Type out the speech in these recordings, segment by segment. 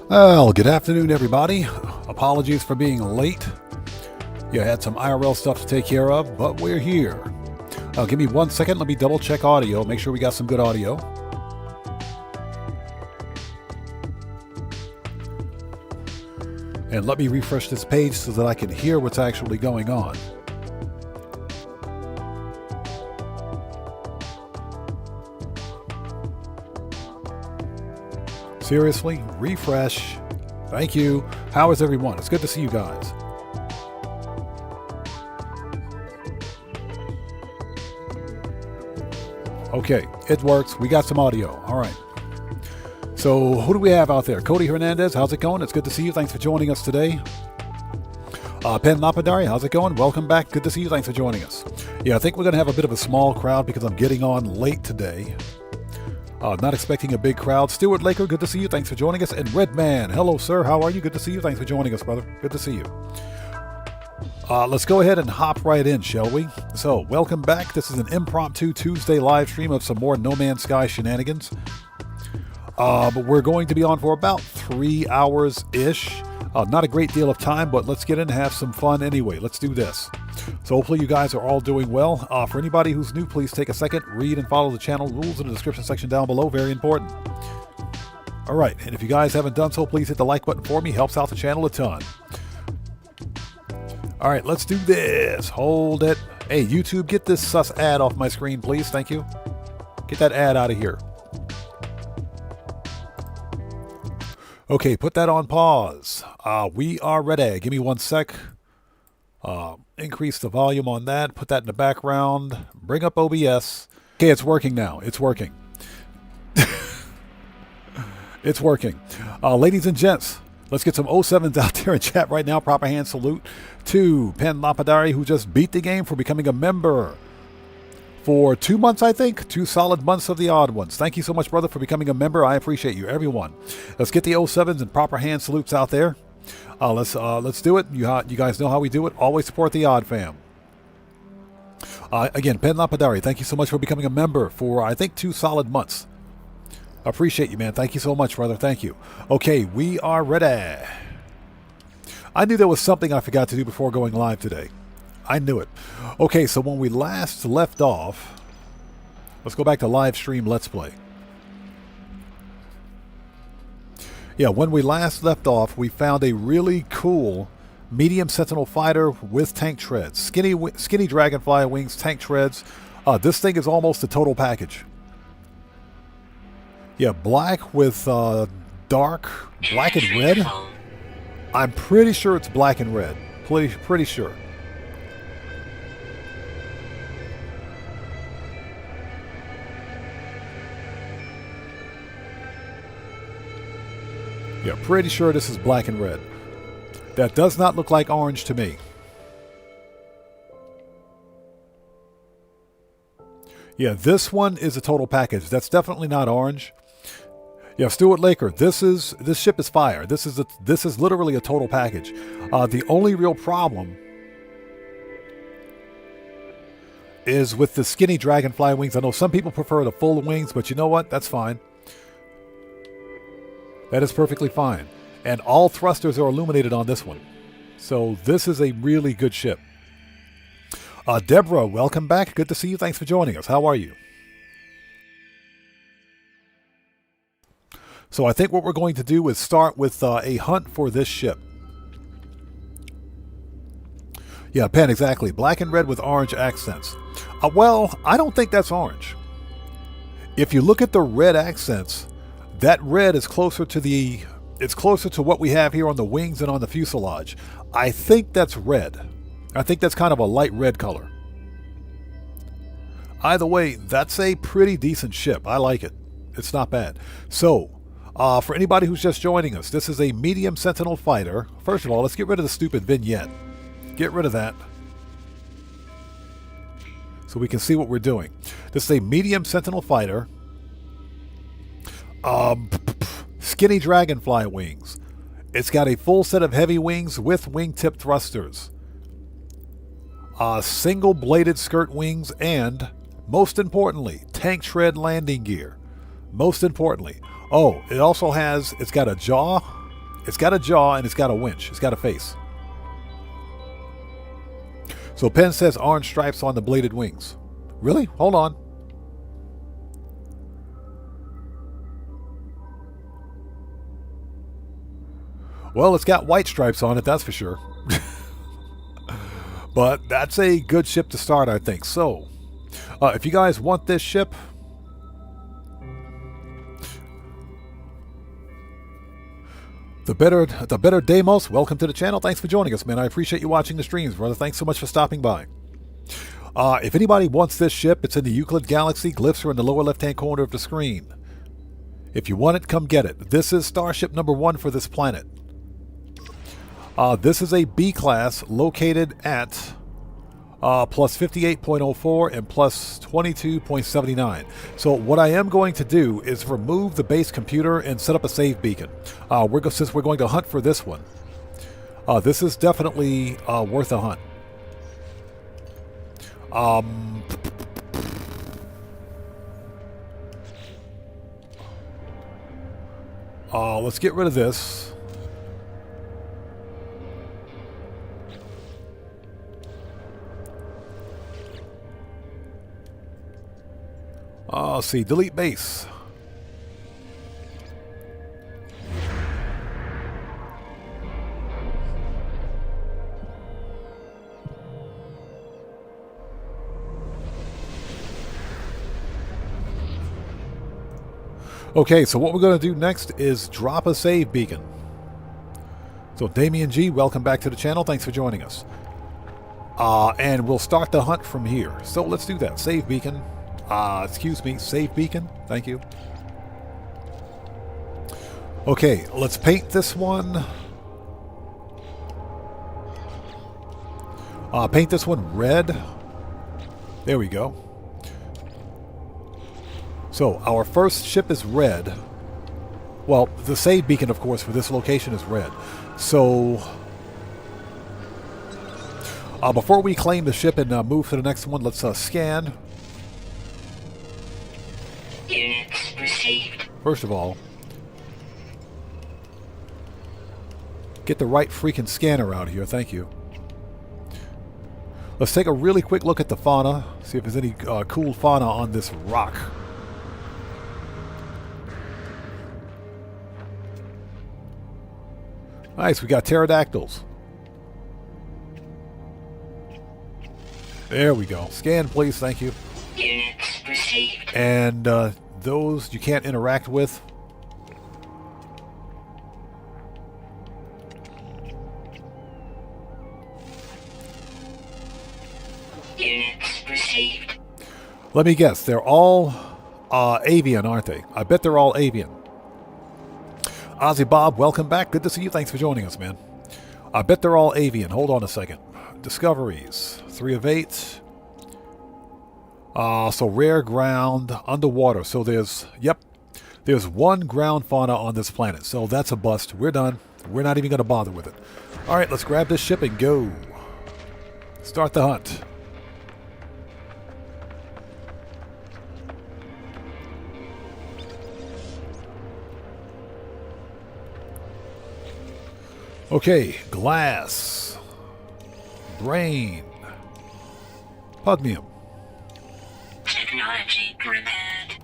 Well, good afternoon, everybody. Apologies for being late. You had some IRL stuff to take care of, but we're here. Give me 1 second. Let me double check audio. Make sure we got some good audio. And let me refresh this page so that I can hear what's actually going on. Seriously, refresh. Thank you. How is everyone? It's good to see you guys. Okay, it works. We got some audio. All right. So who do we have out there? Cody Hernandez, how's it going? It's good to see you. Thanks for joining us today. Pen Lapadari, how's it going? Welcome back. Good to see you. Thanks for joining us. Yeah, I think we're going to have a bit of a small crowd because I'm getting on late today. Not expecting a big crowd. Stuart Laker, good to see you. Thanks for joining us. And Redman, hello, sir. How are you? Good to see you. Thanks for joining us, brother. Good to see you. Let's go ahead and hop right in, shall we? So, welcome back. This is an impromptu Tuesday live stream of some more No Man's Sky shenanigans. But we're going to be on for about 3 hours-ish. Not a great deal of time, but let's get in and have some fun anyway. Let's do this. So hopefully you guys are all doing well. For anybody who's new, please take a second, read and follow the channel rules in the description section down below. Very important. All right, and if you guys haven't done so, please hit the like button for me. Helps out the channel a ton. All right, let's do this. Hold it. Hey, YouTube, get this sus ad off my screen, please. Thank you. Get that ad out of here. Okay, put that on pause. We are ready. Give me 1 sec. Increase the volume on that. Put that in the background. Bring up OBS. Okay, it's working now. It's working. It's working. Ladies and gents, let's get some 07s out there in chat right now. Proper hand salute to Pen Lapidary, who just beat the game for becoming a member for 2 months, I think. 2 solid months of the odd ones. Thank you so much, brother, for becoming a member. I appreciate you, everyone. Let's get the 07s and proper hand salutes out there. Let's do it. You guys know how we do it. Always support the odd fam. Again, Pen Lapidary, thank you so much for becoming a member for, I think, 2 solid months. Appreciate you, man. Thank you so much, brother. Thank you. Okay, we are ready. I knew there was something I forgot to do before going live today. I knew it. Okay, so when we last left off, let's go back to live stream Let's Play. Yeah, when we last left off, we found a really cool medium Sentinel fighter with tank treads. Skinny dragonfly wings, tank treads. This thing is almost a total package. Yeah, black with dark black and red. I'm pretty sure it's black and red. Pretty sure. Yeah, pretty sure this is black and red. That does not look like orange to me. Yeah, this one is a total package. That's definitely not orange. Yeah, Stuart Laker, this ship is fire. This is literally a total package. The only real problem is with the skinny dragonfly wings. I know some people prefer the full wings, but you know what? That's fine. That is perfectly fine. And all thrusters are illuminated on this one. So this is a really good ship. Deborah, welcome back. Good to see you. Thanks for joining us. How are you? So I think what we're going to do is start with a hunt for this ship. Yeah, Pen, exactly. Black and red with orange accents. Well, I don't think that's orange. If you look at the red accents, that red is closer to what we have here on the wings and on the fuselage. I think that's red. I think that's kind of a light red color. Either way, that's a pretty decent ship. I like it. It's not bad. So, for anybody who's just joining us, this is a medium Sentinel fighter. First of all, let's get rid of the stupid vignette. Get rid of that. So we can see what we're doing. This is a medium Sentinel fighter. Skinny dragonfly wings. It's got a full set of heavy wings with wingtip thrusters. Single bladed skirt wings and, most importantly, tank tread landing gear. Most importantly. Oh, it also has, it's got a jaw and it's got a winch. It's got a face. So Penn says orange stripes on the bladed wings. Really? Hold on. Well, it's got white stripes on it, that's for sure. But that's a good ship to start, I think. So, if you guys want this ship, the better Deimos, welcome to the channel. Thanks for joining us, man. I appreciate you watching the streams, brother. Thanks so much for stopping by. If anybody wants this ship, it's in the Euclid Galaxy. Glyphs are in the lower left-hand corner of the screen. If you want it, come get it. This is Starship number 1 for this planet. This is a B-class located at plus 58.04 and plus 22.79. So what I am going to do is remove the base computer and set up a save beacon. Since we're going to hunt for this one. This is definitely worth a hunt. Let's get rid of this. Let's see, delete base. Okay, so what we're going to do next is drop a save beacon. So Damien G, welcome back to the channel. Thanks for joining us. And we'll start the hunt from here. So let's do that. Save beacon. Excuse me, save beacon. Thank you. Okay, let's paint this one. Paint this one red. There we go. So our first ship is red. Well, the save beacon, of course, for this location is red. So before we claim the ship and move to the next one, let's scan. Units received. First of all, get the right freaking scanner out here. Thank you. Let's take a really quick look at the fauna. See if there's any cool fauna on this rock. Nice, we got pterodactyls. There we go. Scan, please. Thank you. Units received. And those you can't interact with. Units received. Let me guess. They're all avian, aren't they? I bet they're all avian. Ozzy Bob, welcome back. Good to see you. Thanks for joining us, man. I bet they're all avian. Hold on a second. Discoveries. 3 of 8. So rare ground, underwater. So there's 1 ground fauna on this planet. So that's a bust. We're done. We're not even going to bother with it. All right, let's grab this ship and go. Start the hunt. Okay, glass, brain, pugmium. Technology prepared.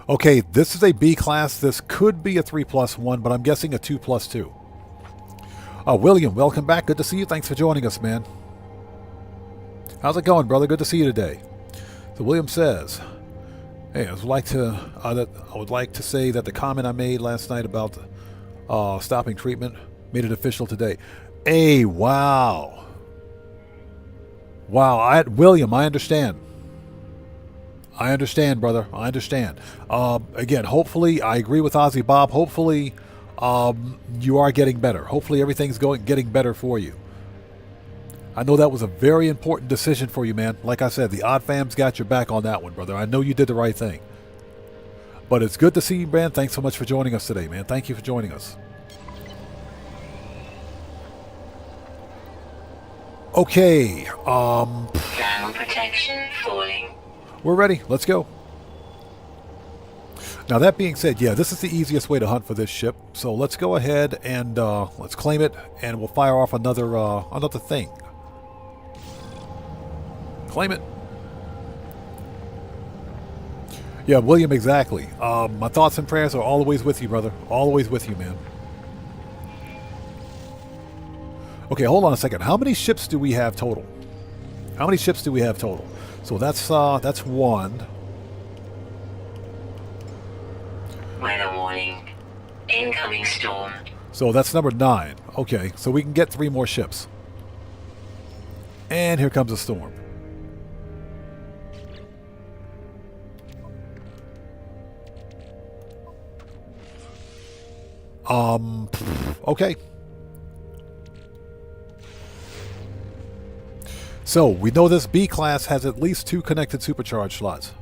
Okay, this is a B class. This could be a 3+1, but I'm guessing a 2+2. William, welcome back. Good to see you. Thanks for joining us, man. How's it going, brother? Good to see you today. So William says, "Hey, I would like to say that the comment I made last night about stopping treatment made it official today." Hey, wow. Wow, William, I understand. I understand, brother. I understand. Again, hopefully, I agree with Ozzy Bob. Hopefully, you are getting better. Hopefully, everything's getting better for you. I know that was a very important decision for you, man. Like I said, the Odd Fam's got your back on that one, brother. I know you did the right thing. But it's good to see you, man. Thanks so much for joining us today, man. Thank you for joining us. Okay. Thermal protection falling. We're ready. Let's go. Now, that being said, yeah, this is the easiest way to hunt for this ship. So let's go ahead and let's claim it, and we'll fire off another thing. Claim it. Yeah, William, exactly. My thoughts and prayers are always with you, brother. Always with you, man. Okay, hold on a second. How many ships do we have total? How many ships do we have total? So that's 1. Weather warning. Incoming storm. So that's number 9. Okay, so we can get 3 more ships. And here comes a storm. Okay. So, we know this B class has at least 2 connected supercharge slots.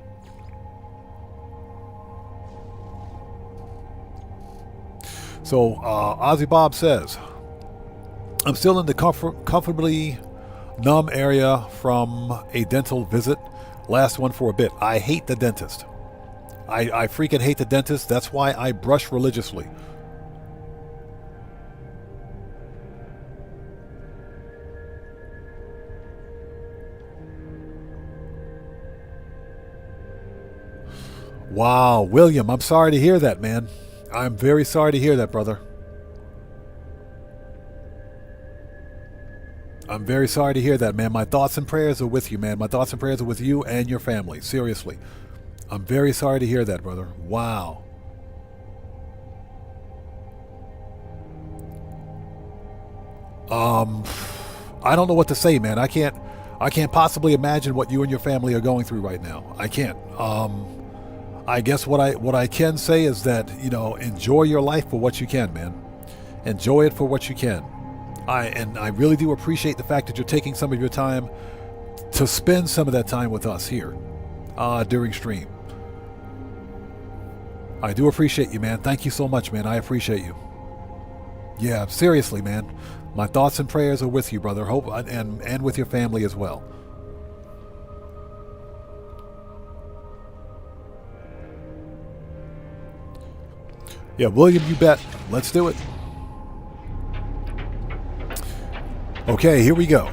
So, Ozzy Bob says, I'm still in the comfortably numb area from a dental visit. Last one for a bit. I hate the dentist. I freaking hate the dentist. That's why I brush religiously. Wow, William, I'm sorry to hear that, man. I'm very sorry to hear that, brother. I'm very sorry to hear that, man. My thoughts and prayers are with you, man. My thoughts and prayers are with you and your family. Seriously. I'm very sorry to hear that, brother. Wow. I don't know what to say, man. I can't possibly imagine what you and your family are going through right now. I can't. I guess what I can say is that, you know, enjoy your life for what you can, man. Enjoy it for what you can. I really do appreciate the fact that you're taking some of your time to spend some of that time with us here during stream. I do appreciate you, man. Thank you so much, man. I appreciate you. Yeah, seriously, man. My thoughts and prayers are with you, brother. Hope and with your family as well. Yeah, William, you bet. Let's do it. Okay, here we go.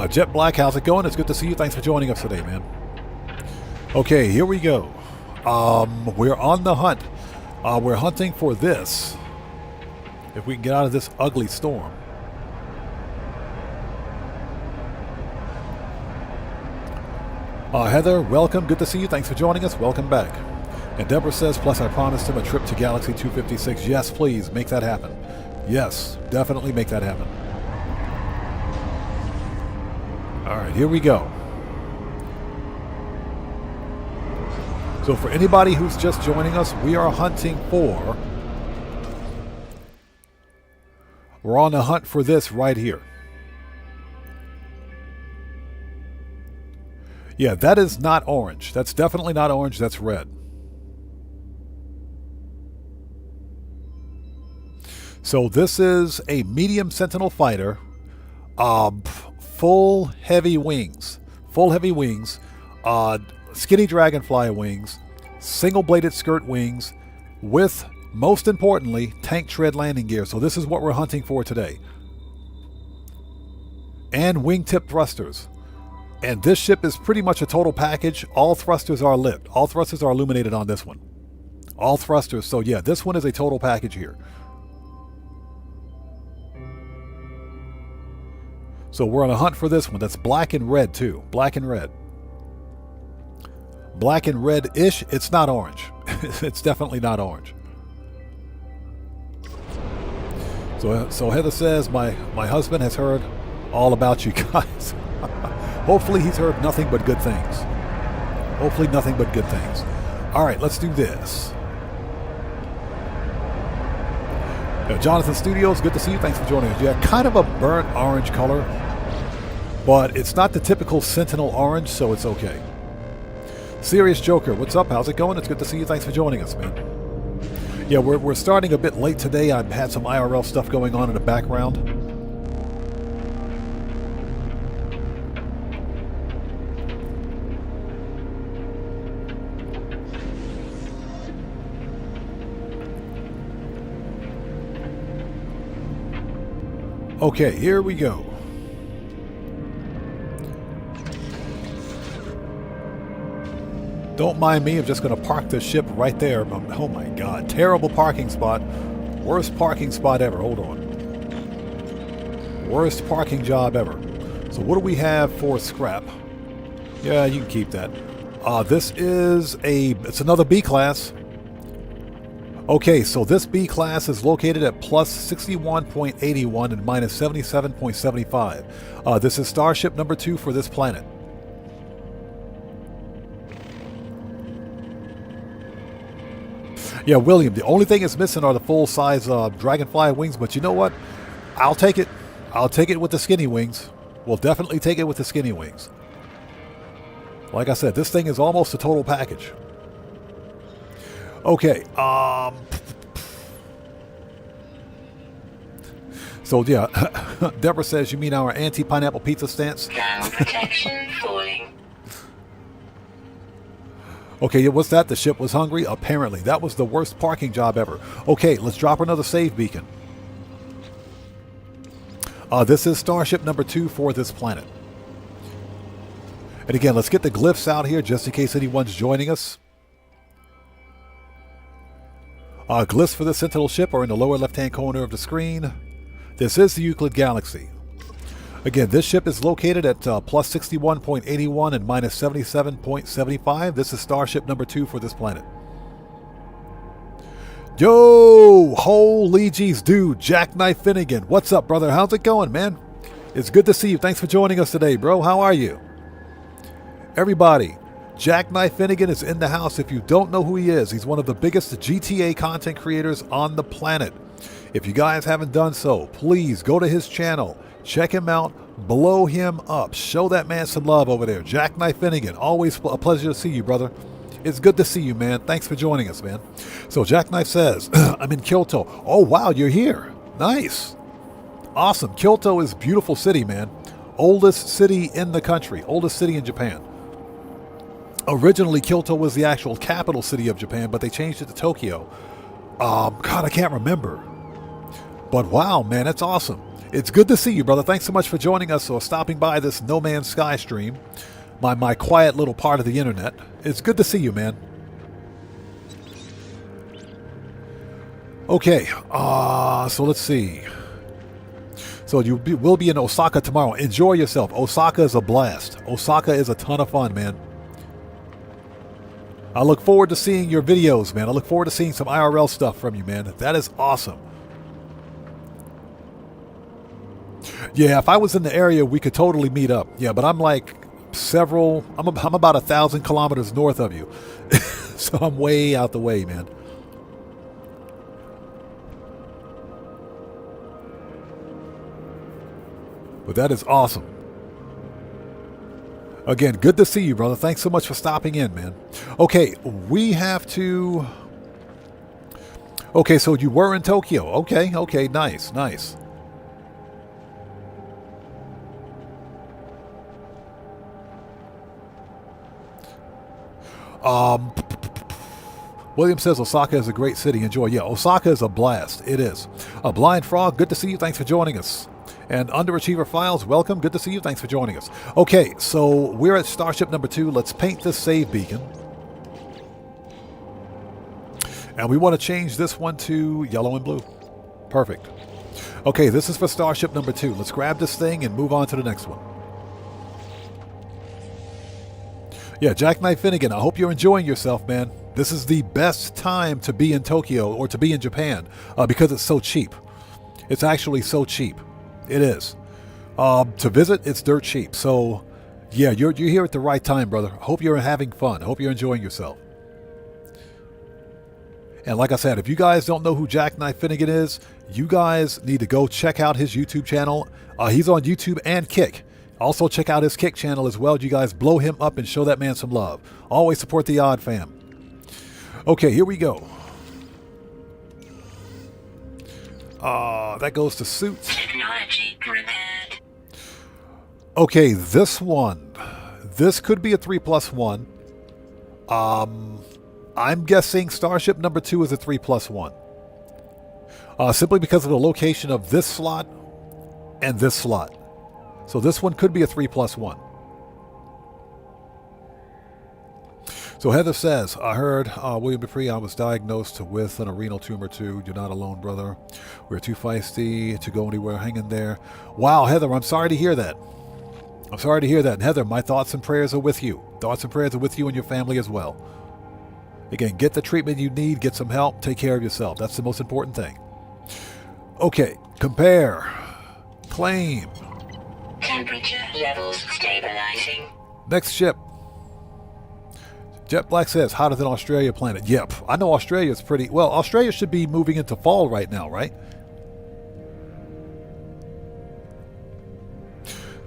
Jet Black, how's it going? It's good to see you. Thanks for joining us today, man. Okay, here we go. We're on the hunt. We're hunting for this. If we can get out of this ugly storm. Heather, welcome. Good to see you. Thanks for joining us. Welcome back. And Deborah says, plus I promised him a trip to Galaxy 256. Yes, please, make that happen. Yes, definitely make that happen. All right, here we go. So for anybody who's just joining us, we are hunting for... We're on the hunt for this right here. Yeah, that is not orange. That's definitely not orange. That's red. So this is a medium Sentinel fighter. Full heavy wings. Full heavy wings. Skinny dragonfly wings. Single-bladed skirt wings. With, most importantly, tank tread landing gear. So this is what we're hunting for today. And wingtip thrusters. And this ship is pretty much a total package. All thrusters are lit. All thrusters are illuminated on this one. All thrusters. So yeah, this one is a total package here. So we're on a hunt for this one. That's black and red too. Black and red. Black and red-ish. It's not orange. It's definitely not orange. So Heather says, my husband has heard all about you guys. Hopefully he's heard nothing but good things. Hopefully nothing but good things. All right, let's do this. Jonathan Studios, good to see you. Thanks for joining us. Yeah, kind of a burnt orange color, but it's not the typical Sentinel orange, so it's okay. Serious Joker, what's up? How's it going? It's good to see you. Thanks for joining us, man. Yeah, we're starting a bit late today. I've had some IRL stuff going on in the background. Okay, here we go. Don't mind me, I'm just going to park the ship right there. Oh my god, terrible parking spot. Worst parking spot ever. Hold on. Worst parking job ever. So what do we have for scrap? Yeah, you can keep that. This is it's another B class. Okay, so this B class is located at plus 61.81 and minus 77.75. This is Starship number 2 for this planet. Yeah, William, the only thing it's missing are the full-size Dragonfly wings, but you know what? I'll take it. I'll take it with the skinny wings. We'll definitely take it with the skinny wings. Like I said, this thing is almost a total package. Okay, so yeah, Deborah says, you mean our anti-pineapple pizza stance? Thermal protection falling. Okay, what's that? The ship was hungry? Apparently. That was the worst parking job ever. Okay, let's drop another save beacon. This is Starship number 2 for this planet. And again, let's get the glyphs out here just in case anyone's joining us. Glyphs for the Sentinel ship are in the lower left-hand corner of the screen. This is the Euclid Galaxy. Again, this ship is located at plus 61.81 and minus 77.75. This is Starship number 2 for this planet. Yo! Holy jeez, dude. Jackknife Finnegan. What's up, brother? How's it going, man? It's good to see you. Thanks for joining us today, bro. How are you? Everybody, Jackknife Finnegan is in the house. If you don't know who he is, he's one of the biggest GTA content creators on the planet. If you guys haven't done so, please go to his channel. Check him out. Blow him up. Show that man some love over there. Jackknife Finnegan. Always a pleasure to see you, brother. It's good to see you, man. Thanks for joining us, man. So Jackknife says, I'm in Kyoto. Oh, wow, you're here. Nice. Awesome. Kyoto is a beautiful city, man. Oldest city in the country. Oldest city in Japan. Originally, Kyoto was the actual capital city of Japan, but they changed it to Tokyo. God, I can't remember. But wow, man, that's awesome. It's good to see you, brother. Thanks so much for joining us or stopping by this No Man's Sky stream. My quiet little part of the internet. It's good to see you, man. Okay, so let's see. So we'll be in Osaka tomorrow. Enjoy yourself. Osaka is a blast. Osaka is a ton of fun, man. I look forward to seeing your videos, man. I look forward to seeing some IRL stuff from you, man. That is awesome. Yeah, if I was in the area, we could totally meet up. Yeah, but I'm like I'm about 1,000 kilometers north of you. So I'm way out the way, man. But that is awesome. Again, good to see you, brother. Thanks so much for stopping in, man. Okay, we have to... Okay, so you were in Tokyo. Okay, nice. William says Osaka is a great city. Enjoy. Yeah, Osaka is a blast. It is. Blind Frog, good to see you. Thanks for joining us. And Underachiever Files, welcome. Good to see you. Thanks for joining us. Okay, so we're at Starship number 2. Let's paint this save beacon. And we want to change this one to yellow and blue. Perfect. Okay, this is for Starship number 2. Let's grab this thing and move on to the next one. Yeah, Jackknife Finnegan, I hope you're enjoying yourself, man. This is the best time to be in Tokyo or to be in Japan because it's so cheap. It's actually so cheap. It is. To visit, it's dirt cheap. So, yeah, you're here at the right time, brother. I hope you're having fun. I hope you're enjoying yourself. And like I said, if you guys don't know who Jackknife Finnegan is, you guys need to go check out his YouTube channel. He's on YouTube and Kick. Also check out his Kick channel as well. You guys blow him up and show that man some love. Always support the Odd Fam. Okay, here we go. That goes to suits. Technology repaired. Okay, this one. This could be a 3+1. I'm guessing Starship number 2 is a 3+1. Simply because of the location of this slot and this slot. So this one could be a 3+1. So Heather says, I heard William Dupree, I was diagnosed with an renal tumor too. You're not alone, brother. We're too feisty to go anywhere. Hang in there. Wow, Heather, I'm sorry to hear that. I'm sorry to hear that. And Heather, my thoughts and prayers are with you. Thoughts and prayers are with you and your family as well. Again, get the treatment you need. Get some help. Take care of yourself. That's the most important thing. Okay, compare. Claim. Temperature levels stabilizing. Next ship. Jet Black says, hotter than Australia planet. Yep, I know Australia's pretty... Well, Australia should be moving into fall right now, right?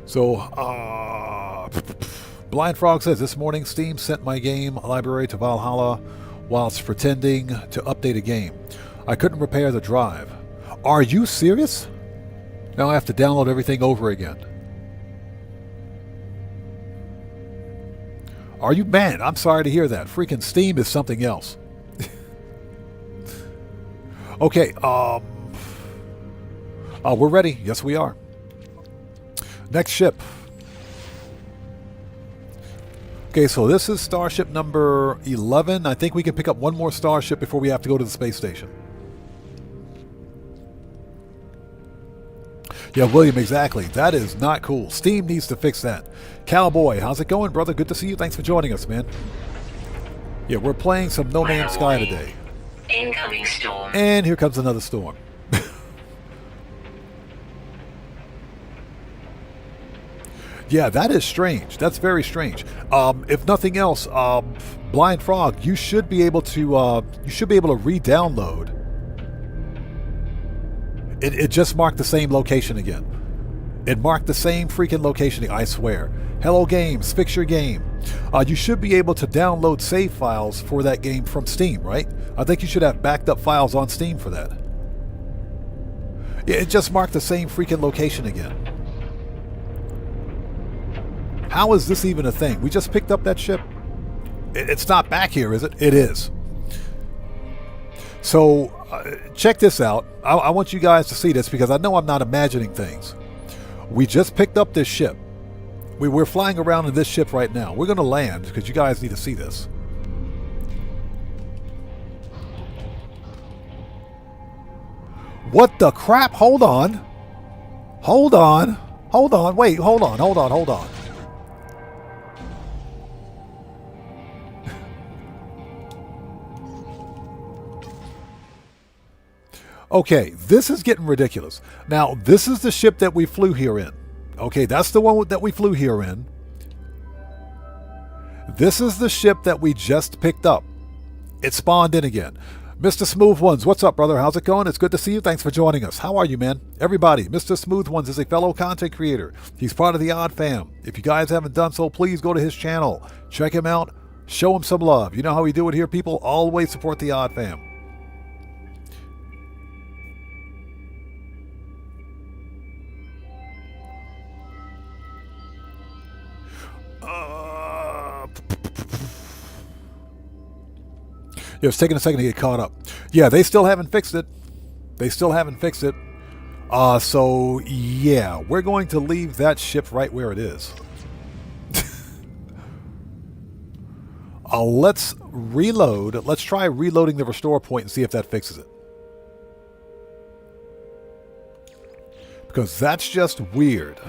So, Blind Frog says, this morning Steam sent my game library to Valhalla whilst pretending to update a game. I couldn't repair the drive. Are you serious? Now I have to download everything over again. Are you mad? I'm sorry to hear that. Freaking Steam is something else. Okay, we're ready. Yes, we are. Next ship. Okay, so this is starship number 11. I think we can pick up one more starship before we have to go to the space station. Yeah, William, exactly. That is not cool. Steam needs to fix that. Cowboy, how's it going, brother? Good to see you. Thanks for joining us, man. Yeah, we're playing some No Man's Sky today. Incoming storm. And here comes another storm. Yeah, that is strange. That's very strange. If nothing else, Blind Frog, you should be able to re-download. It just marked the same location again. It marked the same freaking location, I swear. Hello Games, fix your game. You should be able to download save files for that game from Steam, right? I think you should have backed up files on Steam for that. Yeah, it just marked the same freaking location again. How is this even a thing? We just picked up that ship. It's not back here, is it? It is. So, check this out. I want you guys to see this because I know I'm not imagining things. We just picked up this ship. We're flying around in this ship right now. We're going to land because you guys need to see this. What the crap? Hold on. Hold on. Hold on. Wait, hold on. Hold on. Hold on. Okay, this is getting ridiculous. Now, this is the ship that we flew here in. Okay, that's the one that we flew here in. This is the ship that we just picked up. It spawned in again. Mr. Smooth Ones, what's up, brother? How's it going? It's good to see you. Thanks for joining us. How are you, man? Everybody, Mr. Smooth Ones is a fellow content creator. He's part of the Odd Fam. If you guys haven't done so, please go to his channel. Check him out. Show him some love. You know how we do it here, people? Always support the Odd Fam. Yeah, it's taking a second to get caught up. Yeah, they still haven't fixed it. They still haven't fixed it. So, yeah, we're going to leave that ship right where it is. Let's reload. Let's try reloading the restore point and see if that fixes it. Because that's just weird.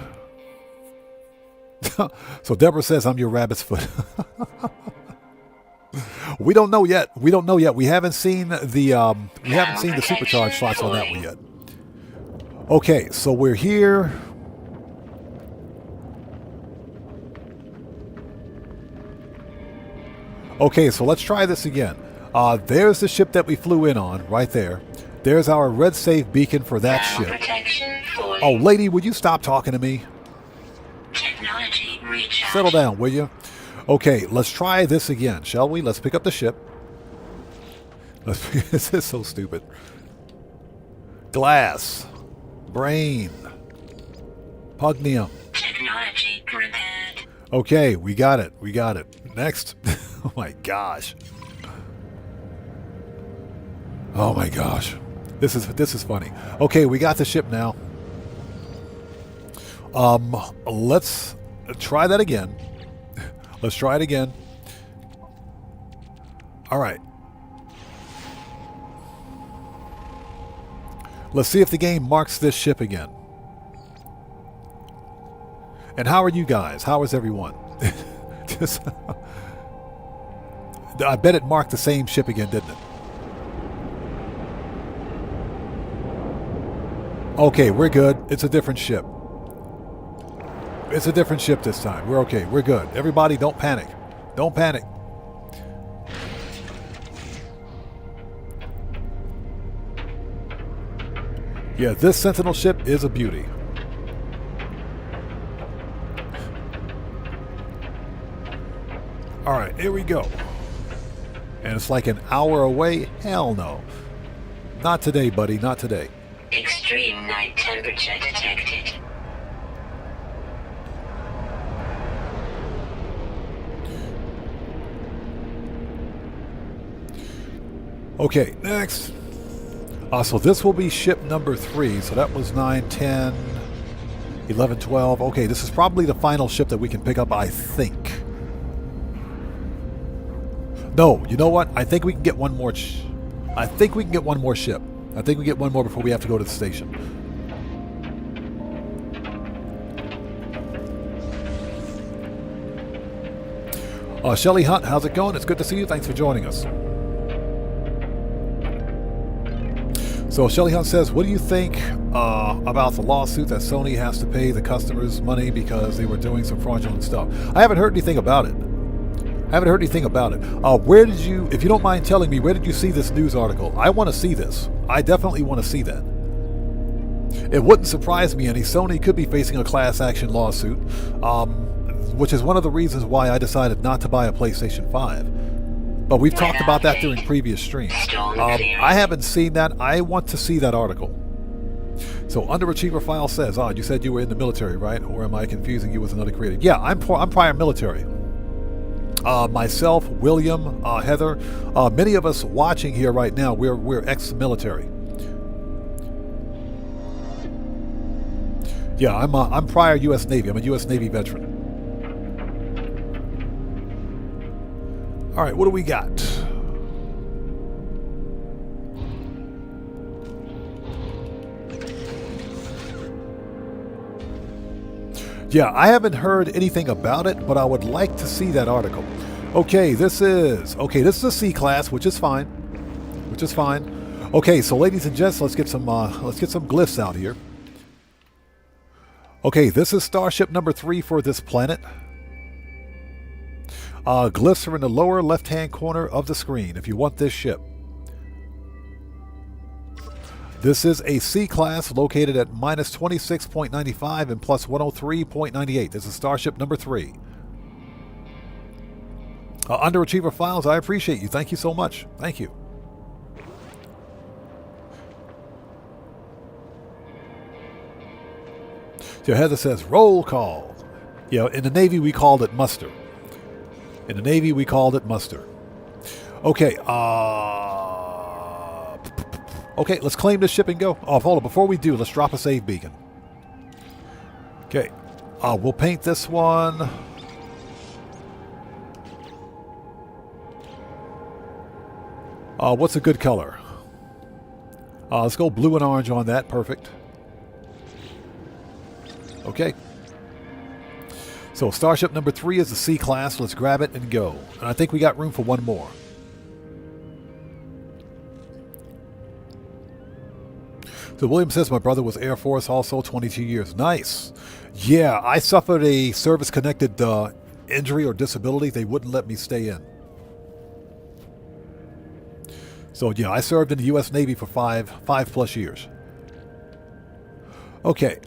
So Deborah says, I'm your rabbit's foot. We don't know yet. We don't know yet. We haven't seen the supercharged slots on that one yet. Okay, so we're here. Okay, so let's try this again. There's the ship that we flew in on, right there. There's our red safe beacon for that ship. Oh, lady, would you stop talking to me? Technology recharge. Settle down, will you? Okay, let's try this again, shall we? Let's pick up the ship. This is so stupid. Glass. Brain. Pugnium. Technology repaired. Okay, we got it. We got it. Next. Oh my gosh. Oh my gosh. This is funny. Okay, we got the ship now. Let's try that again. Let's try it again. All right. Let's see if the game marks this ship again. And how are you guys? How is everyone? I bet it marked the same ship again, didn't it? Okay, we're good. It's a different ship. It's a different ship this time. We're okay. We're good. Everybody, don't panic. Don't panic. Yeah, this Sentinel ship is a beauty. Alright, here we go. And it's like an hour away? Hell no. Not today, buddy, not today. Extreme night temperature detected. Okay, next. So this will be ship number 3. So that was 9, 10, 11, 12. Okay, this is probably the final ship that we can pick up, I think. No, you know what? I think we can get one more. I think we can get one more ship. I think we get one more before we have to go to the station. Shelly Hunt, how's it going? It's good to see you. Thanks for joining us. So Shelly Hunt says, what do you think about the lawsuit that Sony has to pay the customers money because they were doing some fraudulent stuff? I haven't heard anything about it. Where did you, if you don't mind telling me, where did you see this news article? I want to see this. I definitely want to see that. It wouldn't surprise me any. Sony could be facing a class action lawsuit, which is one of the reasons why I decided not to buy a PlayStation 5. But we've talked about that during previous streams. I haven't seen that. I want to see that article. So Underachiever File says, you said you were in the military, right? Or am I confusing you with another creator? Yeah, I'm prior military. Myself, William, Heather, many of us watching here right now, we're ex-military. Yeah, I'm prior U.S. Navy. I'm a U.S. Navy veteran. All right, what do we got? Yeah, I haven't heard anything about it, but I would like to see that article. Okay, this is a C class, which is fine. Okay, so ladies and gents, let's get some glyphs out here. Okay, this is Starship number 3 for this planet. Glyphs are in the lower left-hand corner of the screen if you want this ship. This is a C-class located at minus 26.95 and plus 103.98. This is Starship number 3. Underachiever Files, I appreciate you. Thank you so much. Thank you. So Heather says, roll call. Yeah, in the Navy we called it muster. Okay, okay, let's claim this ship and go. Oh, hold on. Before we do, let's drop a save beacon. Okay, we'll paint this one. What's a good color? Let's go blue and orange on that. Perfect. Okay. So Starship number 3 is the C class. Let's grab it and go. And I think we got room for one more. So William says, my brother was Air Force also, 22 years. Nice. Yeah, I suffered a service-connected injury or disability. They wouldn't let me stay in. So yeah, I served in the U.S. Navy for five plus years. Okay.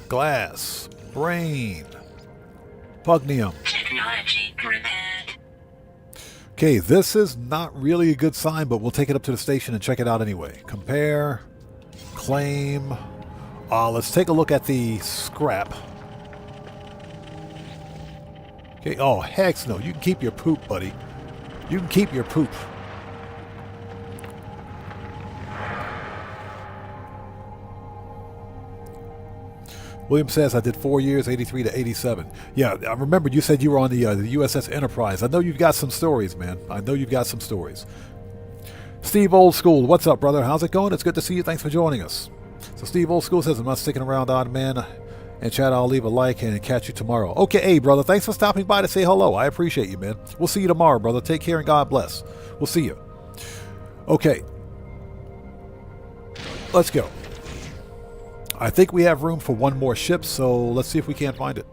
Glass. Brain. Pugnium. Technology repaired. Okay, this is not really a good sign, but we'll take it up to the station and check it out anyway. Compare. Claim. Let's take a look at the scrap. Okay, oh, heck no. You can keep your poop, buddy. You can keep your poop. William says, I did 4 years, 83 to 87. Yeah, I remember you said you were on the USS Enterprise. I know you've got some stories, man. I know you've got some stories. Steve Old School, what's up, brother? How's it going? It's good to see you. Thanks for joining us. So Steve Old School says, I'm not sticking around, odd man. And chat, I'll leave a like and catch you tomorrow. Okay, hey, brother, thanks for stopping by to say hello. I appreciate you, man. We'll see you tomorrow, brother. Take care and God bless. We'll see you. Okay. Let's go. I think we have room for one more ship, so let's see if we can't find it.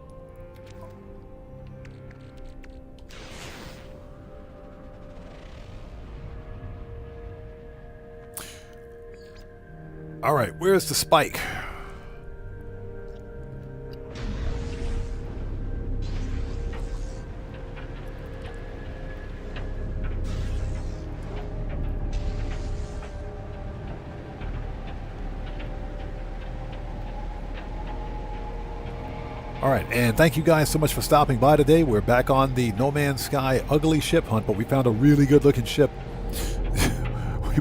All right, where's the spike? All right, and thank you guys so much for stopping by today. We're back on the No Man's Sky ugly ship hunt, but we found a really good looking ship.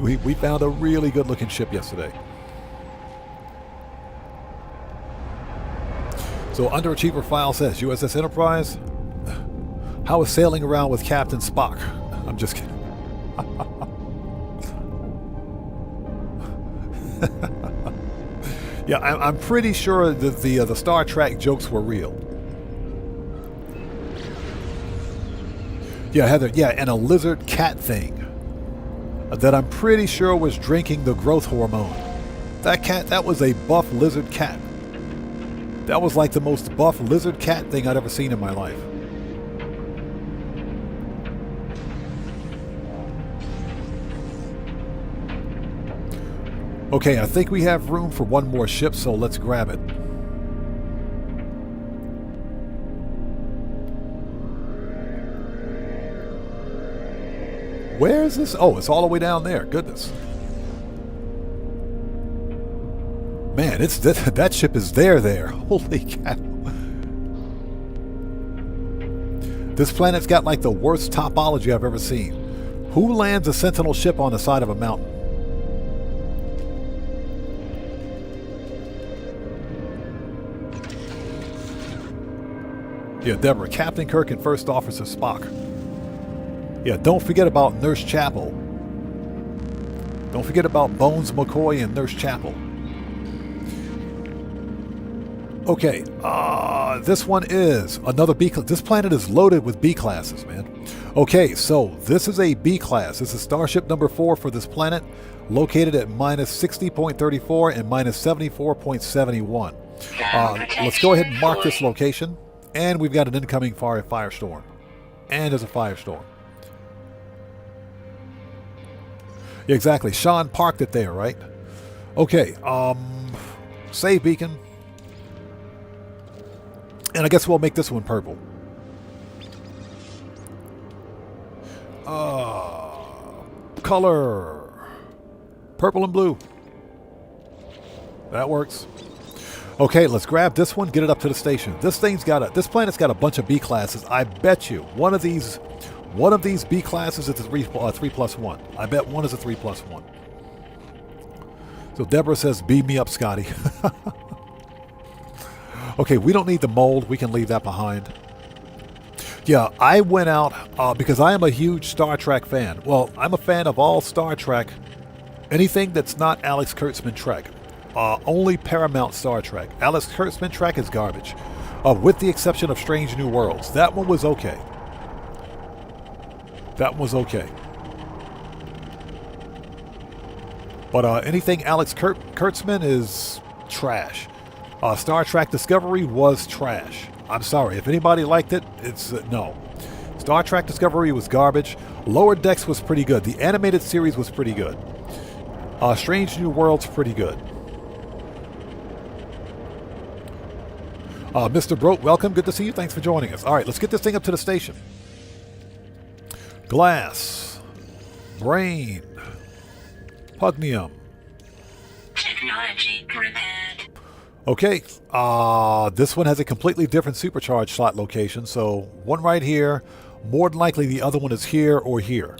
we found a really good looking ship yesterday. So Underachiever File says, USS Enterprise, how is sailing around with Captain Spock? I'm just kidding. Yeah, I'm pretty sure that the Star Trek jokes were real. Yeah, Heather, yeah, and a lizard cat thing that I'm pretty sure was drinking the growth hormone. That cat, that was a buff lizard cat. That was like the most buff lizard cat thing I'd ever seen in my life. Okay, I think we have room for one more ship, so let's grab it. Where is this? Oh, it's all the way down there. Goodness. Man, it's that ship is there. Holy cow. This planet's got like the worst topology I've ever seen. Who lands a Sentinel ship on the side of a mountain? Yeah, Deborah, Captain Kirk and First Officer Spock. Yeah, don't forget about Nurse Chapel. Don't forget about Bones McCoy and Nurse Chapel. Okay, this one is another B class. This planet is loaded with B classes, man. Okay, so this is a B class. This is Starship number 4 for this planet, located at minus 60.34 and minus 74.71. Let's go ahead and mark this location. And we've got an incoming firestorm. And there's a firestorm. Yeah, exactly. Sean parked it there, right? Okay, save beacon. And I guess we'll make this one purple. Color. Purple and blue. That works. Okay, let's grab this one, get it up to the station. This planet's got a bunch of B classes. I bet you one of these B classes is a 3+1. I bet one is a 3+1. So Deborah says, beam me up, Scotty. Okay, we don't need the mold. We can leave that behind. Yeah, I went out because I am a huge Star Trek fan. Well, I'm a fan of all Star Trek. Anything that's not Alex Kurtzman Trek. Only Paramount Star Trek. Alex Kurtzman Trek is garbage. With the exception of Strange New Worlds. That one was okay. That was okay. But anything Alex Kurtzman is trash. Star Trek Discovery was trash. I'm sorry. If anybody liked it, it's no. Star Trek Discovery was garbage. Lower Decks was pretty good. The animated series was pretty good. Strange New Worlds pretty good. Mr. Brote, welcome. Good to see you. Thanks for joining us. All right, let's get this thing up to the station. Glass. Brain. Pugnium. Technology prepared. Okay, this one has a completely different supercharge slot location, so one right here. More than likely the other one is here or here.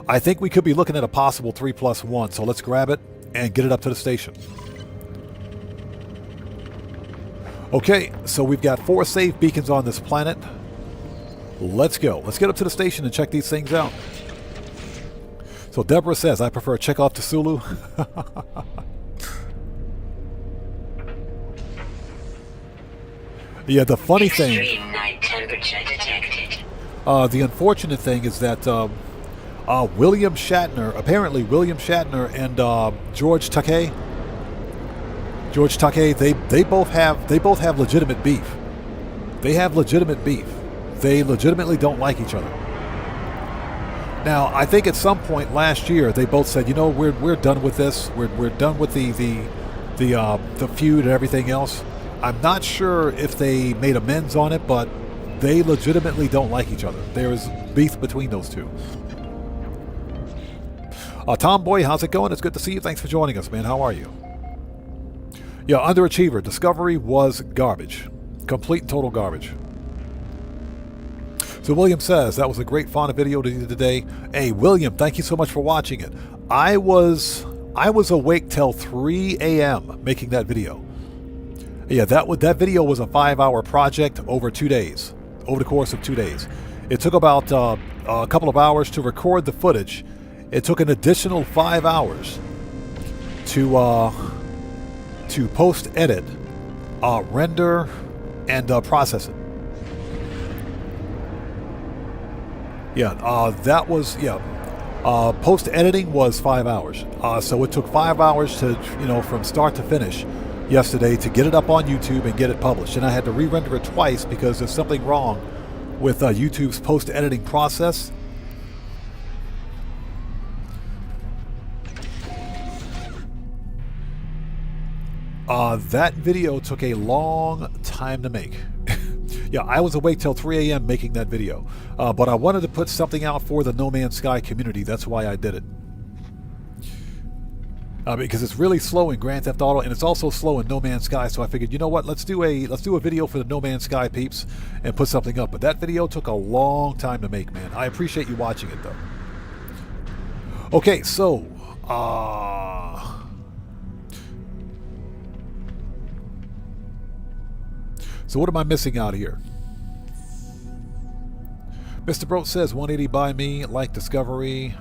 I think we could be looking at a possible 3+1, so let's grab it and get it up to the station. Okay, so we've got 4 safe beacons on this planet. Let's go. Let's get up to the station and check these things out. So Deborah says, I prefer Chekhov to Sulu. Yeah, the funny thing... Extreme night temperature detected. The unfortunate thing is that William Shatner, apparently William Shatner and George Takei, they both have legitimate beef. They have legitimate beef. They legitimately don't like each other. Now, I think at some point last year they both said, you know, we're done with this. We're done with the feud and everything else. I'm not sure if they made amends on it, but they legitimately don't like each other. There is beef between those two. Tomboy, how's it going? It's good to see you. Thanks for joining us, man. How are you? Yeah, Underachiever. Discovery was garbage. Complete and total garbage. So William says, that was a great fauna video to you today. Hey, William, thank you so much for watching it. I was awake till 3 a.m. making that video. Yeah, that video was a 5-hour project over 2 days, over the course of 2 days. It took about a couple of hours to record the footage. It took an additional 5 hours to post, edit, render, and process it. Yeah, that was, yeah. Post editing was 5 hours. So it took 5 hours to, from start to finish yesterday to get it up on YouTube and get it published. And I had to re-render it twice because there's something wrong with YouTube's post editing process. That video took a long time to make. Yeah, I was awake till 3 a.m. making that video. But I wanted to put something out for the No Man's Sky community. That's why I did it. Because it's really slow in Grand Theft Auto, and it's also slow in No Man's Sky. So I figured, you know what? Let's do a video for the No Man's Sky peeps and put something up. But that video took a long time to make, man. I appreciate you watching it, though. Okay, so so what am I missing out here? Mr. Broat says 180 by me, like Discovery,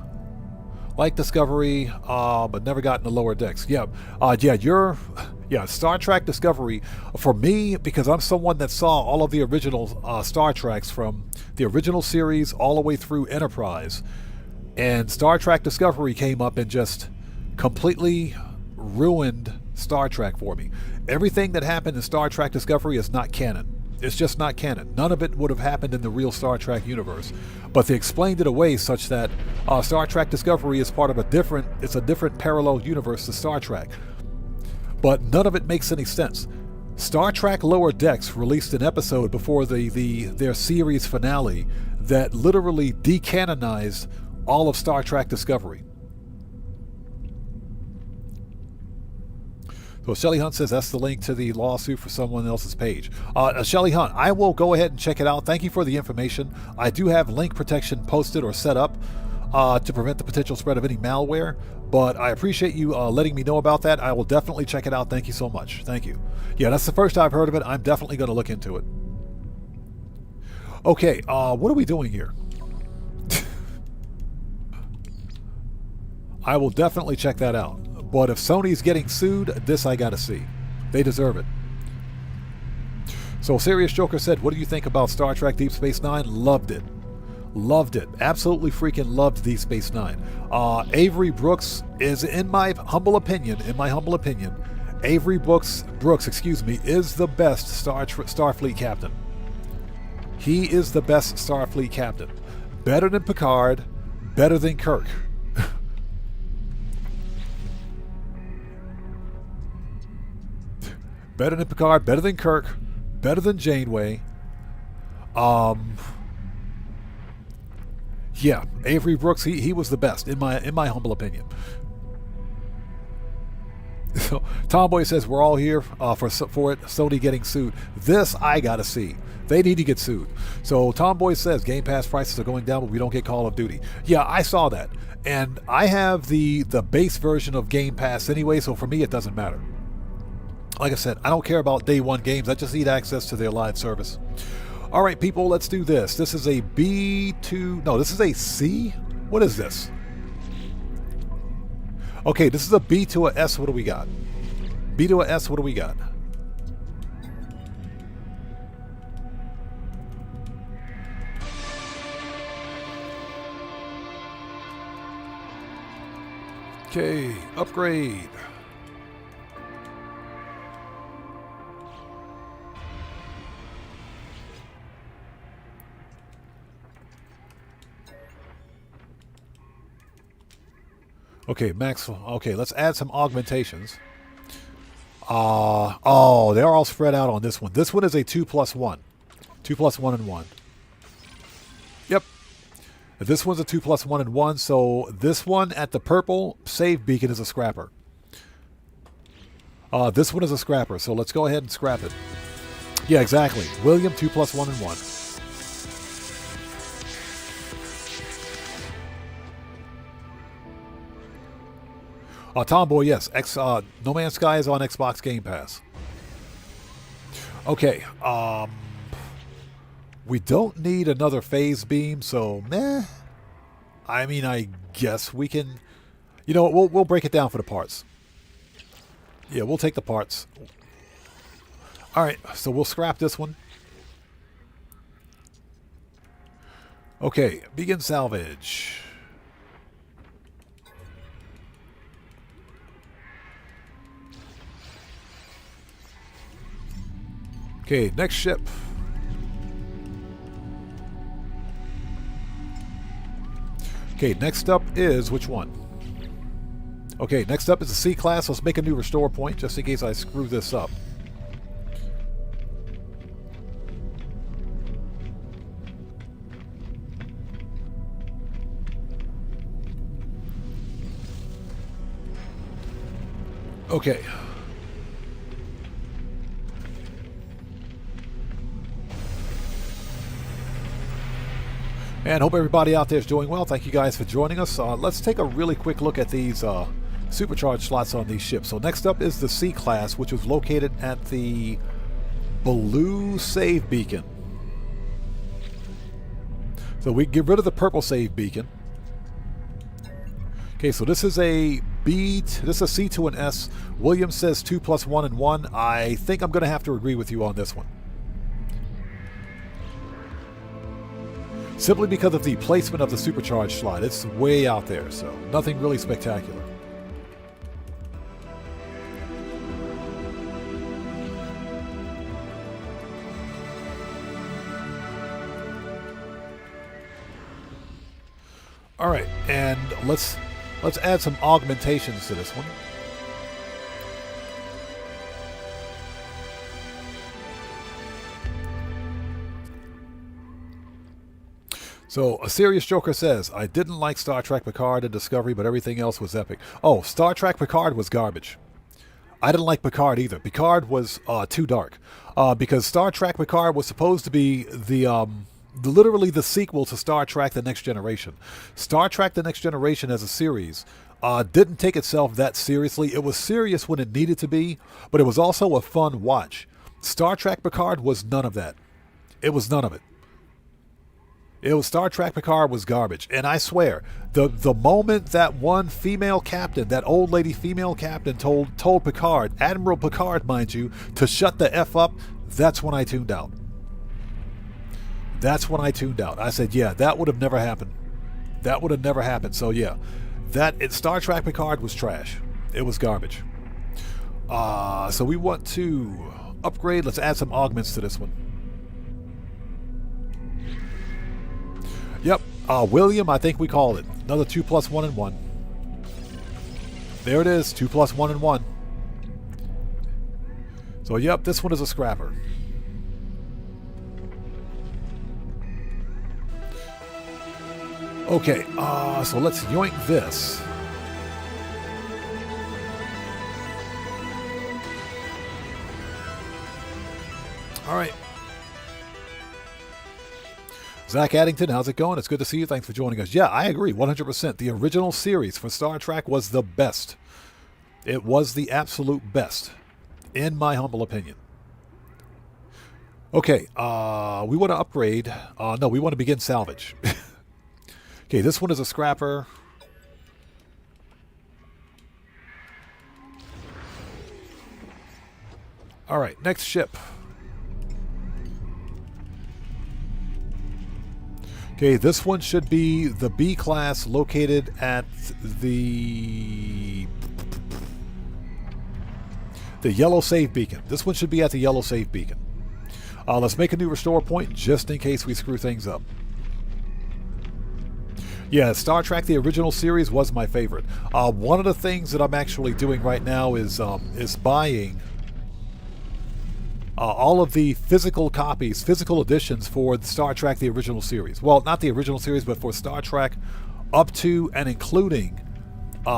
but never got in the lower decks. Yeah, Star Trek Discovery, for me, because I'm someone that saw all of the original Star Treks from the original series all the way through Enterprise, and Star Trek Discovery came up and just completely ruined Star Trek for me. Everything that happened in Star Trek Discovery is not canon. It's just not canon. None of it would have happened in the real Star Trek universe. But they explained it away such that Star Trek Discovery is part of a different parallel universe to Star Trek. But none of it makes any sense. Star Trek Lower Decks released an episode before their series finale that literally decanonized all of Star Trek Discovery. So Shelly Hunt says that's the link to the lawsuit for someone else's page. Shelly Hunt, I will go ahead and check it out. Thank you for the information. I do have link protection posted or set up to prevent the potential spread of any malware, but I appreciate you letting me know about that. I will definitely check it out. Thank you so much. Thank you. Yeah, that's the first I've heard of it. I'm definitely going to look into it. Okay, what are we doing here? I will definitely check that out. But if Sony's getting sued, this I gotta see. They deserve it. So Serious Joker said, what do you think about Star Trek Deep Space Nine? Loved it. Loved it. Absolutely freaking loved Deep Space Nine. Avery Brooks is, in my humble opinion, Avery Brooks, is the best Starfleet captain. He is the best Starfleet captain. Better than Picard, better than Kirk. Better than Picard, better than Kirk, better than Janeway. Yeah, Avery Brooks, he was the best in my humble opinion. So Tomboy says we're all here for it. Sony getting sued. This I gotta see. They need to get sued. So Tomboy says Game Pass prices are going down, but we don't get Call of Duty. Yeah, I saw that, and I have the base version of Game Pass anyway. So for me, it doesn't matter. Like I said, I don't care about day one games. I just need access to their live service. All right, people, let's do this. This is a B2... No, this is a C? What is this? Okay, this is a B to a S. What do we got? B to a S. What do we got? Okay, upgrade. Okay, max. Okay, let's add some augmentations. Oh, they're all spread out on this one. This one is a 2+1. 2+1 and 1. Yep. This one's a 2+1 and 1, so this one at the purple save beacon is a scrapper. This one is a scrapper, so let's go ahead and scrap it. Yeah, exactly. William, 2+1 and 1. Tomboy, yes. No Man's Sky is on Xbox Game Pass. Okay. We don't need another phase beam, so meh. I mean, I guess we can. You know what? We'll break it down for the parts. Yeah, we'll take the parts. All right, so we'll scrap this one. Okay, begin salvage. Okay, next ship. Okay, next up is which one? Okay, next up is the C-Class. Let's make a new restore point just in case I screw this up. Okay. And hope everybody out there is doing well. Thank you guys for joining us. Let's take a really quick look at these supercharged slots on these ships. So next up is the C-Class, which was located at the blue save beacon. So we get rid of the purple save beacon. Okay, so this is a B. This is a C to an S. William says 2+1 and 1. I think I'm going to have to agree with you on this one. Simply because of the placement of the supercharged slot. It's way out there, so nothing really spectacular. All right, and let's add some augmentations to this one. So, a serious Joker says, I didn't like Star Trek Picard and Discovery, but everything else was epic. Oh, Star Trek Picard was garbage. I didn't like Picard either. Picard was too dark. Because Star Trek Picard was supposed to be literally the sequel to Star Trek The Next Generation. Star Trek The Next Generation as a series didn't take itself that seriously. It was serious when it needed to be, but it was also a fun watch. Star Trek Picard was none of that. It was none of it. It was Star Trek Picard was garbage. And I swear, the moment that one female captain, that old lady female captain told Picard, Admiral Picard, mind you, to shut the F up, that's when I tuned out. That's when I tuned out. I said, yeah, that would have never happened. That would have never happened. So yeah, Star Trek Picard was trash. It was garbage. So we want to upgrade. Let's add some augments to this one. Yep, William, I think we called it. Another 2+1 and 1. There it is, 2+1 and 1. So yep, this one is a scrapper. Okay, so let's yoink this. All right. Zach Addington, how's it going? It's good to see you. Thanks for joining us. Yeah, I agree, 100%. The original series for Star Trek was the best. It was the absolute best, in my humble opinion. Okay, we want to upgrade. No, we want to begin salvage. Okay, this one is a scrapper. All right, next ship. Okay, this one should be the B class located at the yellow save beacon. This one should be at the yellow save beacon. Let's make a new restore point just in case we screw things up. Yeah, Star Trek: The Original Series was my favorite. One of the things that I'm actually doing right now is buying all of the physical copies, physical editions for Star Trek: The Original Series. Well, not the original series, but for Star Trek up to and including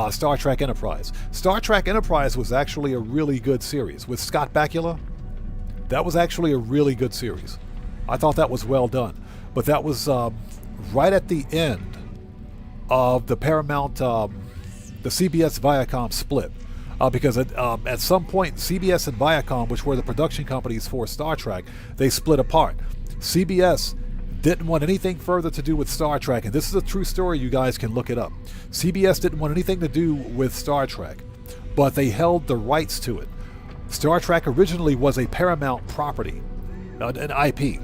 Star Trek Enterprise. Star Trek Enterprise was actually a really good series with Scott Bakula. That was actually a really good series. I thought that was well done. But that was right at the end of the Paramount, the CBS Viacom split. Because at some point, CBS and Viacom, which were the production companies for Star Trek, they split apart. CBS didn't want anything further to do with Star Trek, and this is a true story, you guys can look it up. CBS didn't want anything to do with Star Trek, but they held the rights to it. Star Trek originally was a Paramount property, an IP.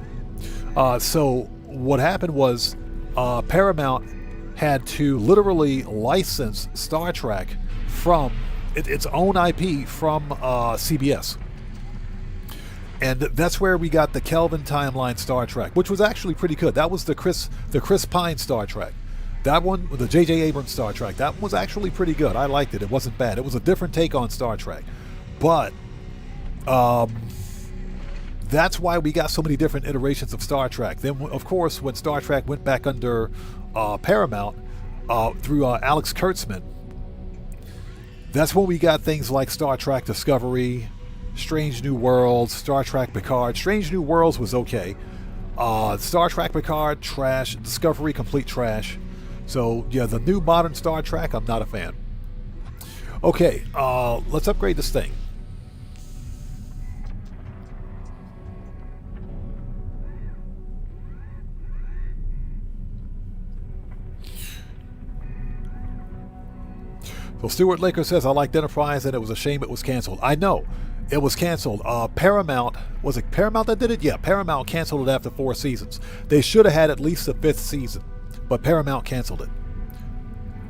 So what happened was Paramount had to literally license Star Trek from its own IP from CBS. And that's where we got the Kelvin timeline Star Trek, which was actually pretty good. That was the Chris Pine Star Trek. That one, the J.J. Abrams Star Trek, that one was actually pretty good. I liked it. It wasn't bad. It was a different take on Star Trek. But that's why we got so many different iterations of Star Trek. Then, of course, when Star Trek went back under Paramount through Alex Kurtzman, that's when we got things like Star Trek Discovery, Strange New Worlds, Star Trek Picard. Strange New Worlds was okay. Star Trek Picard, trash. Discovery, complete trash. So, yeah, the new modern Star Trek, I'm not a fan. Okay, let's upgrade this thing. So Stuart Laker says, I liked Enterprise and it was a shame it was canceled. I know. It was canceled. Paramount, was it Paramount that did it? Yeah, Paramount canceled it after 4 seasons. They should have had at least a 5th season, but Paramount canceled it.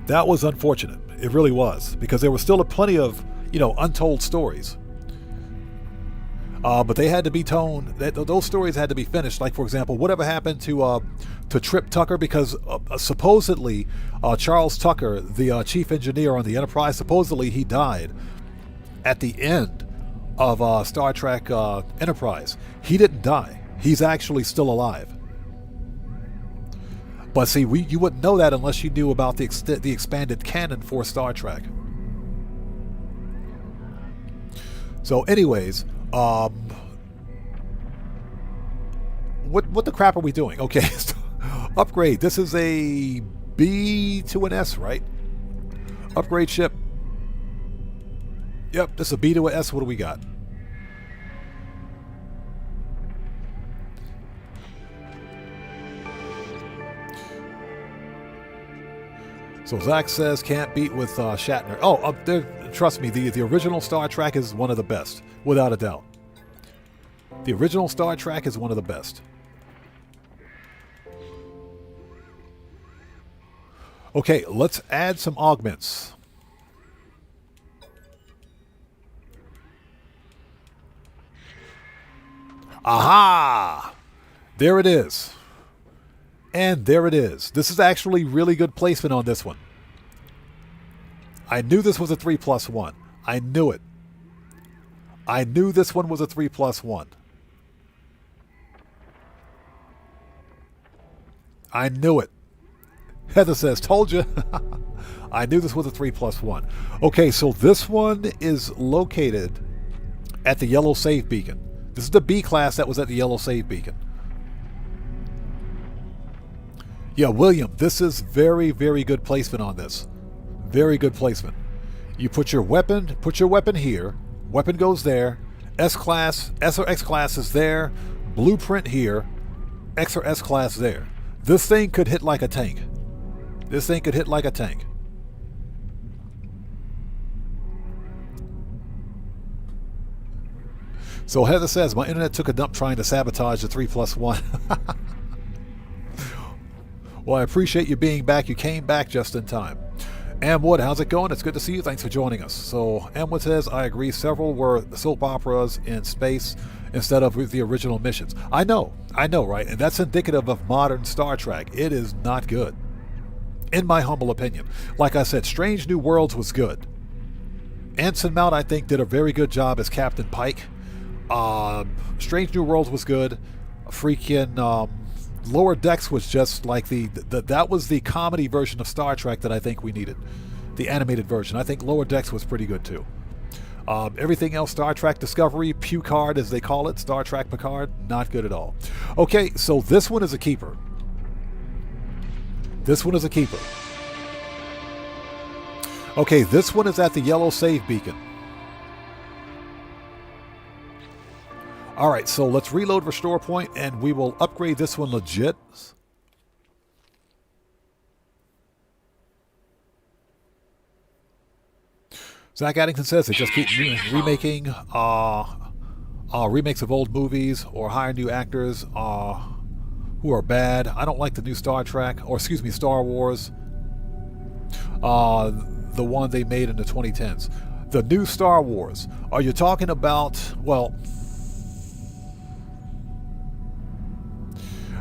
That was unfortunate. It really was, because there was still plenty of, untold stories. But they had to be told, those stories had to be finished. Like, for example, whatever happened to Trip Tucker, because supposedly Charles Tucker, the chief engineer on the Enterprise, supposedly he died at the end of Star Trek Enterprise. He didn't die. He's actually still alive. But see, you wouldn't know that unless you knew about the expanded canon for Star Trek. So anyways, what the crap are we doing? Okay, so upgrade. This is a B to an S, right? Upgrade ship. Yep, this is a B to an S. What do we got? So Zach says can't beat with Shatner. Oh, trust me, the original Star Trek is one of the best, without a doubt. The original Star Trek is one of the best. Okay, let's add some augments. Aha! There it is. And there it is. This is actually really good placement on this one. I knew this was a 3+1. I knew it. I knew this one was a 3+1. I knew it. Heather says, told you. I knew this was a 3+1. Okay, so this one is located at the Yellow Save Beacon. This is the B class that was at the Yellow Save Beacon. Yeah, William, this is very, very good placement on this. Very good placement. You put your weapon here. Weapon goes there. S class, S or X class is there. Blueprint here. X or S class there. This thing could hit like a tank. This thing could hit like a tank. So Heather says, my internet took a dump trying to sabotage the 3+1. Well, I appreciate you being back. You came back just in time. Amwood, how's it going? It's good to see you. Thanks for joining us. So Amwood says, I agree. Several were soap operas in space instead of the original missions. I know, right? And that's indicative of modern Star Trek. It is not good. in my humble opinion. Like I said, Strange New Worlds was good. Anson Mount, I think, did a very good job as Captain Pike. Strange New Worlds was good. Freaking Lower Decks was just like that was the comedy version of Star Trek that I think we needed. The animated version. I think Lower Decks was pretty good too. Everything else, Star Trek Discovery, Picard as they call it, Star Trek Picard, not good at all. Okay, so this one is a keeper. This one is a keeper. Okay, this one is at the yellow save beacon. Alright, so let's reload Restore Point, and we will upgrade this one legit. Zach Addington says they just keep remaking remakes of old movies or hire new actors who are bad. I don't like the new Star Trek, or excuse me, Star Wars. The one they made in the 2010s. The new Star Wars. Are you talking about, well,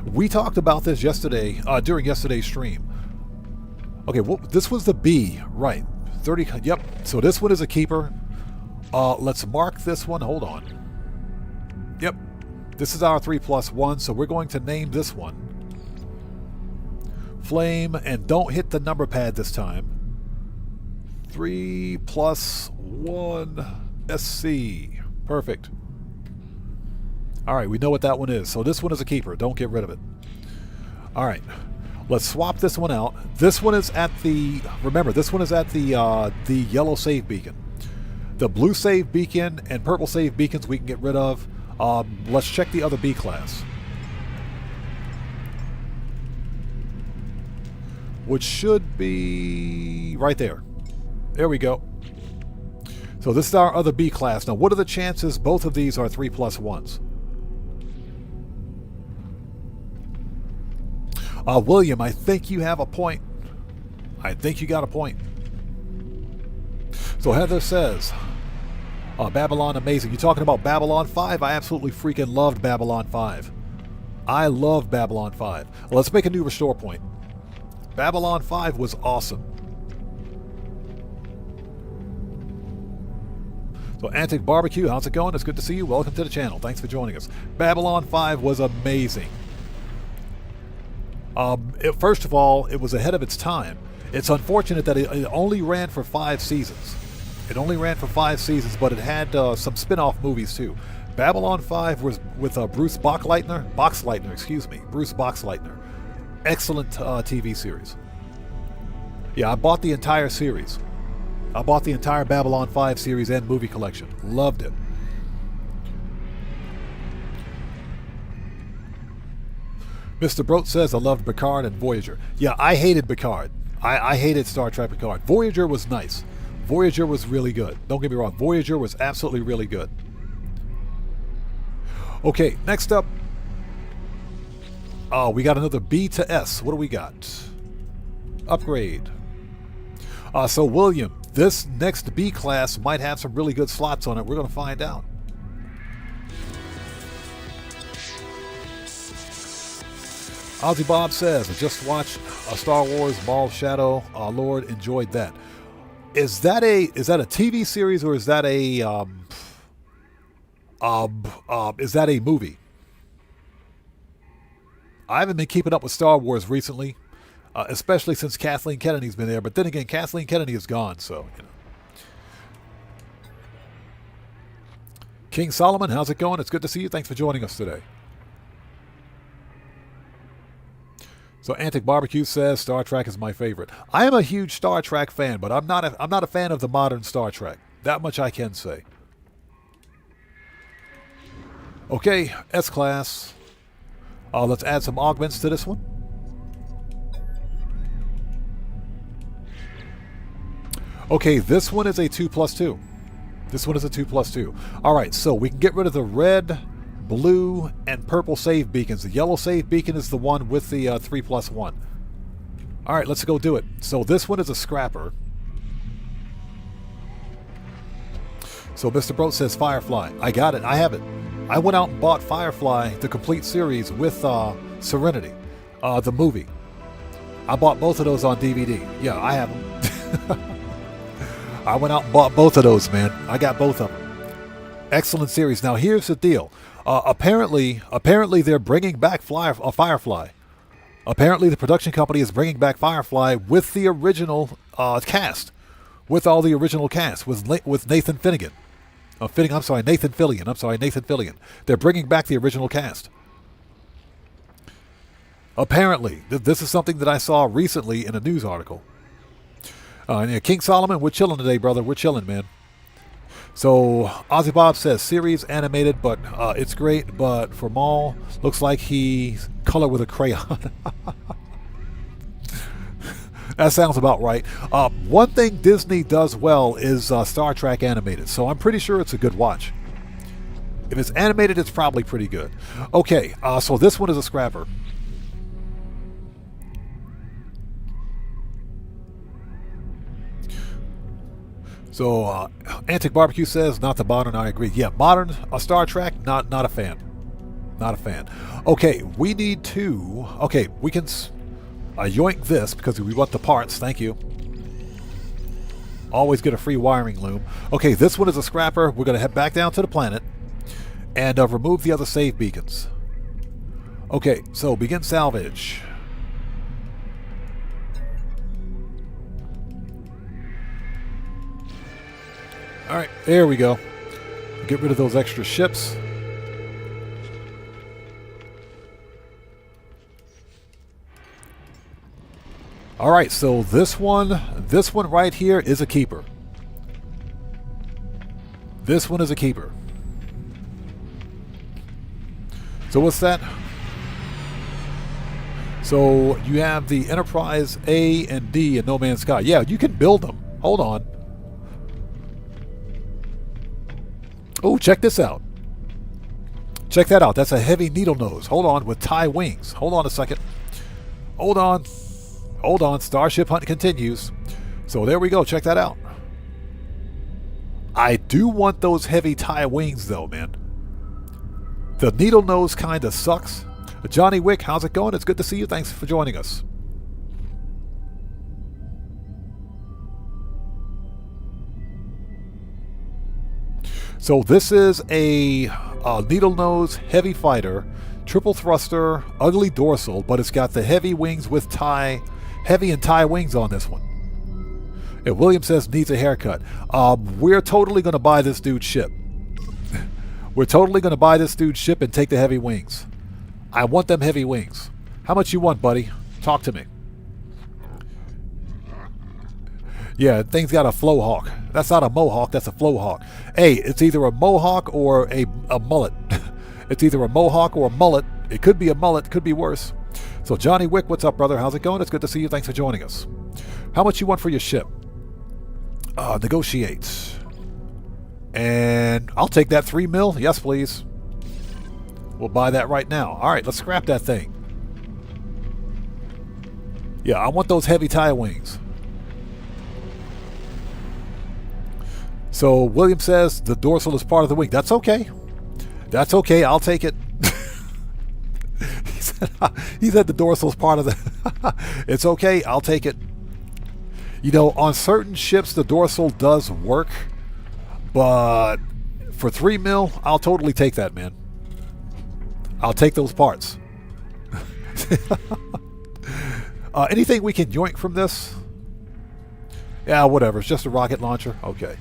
we talked about this yesterday, during yesterday's stream. Okay, well, this was the B, right. 30, yep. So this one is a keeper. Let's mark this one. Hold on. Yep. This is our 3+1, so we're going to name this one Flame, and don't hit the number pad this time. 3+1 SC. Perfect. Alright, we know what that one is. So this one is a keeper. Don't get rid of it. Alright. Let's swap this one out. This one is at the, remember, this one is at the yellow save beacon. The blue save beacon and purple save beacons we can get rid of. Let's check the other B class. Which should be right there. There we go. So this is our other B class. Now, what are the chances both of these are 3+1s? William, I think you have a point. I think you got a point. So Heather says, Babylon amazing. You talking about Babylon 5? I absolutely freaking loved Babylon 5. I love Babylon 5. Well, let's make a new restore point. Babylon 5 was awesome. So Antic Barbecue, how's it going? It's good to see you. Welcome to the channel. Thanks for joining us. Babylon 5 was amazing. First of all, it was ahead of its time. It's unfortunate that it only ran for 5 seasons. It only ran for 5 seasons, but it had some spin-off movies too. Babylon 5 was with Bruce Boxleitner, Bruce Boxleitner. Excellent TV series. Yeah, I bought the entire series. I bought the entire Babylon 5 series and movie collection. Loved it. Mr. Brote says, I loved Picard and Voyager. Yeah, I hated Picard. I hated Star Trek Picard. Voyager was nice. Voyager was really good. Don't get me wrong. Voyager was absolutely really good. Okay, next up. We got another B to S. What do we got? Upgrade. So, William, this next B class might have some really good slots on it. We're going to find out. Ozzy Bob says, I just watched a Star Wars Ball of Shadow. Lord, enjoyed that. Is that a TV series, or is that a movie? I haven't been keeping up with Star Wars recently, especially since Kathleen Kennedy's been there. But then again, Kathleen Kennedy is gone, so you know. King Solomon, how's it going? It's good to see you. Thanks for joining us today. So Antic Barbecue says Star Trek is my favorite. I am a huge Star Trek fan, but I'm not a fan of the modern Star Trek. That much I can say. Okay, S-Class. Let's add some augments to this one. Okay, this one is a 2+2. This one is a 2+2. All right, so we can get rid of the red, blue, and purple save beacons. The yellow save beacon is the one with the 3+1. All right, let's go do it. So this one is a scrapper. So Mr. Brote says Firefly. I got it. I have it. I went out and bought Firefly, the complete series, with Serenity, the movie. I bought both of those on DVD. Yeah, I have them. I went out and bought both of those, man. I got both of them. Excellent series. Now, here's the deal. Apparently they're bringing back Firefly. Apparently, the production company is bringing back Firefly with the original cast, with all the original cast, with Nathan Fillion. Nathan Fillion. They're bringing back the original cast. Apparently, this is something that I saw recently in a news article. King Solomon, we're chilling today, brother. We're chilling, man. So, Ozzy Bob says, series animated, but it's great, but for Maul, looks like he's color with a crayon. That sounds about right. One thing Disney does well is Star Trek animated, so I'm pretty sure it's a good watch. If it's animated, it's probably pretty good. Okay, so this one is a scrapper. So, Antic Barbecue says, not the modern, I agree. Yeah, modern Star Trek, not a fan. Not a fan. Okay, we need to... Okay, we can yoink this because we want the parts. Thank you. Always get a free wiring loom. Okay, this one is a scrapper. We're going to head back down to the planet and remove the other save beacons. Okay, so begin salvage. Alright, there we go. Get rid of those extra ships. Alright, so this one right here is a keeper. This one is a keeper. So what's that? So you have the Enterprise A and D in No Man's Sky. Yeah, you can build them. Hold on. Oh, check this out. Check that out. That's a heavy needle nose. Hold on, with tie wings. Hold on a second. Hold on. Hold on. Starship hunt continues. So there we go. Check that out. I do want those heavy tie wings, though, man. The needle nose kind of sucks. Johnny Wick, how's it going? It's good to see you. Thanks for joining us. So this is a needle nose heavy fighter, triple thruster, ugly dorsal, but it's got the heavy wings with heavy and tie wings on this one. And William says needs a haircut. We're totally going to buy this dude's ship. We're totally going to buy this dude's ship and take the heavy wings. I want them heavy wings. How much you want, buddy? Talk to me. Yeah, thing's got a flow hawk. That's not a mohawk, that's a flow hawk. Hey, it's either a mohawk or a mullet. It's either a mohawk or a mullet. It could be a mullet, could be worse. So Johnny Wick, what's up, brother? How's it going? It's good to see you. Thanks for joining us. How much you want for your ship? Negotiate. And I'll take that 3 mil. Yes, please. We'll buy that right now. All right, let's scrap that thing. Yeah, I want those heavy tie wings. So William says the dorsal is part of the wing. That's okay. That's okay. I'll take it. he said the dorsal is part of the... It's okay. I'll take it. You know, on certain ships, the dorsal does work. But for 3 mil, I'll totally take that, man. I'll take those parts. Anything we can yoink from this? Yeah, whatever. It's just a rocket launcher. Okay.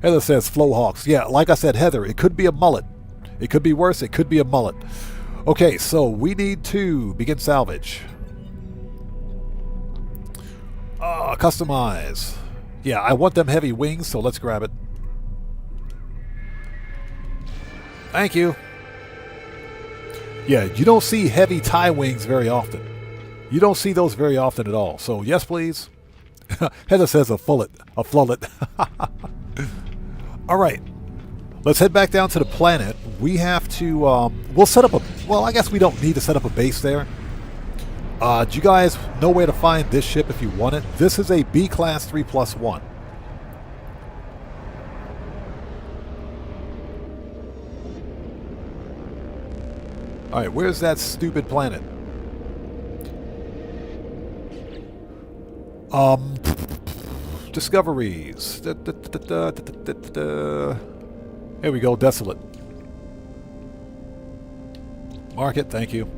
Heather says flow hawks. Yeah, like I said, Heather, it could be a mullet. It could be worse. It could be a mullet. Okay, so we need to begin salvage. Customize. Yeah, I want them heavy wings, so let's grab it. Thank you. Yeah, you don't see heavy tie wings very often. You don't see those very often at all. So, yes, please. Heather says a fullet. A flullet. All right. Let's head back down to the planet. We have to... we'll set up a... Well, I guess we don't need to set up a base there. Do you guys know where to find this ship if you want it? This is a B-Class 3+1. Alright, where's that stupid planet? Discoveries. Here we go, desolate. Market, thank you.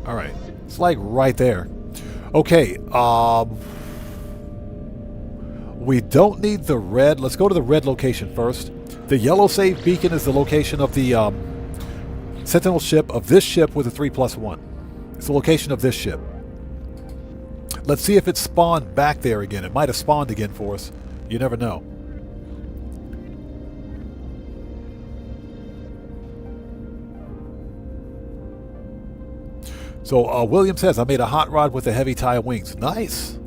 All right, it's like right there. Okay, we don't need the red. Let's go to the red location first. The yellow save beacon is the location of the Sentinel ship, of this ship with a 3+1. It's the location of this ship. Let's see if it spawned back there again. It might have spawned again for us. You never know. So William says, I made a hot rod with the heavy tie wings. Nice.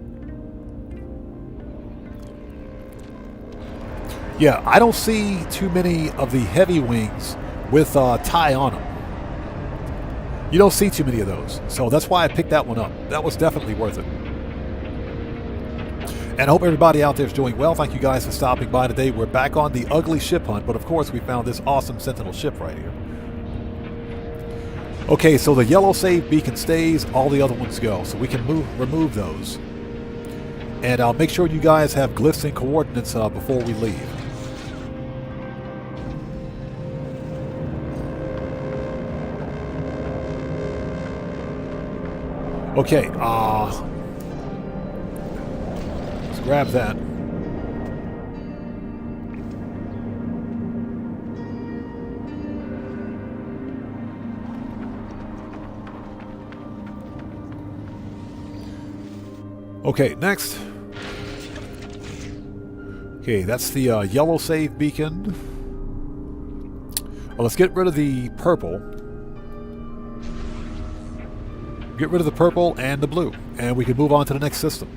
Yeah, I don't see too many of the heavy wings with tie on them. You don't see too many of those. So that's why I picked that one up. That was definitely worth it. And I hope everybody out there is doing well. Thank you guys for stopping by today. We're back on the ugly ship hunt, but of course we found this awesome Sentinel ship right here. Okay, so the yellow save beacon stays, all the other ones go. So we can remove those. And I'll make sure you guys have glyphs and coordinates before we leave. Okay, let's grab that. Okay, next. Okay, that's the yellow save beacon. Well, let's get rid of the purple. Get rid of the purple and the blue, and we can move on to the next system.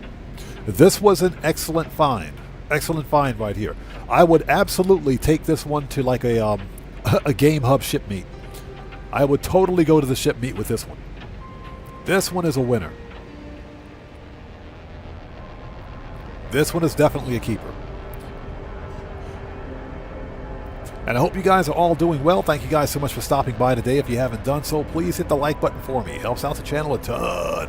This was an excellent find. Excellent find right here. I would absolutely take this one to like a game hub ship meet. I would totally go to the ship meet with this one. This one is a winner. This one is definitely a keeper. And I hope you guys are all doing well. Thank you guys so much for stopping by today. If you haven't done so, please hit the like button for me. It helps out the channel a ton.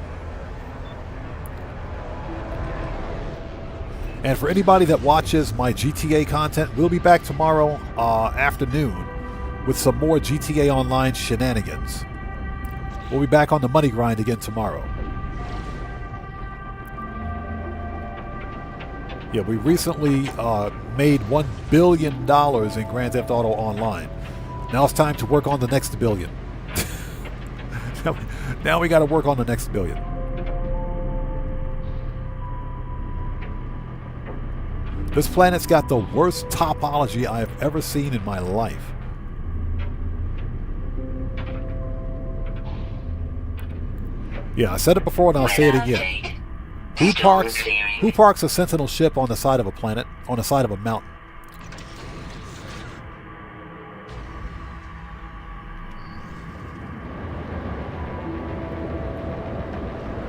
And for anybody that watches my GTA content, we'll be back tomorrow afternoon with some more GTA Online shenanigans. We'll be back on the money grind again tomorrow. Yeah, we recently made $1 billion in Grand Theft Auto Online. Now it's time to work on the next billion. Now we got to work on the next billion. This planet's got the worst topology I have ever seen in my life. Yeah, I said it before and I'll say it again. Who parks a Sentinel ship on the side of a planet, on the side of a mountain?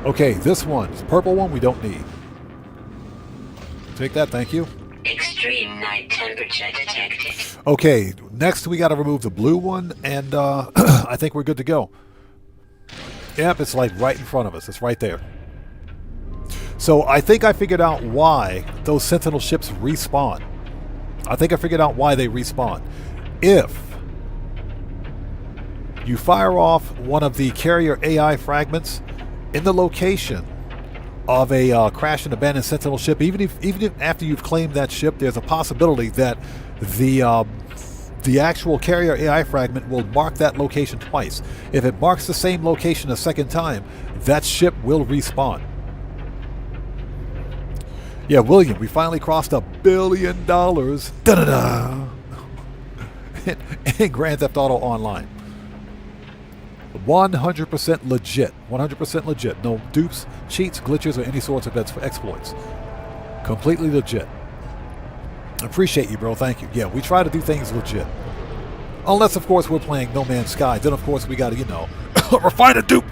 Okay, this one, the purple one, we don't need. Take that, thank you. Extreme night temperature detected. Okay, next we got to remove the blue one, and I think we're good to go. Yep, it's like right in front of us. It's right there. So I think I figured out why those Sentinel ships respawn. I think I figured out why they respawn. If you fire off one of the carrier AI fragments in the location of a crashed and abandoned Sentinel ship, even if after you've claimed that ship, there's a possibility that the actual carrier AI fragment will mark that location twice. If it marks the same location a second time, that ship will respawn. Yeah, William, we finally crossed $1 billion da-da-da, in Grand Theft Auto Online. 100% legit. 100% legit. No dupes, cheats, glitches, or any sorts of exploits. Completely legit. Appreciate you, bro. Thank you. Yeah, we try to do things legit. Unless, of course, we're playing No Man's Sky. Then, of course, we got to, you know, refine a dupe.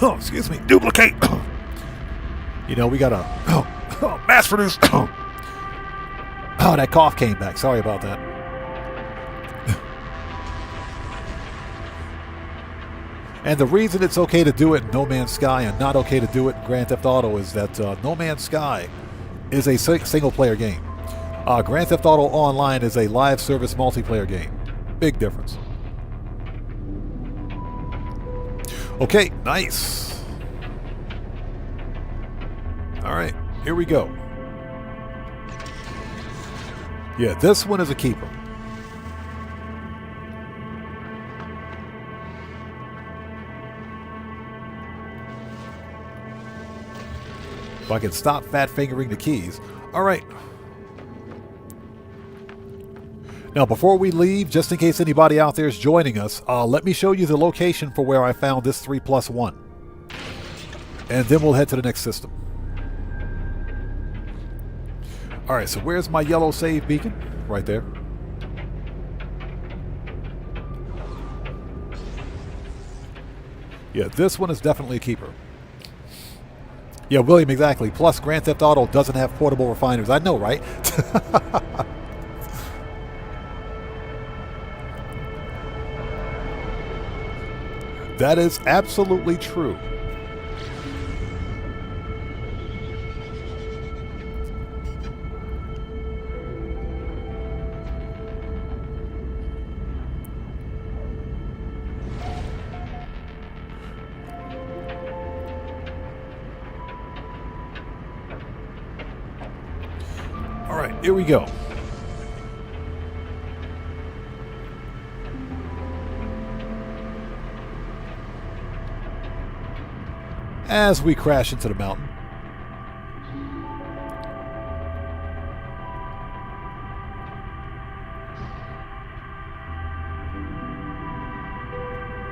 Excuse me. Duplicate. You know, we got to mass produce. Oh, that cough came back. Sorry about that. And the reason it's okay to do it in No Man's Sky and not okay to do it in Grand Theft Auto is that No Man's Sky is a single-player game. Grand Theft Auto Online is a live service multiplayer game. Big difference. Okay, nice. All right, here we go. Yeah, this one is a keeper. If I can stop fat fingering the keys. All right. Now, before we leave, just in case anybody out there is joining us, let me show you the location for where I found this 3+1. And then we'll head to the next system. All right, so where's my yellow save beacon? Right there. Yeah, this one is definitely a keeper. Yeah, William, exactly. Plus, Grand Theft Auto doesn't have portable refiners. I know, right? That is absolutely true. All right, here we go. As we crash into the mountain.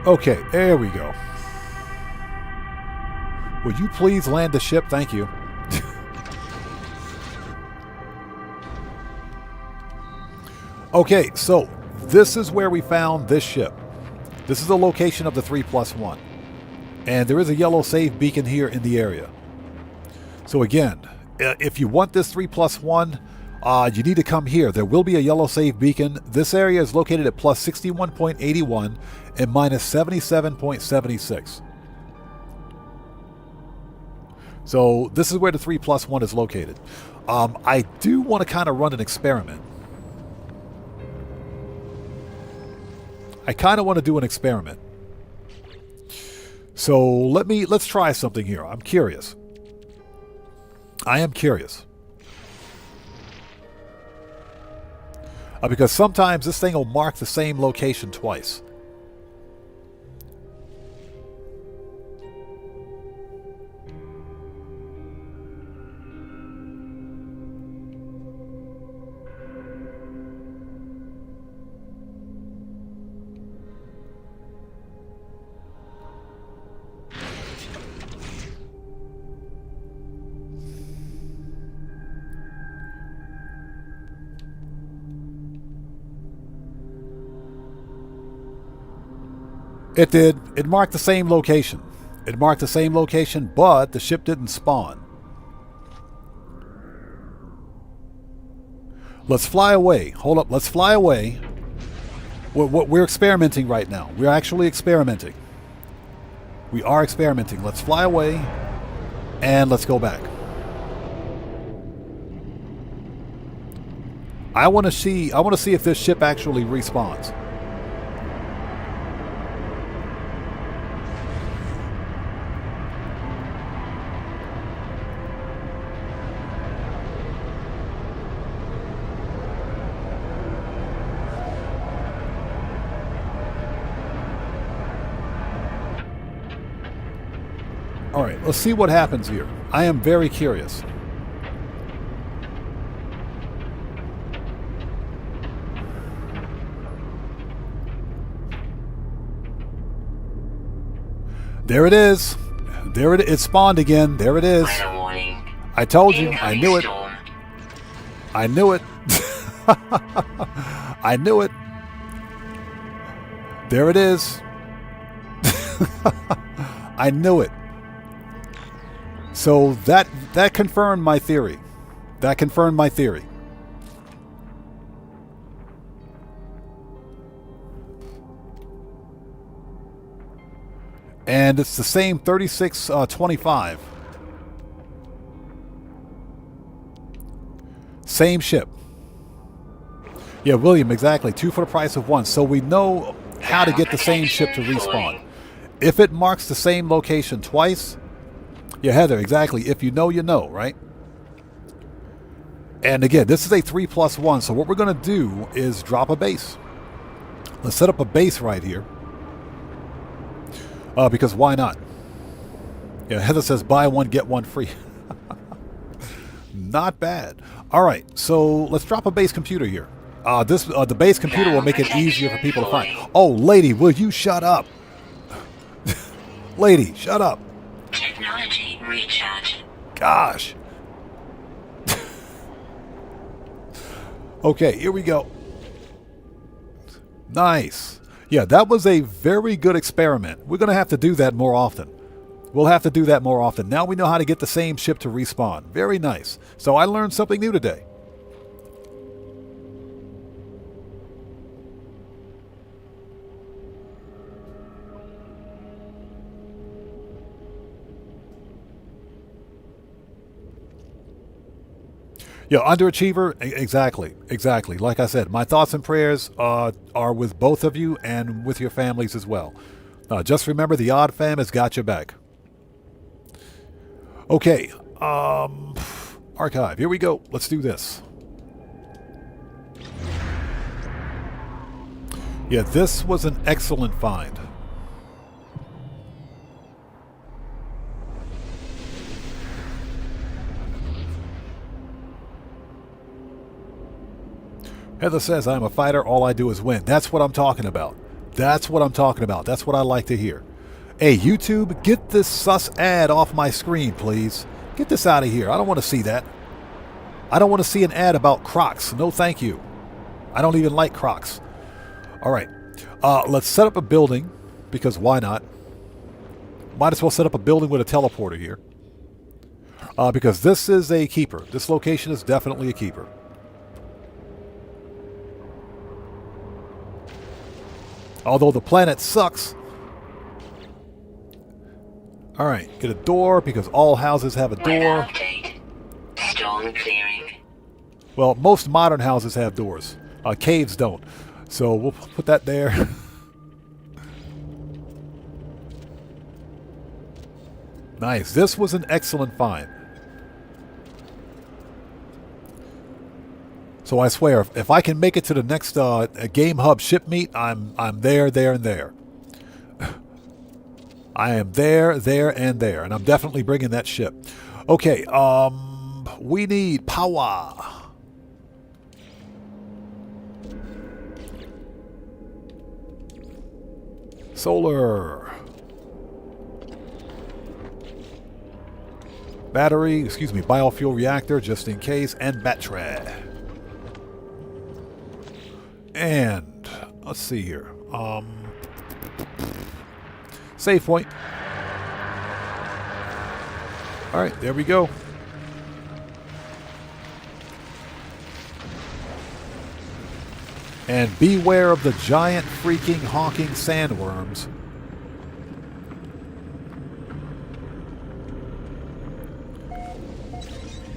Okay, there we go. Would you please land the ship? Thank you. Okay, so this is where we found this ship. This is the location of the 3+1. And there is a yellow save beacon here in the area. So again, if you want this 3+1, you need to come here. There will be a yellow save beacon. This area is located at plus 61.81 and minus 77.76. So this is where the 3+1 is located. I do want to kind of run an experiment. I kind of want to do an experiment. So let's try something here. I'm curious. I am curious. Because sometimes this thing will mark the same location twice. It did. It marked the same location. It marked the same location, but the ship didn't spawn. Let's fly away. Hold up. Let's fly away. We're experimenting right now. We're actually experimenting. We are experimenting. Let's fly away, and let's go back. I want to see if this ship actually respawns. All right, let's see what happens here. I am very curious. There it is. There it is. It spawned again. There it is. I told you. I knew it. I knew it. I knew it. There it is. I knew it. So that confirmed my theory. That confirmed my theory. And it's the same 3625. Same ship. Yeah, William, exactly. 2 for the price of 1. So we know how to get the same ship to respawn. If it marks the same location twice, yeah, Heather, exactly. If you know, you know, right? And again, this is a 3+1. So what we're going to do is drop a base. Let's set up a base right here. Because why not? Yeah, Heather says buy one, get one free. Not bad. All right, so let's drop a base computer here. The base computer will make it easier for people to find. Oh, lady, will you shut up? Lady, shut up. Technology recharge. Gosh. Okay, here we go. Nice. Yeah, that was a very good experiment. We're going to have to do that more often. We'll have to do that more often. Now we know how to get the same ship to respawn. Very nice. So I learned something new today. Yeah, underachiever, exactly. Like I said, my thoughts and prayers are with both of you and with your families as well. Just remember, the Odd Fam has got your back. Okay, archive, here we go. Let's do this. Yeah, this was an excellent find. Heather says, I'm a fighter, all I do is win. That's what I'm talking about. That's what I'm talking about. That's what I like to hear. Hey, YouTube, get this sus ad off my screen, please. Get this out of here. I don't want to see that. I don't want to see an ad about Crocs. No, thank you. I don't even like Crocs. All right. Let's set up a building, because why not? Might as well set up a building with a teleporter here. Because this is a keeper. This location is definitely a keeper. Although the planet sucks. All right, get a door because all houses have a door. Storm clearing. Well, most modern houses have doors. Caves don't. So we'll put that there. Nice. This was an excellent find. So I swear, if I can make it to the next Game Hub ship meet, I'm there, and there. I am there, and there, and I'm definitely bringing that ship. Okay, we need power. Solar. Battery, biofuel reactor, just in case, and battery. And let's see here. Save point. All right, there we go. And beware of the giant freaking honking sandworms.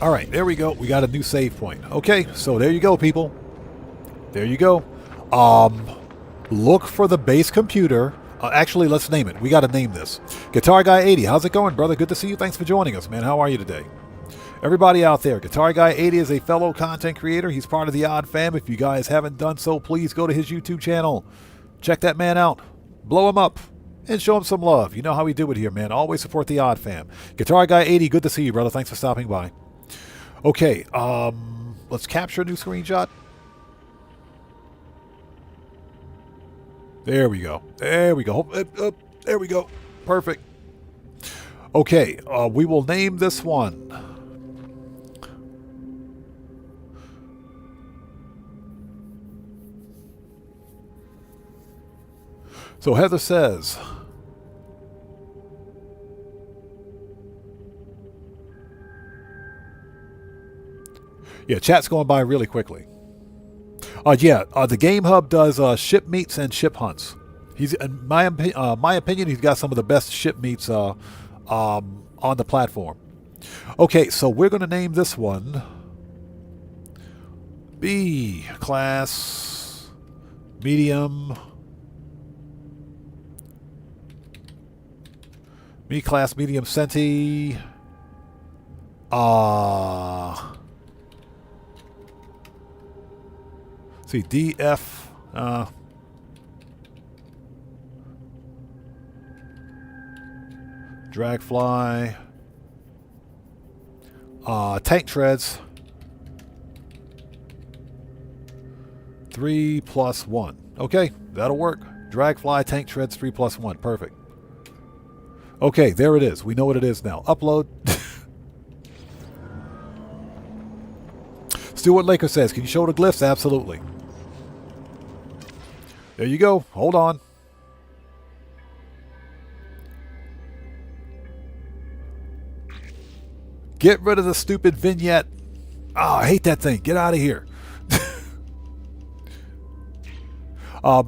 All right, there we go. We got a new save point. Okay, so there you go, people. There you go. Look for the base computer. Actually, let's name it. We got to name this. Guitar Guy 80. How's it going, brother? Good to see you. Thanks for joining us, man. How are you today? Everybody out there, Guitar Guy 80 is a fellow content creator. He's part of the Odd Fam. If you guys haven't done so, please go to his YouTube channel. Check that man out. Blow him up and show him some love. You know how we do it here, man. Always support the Odd Fam. Guitar Guy 80, good to see you, brother. Thanks for stopping by. Okay, let's capture a new screenshot. There we go. There we go. There we go. Perfect. Okay, we will name this one. So Heather says, yeah, chat's going by really quickly. The Game Hub does ship meets and ship hunts. He's, in my opinion, he's got some of the best ship meets on the platform. Okay, so we're going to name this one B class medium. B class medium Senti. See DF. Dragfly. Tank treads. 3+1. Okay, that'll work. Dragfly, tank treads, 3+1. Perfect. Okay, there it is. We know what it is now. Upload. Stuart Laker says, can you show the glyphs? Absolutely. There you go. Hold on. Get rid of the stupid vignette. Oh, I hate that thing. Get out of here.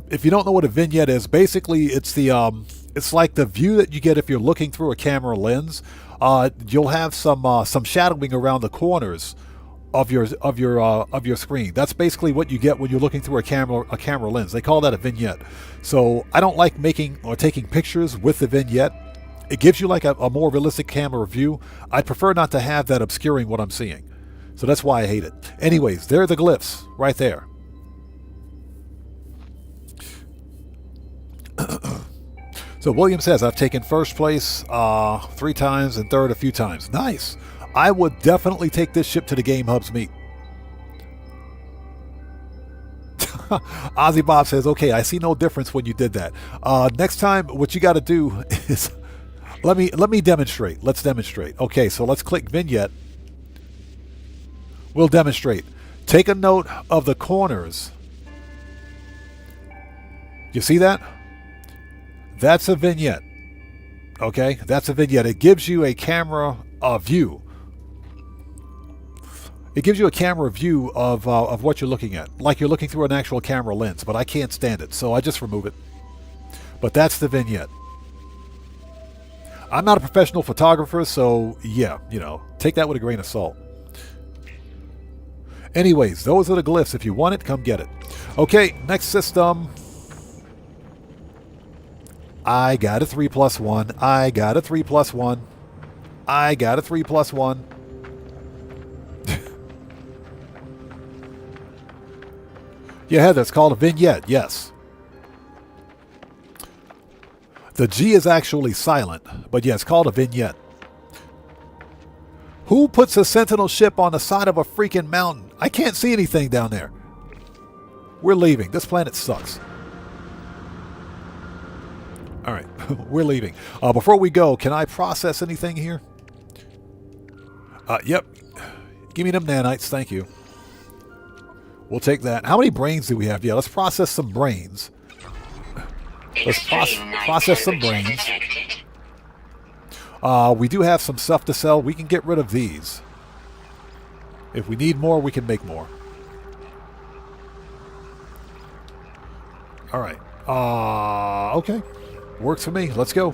If you don't know what a vignette is, basically it's the it's like the view that you get if you're looking through a camera lens. You'll have some shadowing around the corners of your screen. That's basically what you get when you're looking through a camera lens. They call that a vignette. So I don't like making or taking pictures with the vignette. It gives you like a more realistic camera view. I'd prefer not to have that obscuring what I'm seeing. So that's why I hate it. Anyways, there are the glyphs right there. So William says, I've taken first place 3 times and third a few times. Nice. I would definitely take this ship to the Game Hub's meet. Ozzy Bob says, okay, I see no difference when you did that. Next time, what you got to do is, let me demonstrate. Let's demonstrate. Okay, so let's click Vignette. We'll demonstrate. Take a note of the corners. You see that? That's a vignette. Okay, that's a vignette. It gives you a camera view. It gives you a camera view of what you're looking at, like you're looking through an actual camera lens, but I can't stand it, so I just remove it. But that's the vignette. I'm not a professional photographer, so yeah, you know, take that with a grain of salt. Anyways, those are the glyphs. If you want it, come get it. Okay, next system. I got a 3+1. I got a 3+1. I got a 3+1. Yeah, Heather, it's called a vignette, yes. The G is actually silent, but yeah, it's called a vignette. Who puts a Sentinel ship on the side of a freaking mountain? I can't see anything down there. We're leaving. This planet sucks. All right, we're leaving. Before we go, can I process anything here? Yep. Give me them nanites, thank you. We'll take that. How many brains do we have? Yeah, let's process some brains. Let's process some brains. We do have some stuff to sell. We can get rid of these. If we need more, we can make more. All right. Okay. Works for me. Let's go.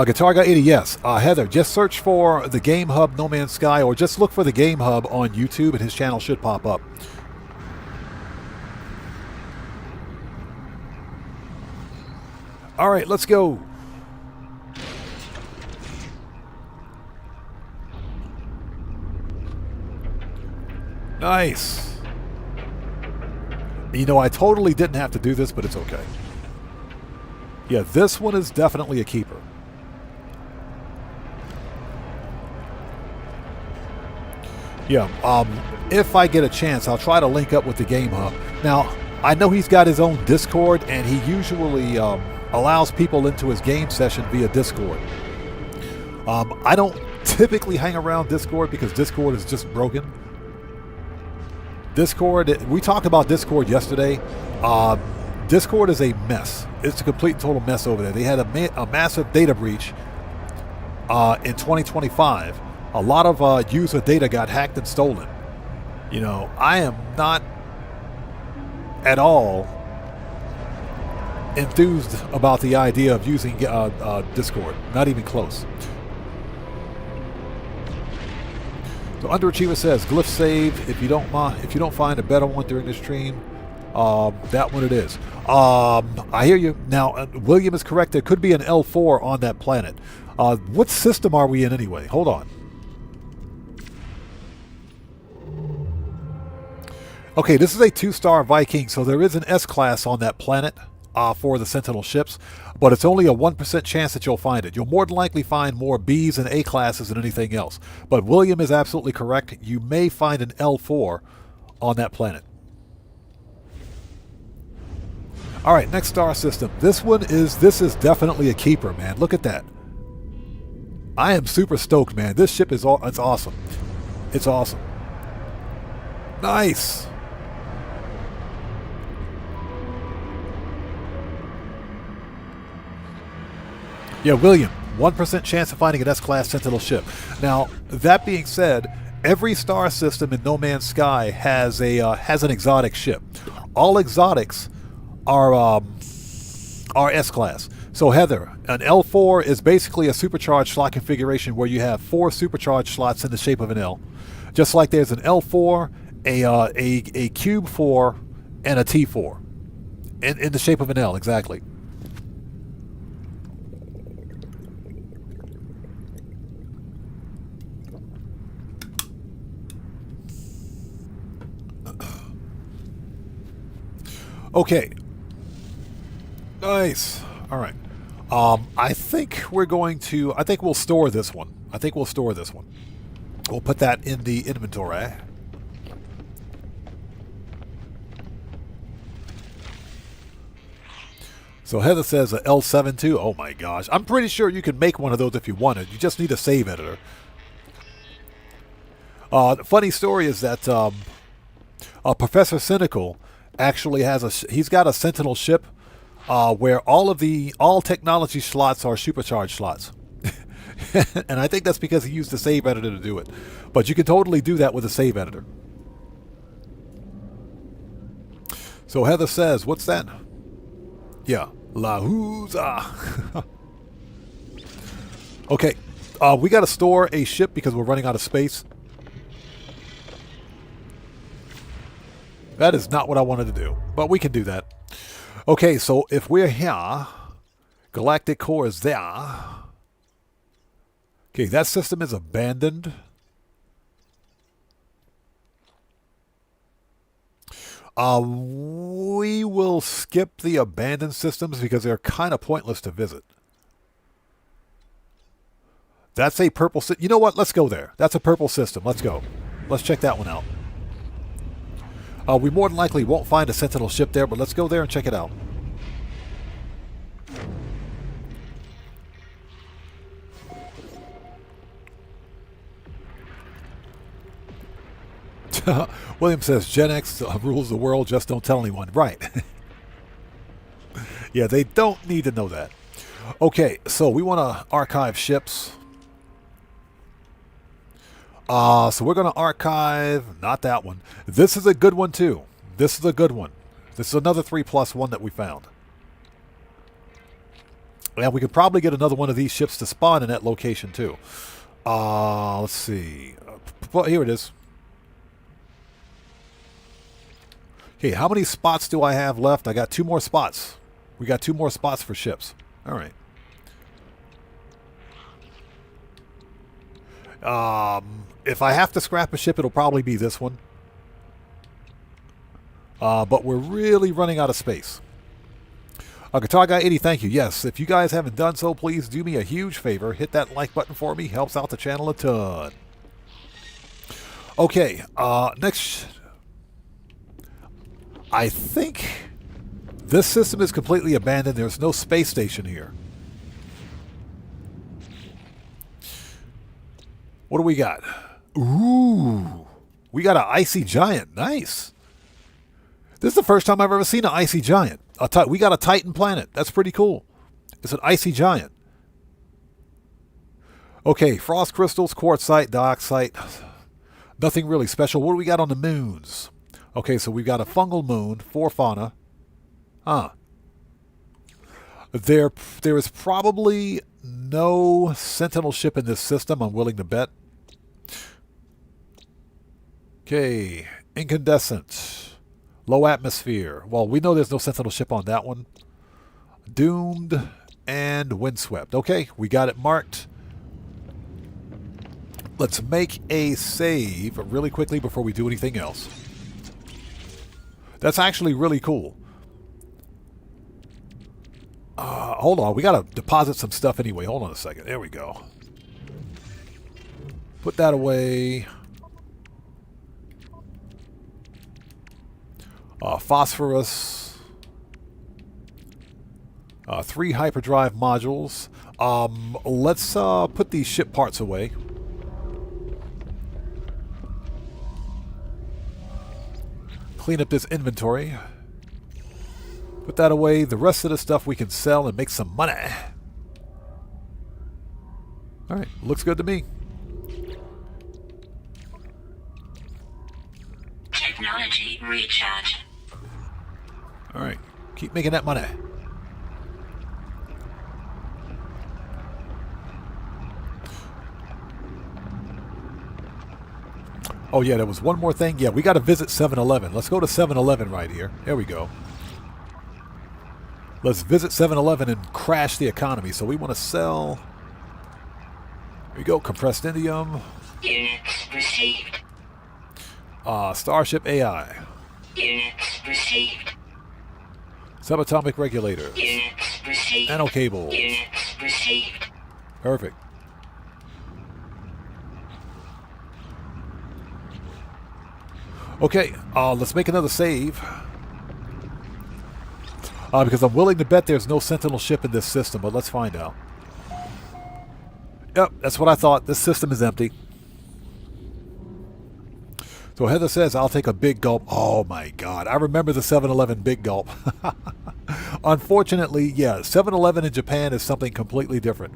Guitar Guy 80, yes. Heather, just search for the Game Hub No Man's Sky, or just look for the Game Hub on YouTube and his channel should pop up. All right, let's go. Nice. You know, I totally didn't have to do this, but it's okay. Yeah, this one is definitely a keeper. Yeah, if I get a chance, I'll try to link up with the Game Hub. Now, I know he's got his own Discord, and he usually allows people into his game session via Discord. I don't typically hang around Discord because Discord is just broken. Discord, we talked about Discord yesterday. Discord is a mess. It's a complete total mess over there. They had a massive data breach in 2025. A lot of user data got hacked and stolen. You know, I am not at all enthused about the idea of using Discord. Not even close. So Underachiever says, glyph save. If you don't find a better one during the stream, that one it is. I hear you. Now, William is correct. There could be an L4 on that planet. What system are we in anyway? Hold on. Okay, this is a 2-star Viking, so there is an S-class on that planet for the Sentinel ships, but it's only a 1% chance that you'll find it. You'll more than likely find more Bs and A classes than anything else. But William is absolutely correct. You may find an L4 on that planet. All right, next star system. This is definitely a keeper, man. Look at that. I am super stoked, man. This ship it's awesome. It's awesome. Nice. Yeah, William, 1% chance of finding an S-class Sentinel ship. Now, that being said, every star system in No Man's Sky has an exotic ship. All exotics are S-class. So Heather, an L4 is basically a supercharged slot configuration where you have 4 supercharged slots in the shape of an L. Just like there's an L4, a cube 4, and a T4 in the shape of an L, exactly. Okay. Nice. All right. I think we'll store this one. We'll put that in the inventory. So Heather says a L7 too. Oh my gosh. I'm pretty sure you can make one of those if you wanted. You just need a save editor. The funny story is that Professor Cynical actually he's got a Sentinel ship where all technology slots are supercharged slots. And I think that's because he used the save editor to do it. But you can totally do that with a save editor. So Heather says, what's that? Yeah, Lahuza. Okay, we got to store a ship because we're running out of space. That is not what I wanted to do, but we can do that. Okay, so if we're here, Galactic Core is there. Okay, that system is abandoned. We will skip the abandoned systems because they're kind of pointless to visit. That's a purple system. You know what? Let's go there. That's a purple system. Let's go. Let's check that one out. We more than likely won't find a Sentinel ship there, but let's go there and check it out. William says, Gen X rules the world, just don't tell anyone. Right. Yeah, they don't need to know that. Okay, so we want to archive ships. So we're going to archive, not that one. This is a good one too. This is a good one. This is another 3+1 that we found. And we could probably get another one of these ships to spawn in that location too. Let's see. Well, here it is. Okay, how many spots do I have left? I got 2 more spots. We got 2 more spots for ships. All right. If I have to scrap a ship, it'll probably be this one. But we're really running out of space. Guitar Guy 80, thank you. Yes, if you guys haven't done so, please do me a huge favor. Hit that like button for me. Helps out the channel a ton. Okay, next. I think this system is completely abandoned. There's no space station here. What do we got? Ooh, we got an icy giant. Nice. This is the first time I've ever seen an icy giant. We got a Titan planet. That's pretty cool. It's an icy giant. Okay, frost crystals, quartzite, dioxite. Nothing really special. What do we got on the moons? Okay, so we've got a fungal moon, 4 fauna. There is probably no Sentinel ship in this system, I'm willing to bet. Okay, incandescent. Low atmosphere. Well, we know there's no Sentinel ship on that one. Doomed and windswept. Okay, we got it marked. Let's make a save really quickly before we do anything else. That's actually really cool. Hold on, we gotta deposit some stuff anyway. Hold on a second. There we go. Put that away. Phosphorus. 3 hyperdrive modules. Let's put these ship parts away. Clean up this inventory. Put that away. The rest of the stuff we can sell and make some money. Alright, looks good to me. Technology recharge. Alright, keep making that money. Oh yeah, there was one more thing. Yeah, we got to visit 7-Eleven. Let's go to 7-Eleven right here. There we go. Let's visit 7-Eleven and crash the economy. So we want to sell... There we go, compressed indium. Units received. Starship AI. Units received. Subatomic regulators. Units received. Nano cables. Units received. Perfect. Okay, let's make another save. Because I'm willing to bet there's no Sentinel ship in this system, but let's find out. Yep, that's what I thought. This system is empty. So Heather says, I'll take a big gulp. Oh my God, I remember the 7-Eleven big gulp. Unfortunately, yeah, 7-Eleven in Japan is something completely different.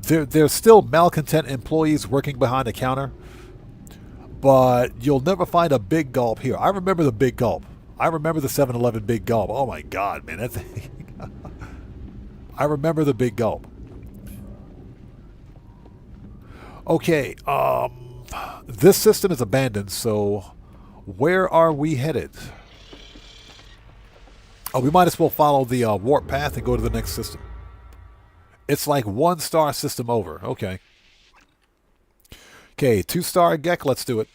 There's still malcontent employees working behind the counter, but you'll never find a big gulp here. I remember the big gulp. I remember the 7-Eleven big gulp. Oh my God, man, that's... I remember the big gulp. Okay, this system is abandoned, so where are we headed? Oh, we might as well follow the warp path and go to the next system. It's like 1-star system over. Okay. Okay, 2-star Gek, let's do it.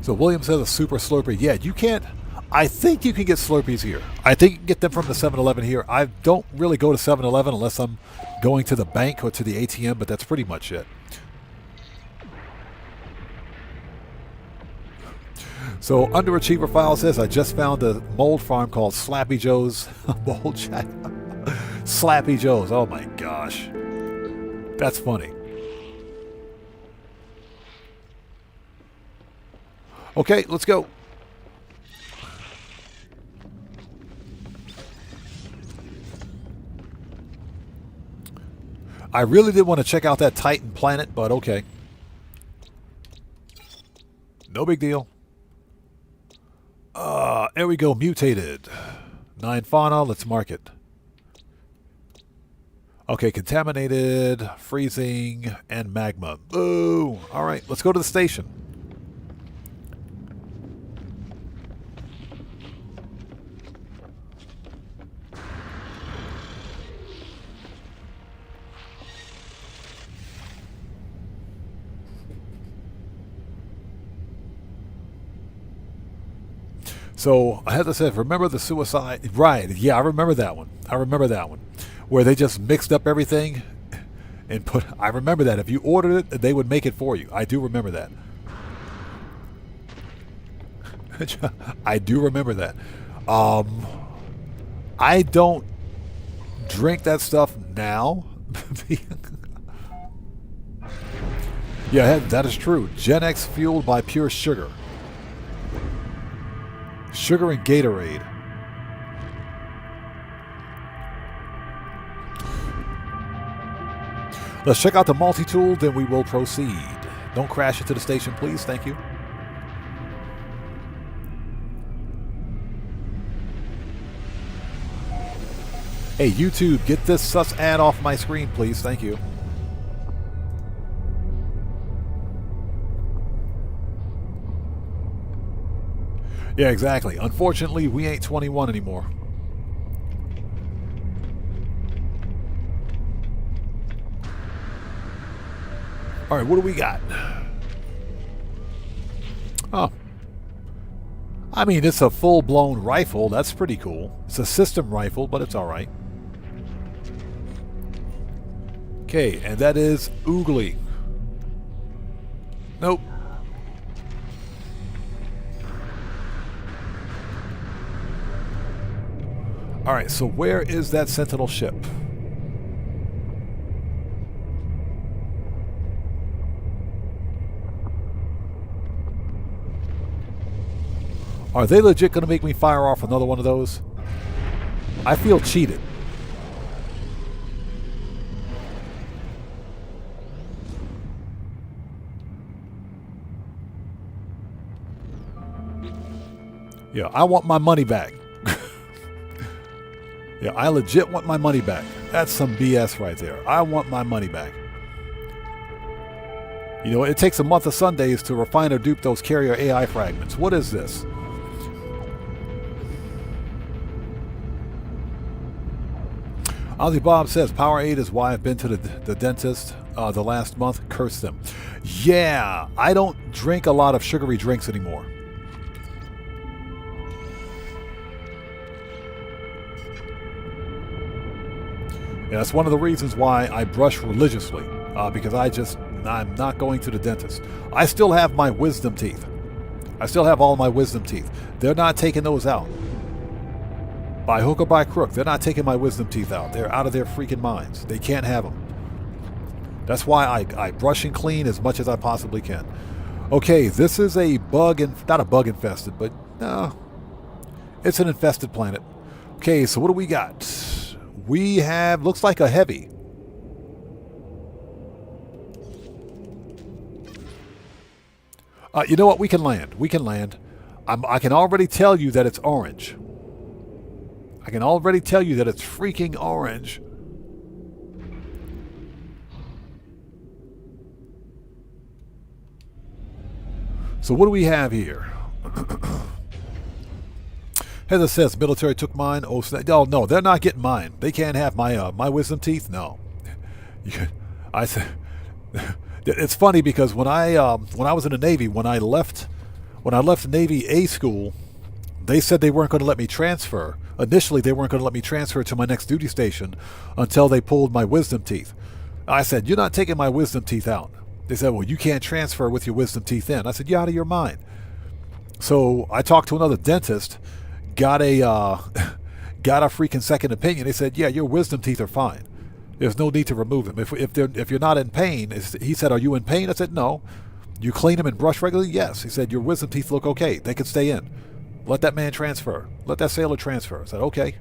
So William says a super Slurpee. Yeah, you can't... I think you can get Slurpees here. I think you can get them from the 7-Eleven here. I don't really go to 7-Eleven unless I'm going to the bank or to the ATM, but that's pretty much it. So Underachiever File says, I just found a mold farm called Slappy Joe's. Mold chat. Slappy Joe's. Oh my gosh. That's funny. Okay, let's go. I really did want to check out that Titan planet, but okay. No big deal. There we go, mutated. 9 fauna, let's mark it. Okay, contaminated, freezing, and magma. Boo! Alright, let's go to the station. So, Heather said, remember the suicide? Right, yeah, I remember that one. I remember that one. Where they just mixed up everything and put... I remember that. If you ordered it, they would make it for you. I do remember that. I do remember that. I don't drink that stuff now. Yeah, that is true. Gen X fueled by pure sugar. Sugar and Gatorade. Let's check out the multi-tool, then we will proceed. Don't crash into the station, please. Thank you. Hey, YouTube, get this sus ad off my screen, please. Thank you. Yeah, exactly. Unfortunately, we ain't 21 anymore. All right, what do we got? Oh. I mean, it's a full-blown rifle. That's pretty cool. It's a system rifle, but it's all right. Okay, and that is Ugly. Nope. All right, so where is that Sentinel ship? Are they legit going to make me fire off another one of those? I feel cheated. Yeah, I want my money back. Yeah, I legit want my money back. That's some BS right there. I want my money back. You know, it takes a month of Sundays to refine or dupe those carrier AI fragments. What is this? Ozzy Bob says, Powerade is why I've been to the dentist the last month. Curse them. Yeah, I don't drink a lot of sugary drinks anymore. Yeah, that's one of the reasons why I brush religiously, because I'm not going to the dentist. I still have my wisdom teeth. I still have all my wisdom teeth. They're not taking those out. By hook or by crook, they're not taking my wisdom teeth out. They're out of their freaking minds. They can't have them. That's why I brush and clean as much as I possibly can. Okay, this is a bug, not a bug infested, but no, it's an infested planet. Okay, so what do we got? We have, looks like a heavy. You know what? We can land. We can land. I can already tell you that it's orange. I can already tell you that it's freaking orange. So what do we have here? Heather says, military took mine. Oh, no, they're not getting mine. They can't have my wisdom teeth. No. I said, it's funny because when I was in the Navy, when I left Navy A school, they said they weren't going to let me transfer. Initially, they weren't going to let me transfer to my next duty station until they pulled my wisdom teeth. I said, you're not taking my wisdom teeth out. They said, well, you can't transfer with your wisdom teeth in. I said, you're out of your mind. So I talked to another dentist, got a freaking second opinion. They said, yeah, your wisdom teeth are fine. There's no need to remove them. If you're not in pain, he said, are you in pain? I said, no. You clean them and brush regularly? Yes. He said, your wisdom teeth look okay. They can stay in. Let that man transfer. Let that sailor transfer. I said, okay.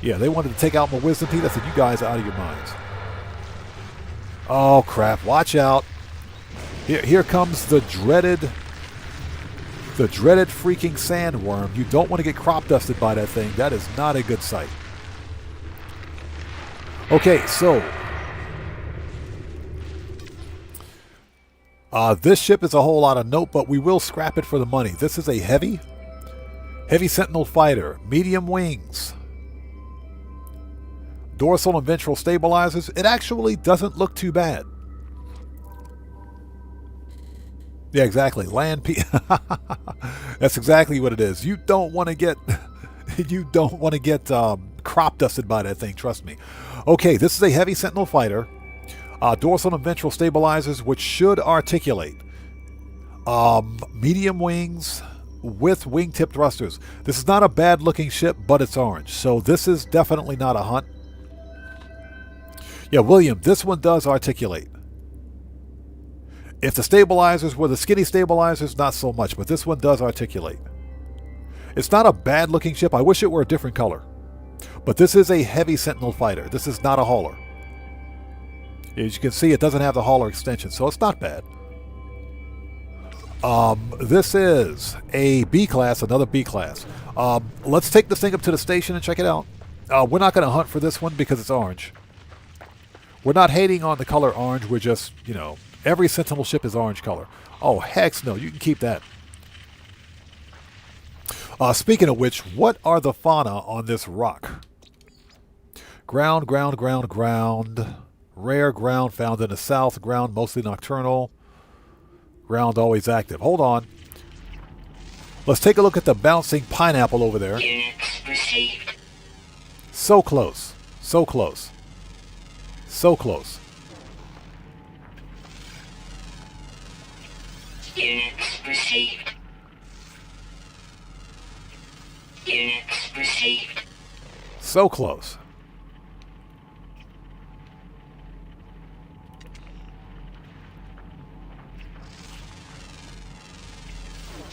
Yeah, they wanted to take out my wisdom teeth. I said, you guys are out of your minds. Oh, crap. Watch out. Here comes the dreaded freaking sandworm. You don't want to get crop dusted by that thing. That is not a good sight. Okay, so this ship is a whole lot of note, but we will scrap it for the money. This is a heavy Sentinel fighter, medium wings, dorsal and ventral stabilizers. It actually doesn't look too bad. Yeah, exactly. That's exactly what it is. You don't want to get crop dusted by that thing. Trust me. Okay, this is a heavy Sentinel fighter. Dorsal and ventral stabilizers, which should articulate. Medium wings with wingtip thrusters. This is not a bad looking ship, but it's orange. So this is definitely not a hunt. Yeah, William, this one does articulate. If the stabilizers were the skinny stabilizers, not so much, but this one does articulate. It's not a bad looking ship. I wish it were a different color. But this is a heavy Sentinel fighter. This is not a hauler. As you can see, it doesn't have the hauler extension, so it's not bad. This is a B class, another B class. Let's take this thing up to the station and check it out. We're not going to hunt for this one because it's orange. We're not hating on the color orange. We're just, you know, every Sentinel ship is orange color. Oh, heck no, you can keep that. Speaking of which, what are the fauna on this rock? Ground, ground, ground, ground. Rare ground found in the south. Ground mostly nocturnal. Ground always active. Hold on. Let's take a look at the bouncing pineapple over there. Units received. So close. So close. So close. Units received. Units received. So close.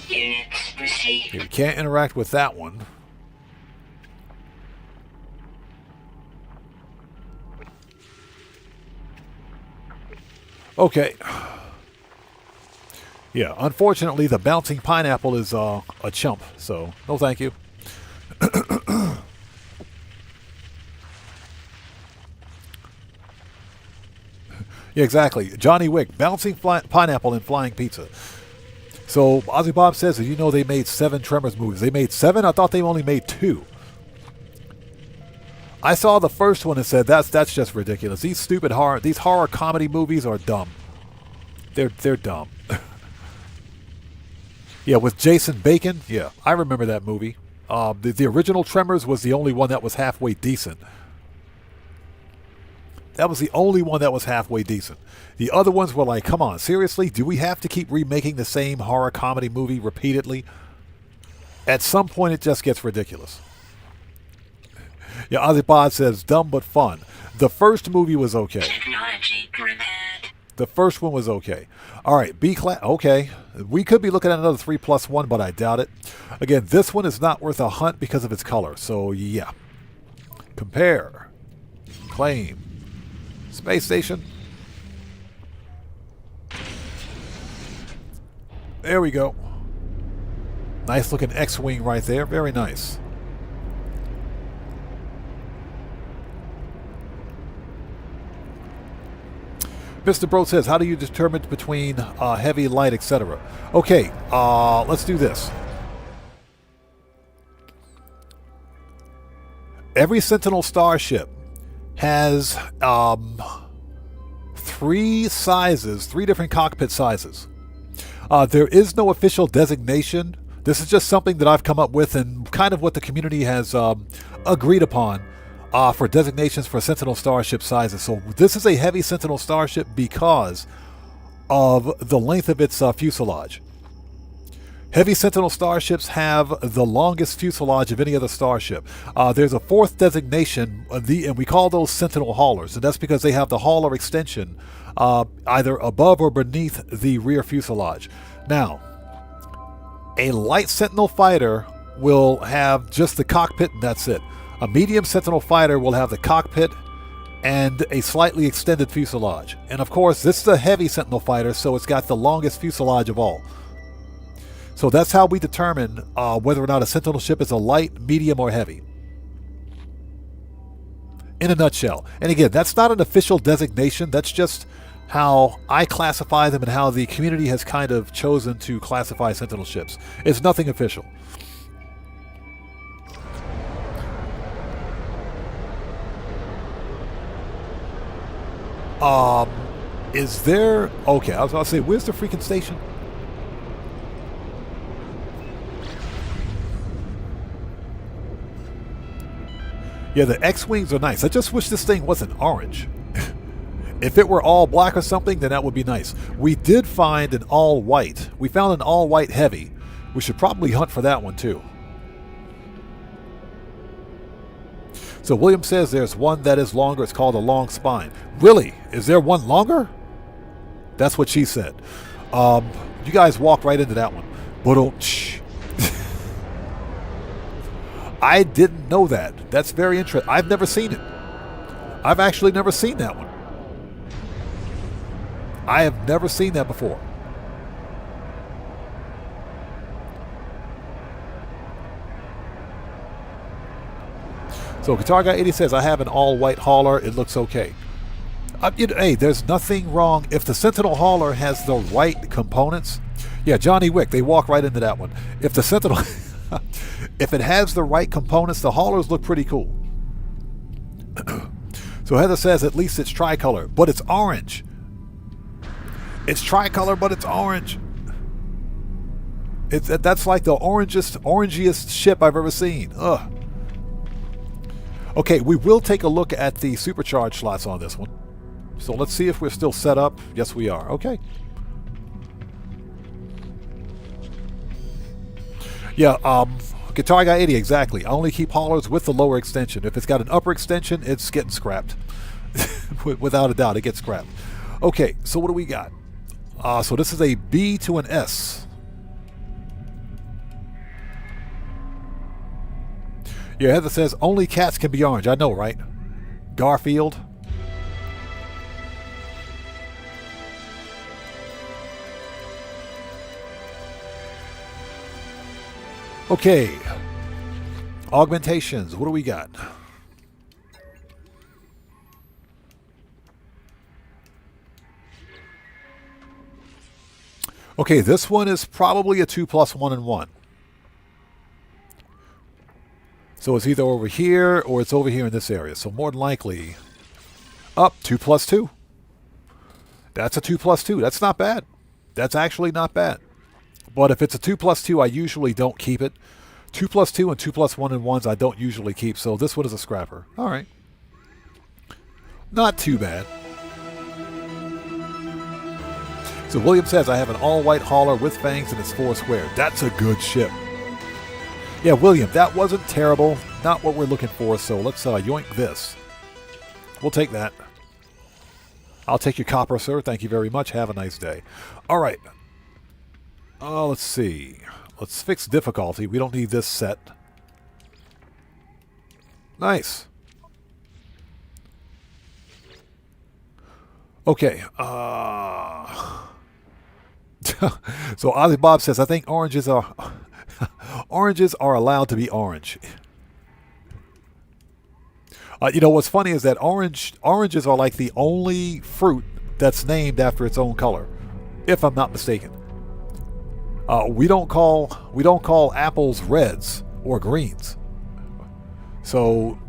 Units received. You can't interact with that one. Okay. Yeah, unfortunately, the bouncing pineapple is a chump, so no thank you. Yeah, exactly. Johnny Wick, bouncing pineapple and flying pizza. So Ozzy Bob says, did you know they made 7 Tremors movies? They made 7? I thought they only made 2. I saw the first one and said, that's just ridiculous. These horror comedy movies are dumb. They're dumb. Yeah, with Jason Bacon. Yeah, I remember that movie. The original Tremors was the only one that was halfway decent. That was the only one that was halfway decent. The other ones were like, come on, seriously? Do we have to keep remaking the same horror comedy movie repeatedly? At some point, it just gets ridiculous. Yeah, Ozzy Bod says, dumb but fun. The first movie was okay. Technology prepared. The first one was okay. All right, B class. Okay, we could be looking at another 3+1, but I doubt it. Again, this one is not worth a hunt because of its color. So yeah, compare, claim, space station. There we go. Nice looking X-wing right there. Very nice. Mr. Bro says, how do you determine between heavy, light, etc.? Okay, let's do this. Every Sentinel starship has 3 sizes, 3 different cockpit sizes. There is no official designation. This is just something that I've come up with and kind of what the community has agreed upon. For designations for Sentinel starship sizes. So this is a heavy Sentinel starship because of the length of its fuselage. Heavy Sentinel starships have the longest fuselage of any other starship. There's a 4th designation, and we call those Sentinel haulers, and that's because they have the hauler extension either above or beneath the rear fuselage. Now, a light Sentinel fighter will have just the cockpit and that's it. A medium Sentinel fighter will have the cockpit and a slightly extended fuselage. And of course, this is a heavy Sentinel fighter, so it's got the longest fuselage of all. So that's how we determine whether or not a Sentinel ship is a light, medium, or heavy. In a nutshell. And again, that's not an official designation. That's just how I classify them and how the community has kind of chosen to classify Sentinel ships. It's nothing official. Is there... Okay, I was about to say, where's the freaking station? Yeah, the X-Wings are nice. I just wish this thing wasn't orange. If it were all black or something, then that would be nice. We did find an all-white. We found an all-white heavy. We should probably hunt for that one, too. So William says there's one that is longer. It's called a long spine. Really? Is there one longer? That's what she said. You guys walked right into that one. But I didn't know that. That's very interesting. I've never seen it. I've actually never seen that one. I have never seen that before. So Guitar Guy 80 says, I have an all-white hauler. It looks okay. Hey, there's nothing wrong. If the Sentinel hauler has the right components, yeah, Johnny Wick, they walk right into that one. If the Sentinel, if it has the right components, the haulers look pretty cool. So Heather says, at least it's tricolor, but it's orange. It's tricolor, but it's orange. That's like the orangiest ship I've ever seen. Ugh. Okay, we will take a look at the supercharge slots on this one. So let's see if we're still set up. Yes, we are. Okay. Yeah, Guitar Guy 80, exactly. I only keep haulers with the lower extension. If it's got an upper extension, it's getting scrapped. Without a doubt, it gets scrapped. Okay, so what do we got? So this is a B to an S. Yeah, Heather says, only cats can be orange. I know, right? Garfield. Okay. Augmentations. What do we got? Okay, this one is probably a 2+1 and 1. So it's either over here or it's over here in this area. So more than likely, up 2+2. That's a 2+2. That's not bad. That's actually not bad. But if it's a 2+2, I usually don't keep it. 2+2 and 2+1 and 1s I don't usually keep. So this one is a scrapper. All right. Not too bad. So William says, I have an all-white hauler with fangs and it's 4 square. That's a good ship. Yeah, William, that wasn't terrible. Not what we're looking for, so let's yoink this. We'll take that. I'll take your copper, sir. Thank you very much. Have a nice day. All right. Let's see. Let's fix difficulty. We don't need this set. Nice. Okay. So Ozzy Bob says, I think oranges are allowed to be orange. You know what's funny is that oranges are like the only fruit that's named after its own color, if I'm not mistaken. We don't call apples reds or greens. So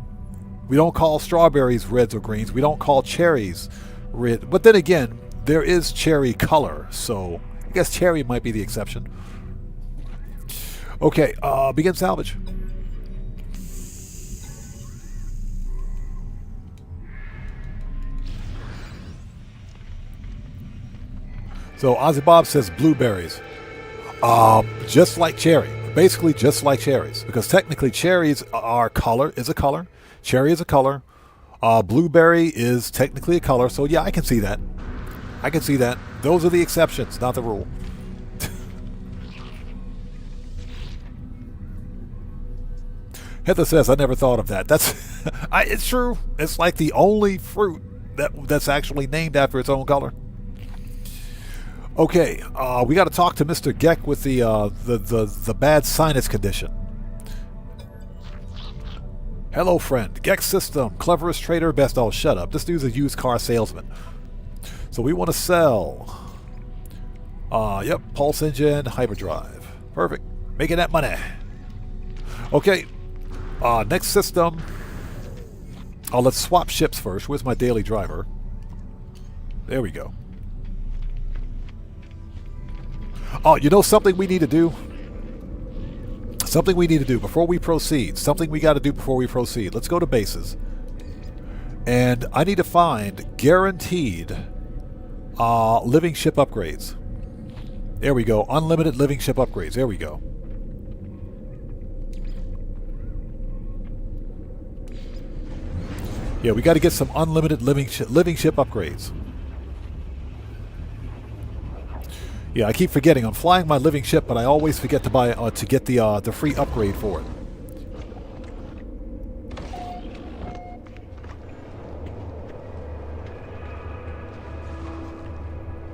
we don't call strawberries reds or greens. We don't call cherries red. But then again, there is cherry color, so I guess cherry might be the exception. Okay, begin salvage. So Ozzy Bob says blueberries. Just like cherry. Basically just like cherries. Because technically cherries are color, is a color. Cherry is a color. Blueberry is technically a color. So yeah, I can see that. I can see that. Those are the exceptions, not the rule. Heather says, I never thought of that. It's true. It's like the only fruit that's actually named after its own color. Okay, we got to talk to Mr. Geck with the bad sinus condition. Hello, friend. Geck System, cleverest trader, best. Oh, shut up. This dude's a used car salesman. So we want to sell. Yep, pulse engine, hyperdrive. Perfect. Making that money. Okay. Next system. Let's swap ships first. Where's my daily driver? There we go. Oh, you know something we need to do? Something we need to do before we proceed. Something we got to do before we proceed. Let's go to bases. And I need to find guaranteed living ship upgrades. There we go. Unlimited living ship upgrades. There we go. Yeah, we got to get some unlimited living ship upgrades. Yeah, I keep forgetting. I'm flying my living ship, but I always forget to buy to get the free upgrade for it.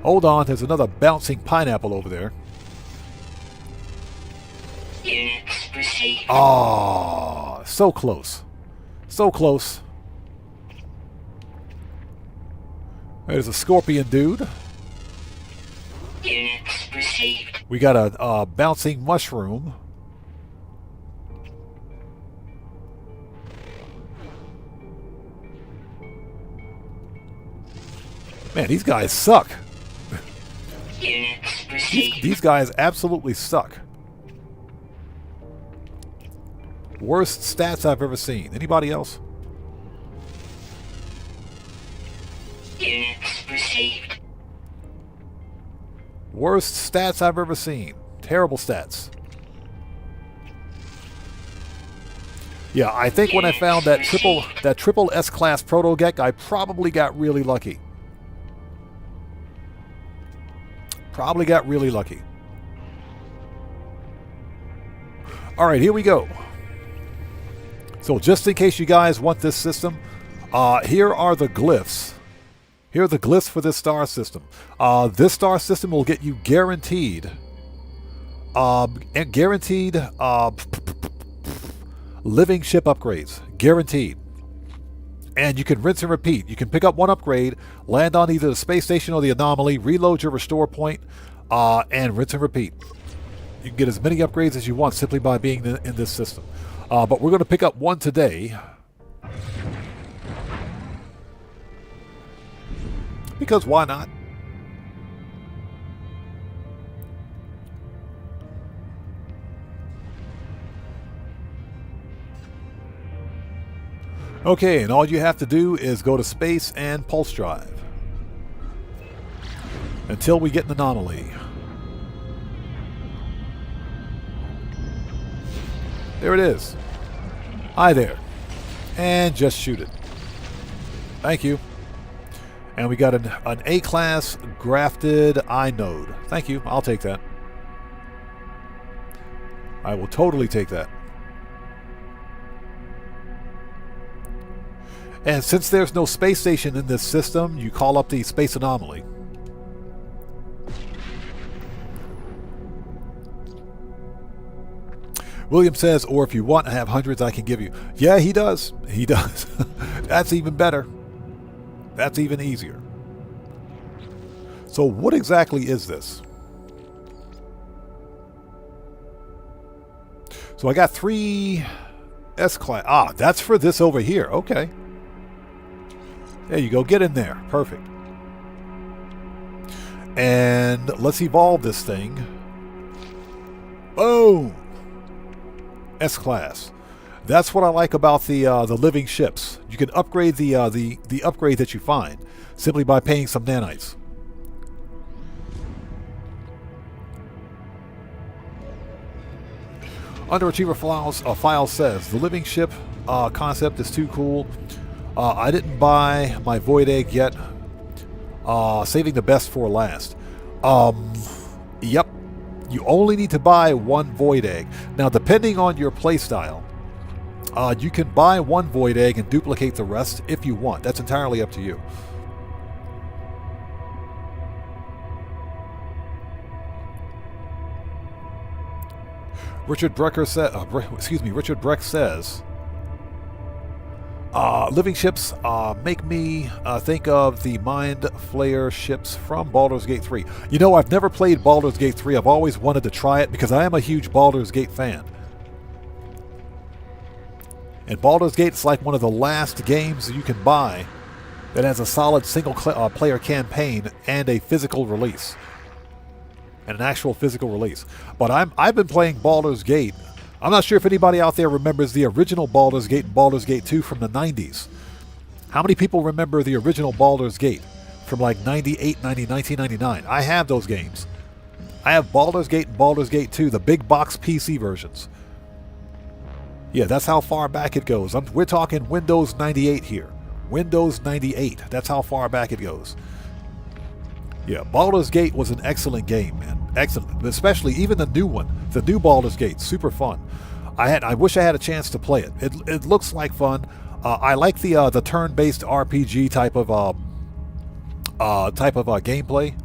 Hold on, there's another bouncing pineapple over there. Units received. Oh, so close. So close. There's a scorpion dude. Units received. We got a bouncing mushroom. Man, these guys suck. Units received. These guys absolutely suck. Worst stats I've ever seen. Anybody else? Units received. Worst stats I've ever seen. Terrible stats. Yeah, I think when I found that triple S-class Proto-Gek, I probably got really lucky. Probably got really lucky. All right, here we go. So just in case you guys want this system, here are the glyphs. Here are the glyphs for this star system. This star system will get you guaranteed living ship upgrades. Guaranteed. And you can rinse and repeat. You can pick up one upgrade, land on either the space station or the anomaly, reload your restore point, and rinse and repeat. You can get as many upgrades as you want simply by being in this system. But we're going to pick up one today. Because why not? Okay, and all you have to do is go to space and pulse drive. Until we get an anomaly. There it is. Hi there. And just shoot it. Thank you. And we got an A-class grafted inode. Thank you. I'll take that. I will totally take that. And since there's no space station in this system, you call up the space anomaly. William says, or if you want to have hundreds, I can give you. Yeah, he does. He does. That's even better. That's even easier. So what exactly is this? So I got 3 S-class. Ah, that's for this over here. Okay. There you go. Get in there. Perfect. And let's evolve this thing. Boom. S-class. That's what I like about the living ships. You can upgrade the upgrade that you find simply by paying some nanites. Underachiever Files says the living ship concept is too cool. I didn't buy my void egg yet. Saving the best for last. Yep. You only need to buy one void egg. Now, depending on your playstyle, you can buy one void egg and duplicate the rest if you want. That's entirely up to you. Richard Breck says, living ships make me think of the Mind Flayer ships from Baldur's Gate 3. You know, I've never played Baldur's Gate 3. I've always wanted to try it because I am a huge Baldur's Gate fan. And Baldur's Gate is like one of the last games you can buy that has a solid single-player campaign and a physical release. And an actual physical release. But I've been playing Baldur's Gate. I'm not sure if anybody out there remembers the original Baldur's Gate and Baldur's Gate 2 from the 90s. How many people remember the original Baldur's Gate from like 98, 90, 1999? I have those games. I have Baldur's Gate and Baldur's Gate 2, the big box PC versions. Yeah, that's how far back it goes. We're talking Windows 98 here. Windows 98. That's how far back it goes. Yeah, Baldur's Gate was an excellent game, man. Excellent. Especially even the new one. The new Baldur's Gate. Super fun. I wish I had a chance to play it. It looks like fun. I like the turn-based RPG type of gameplay.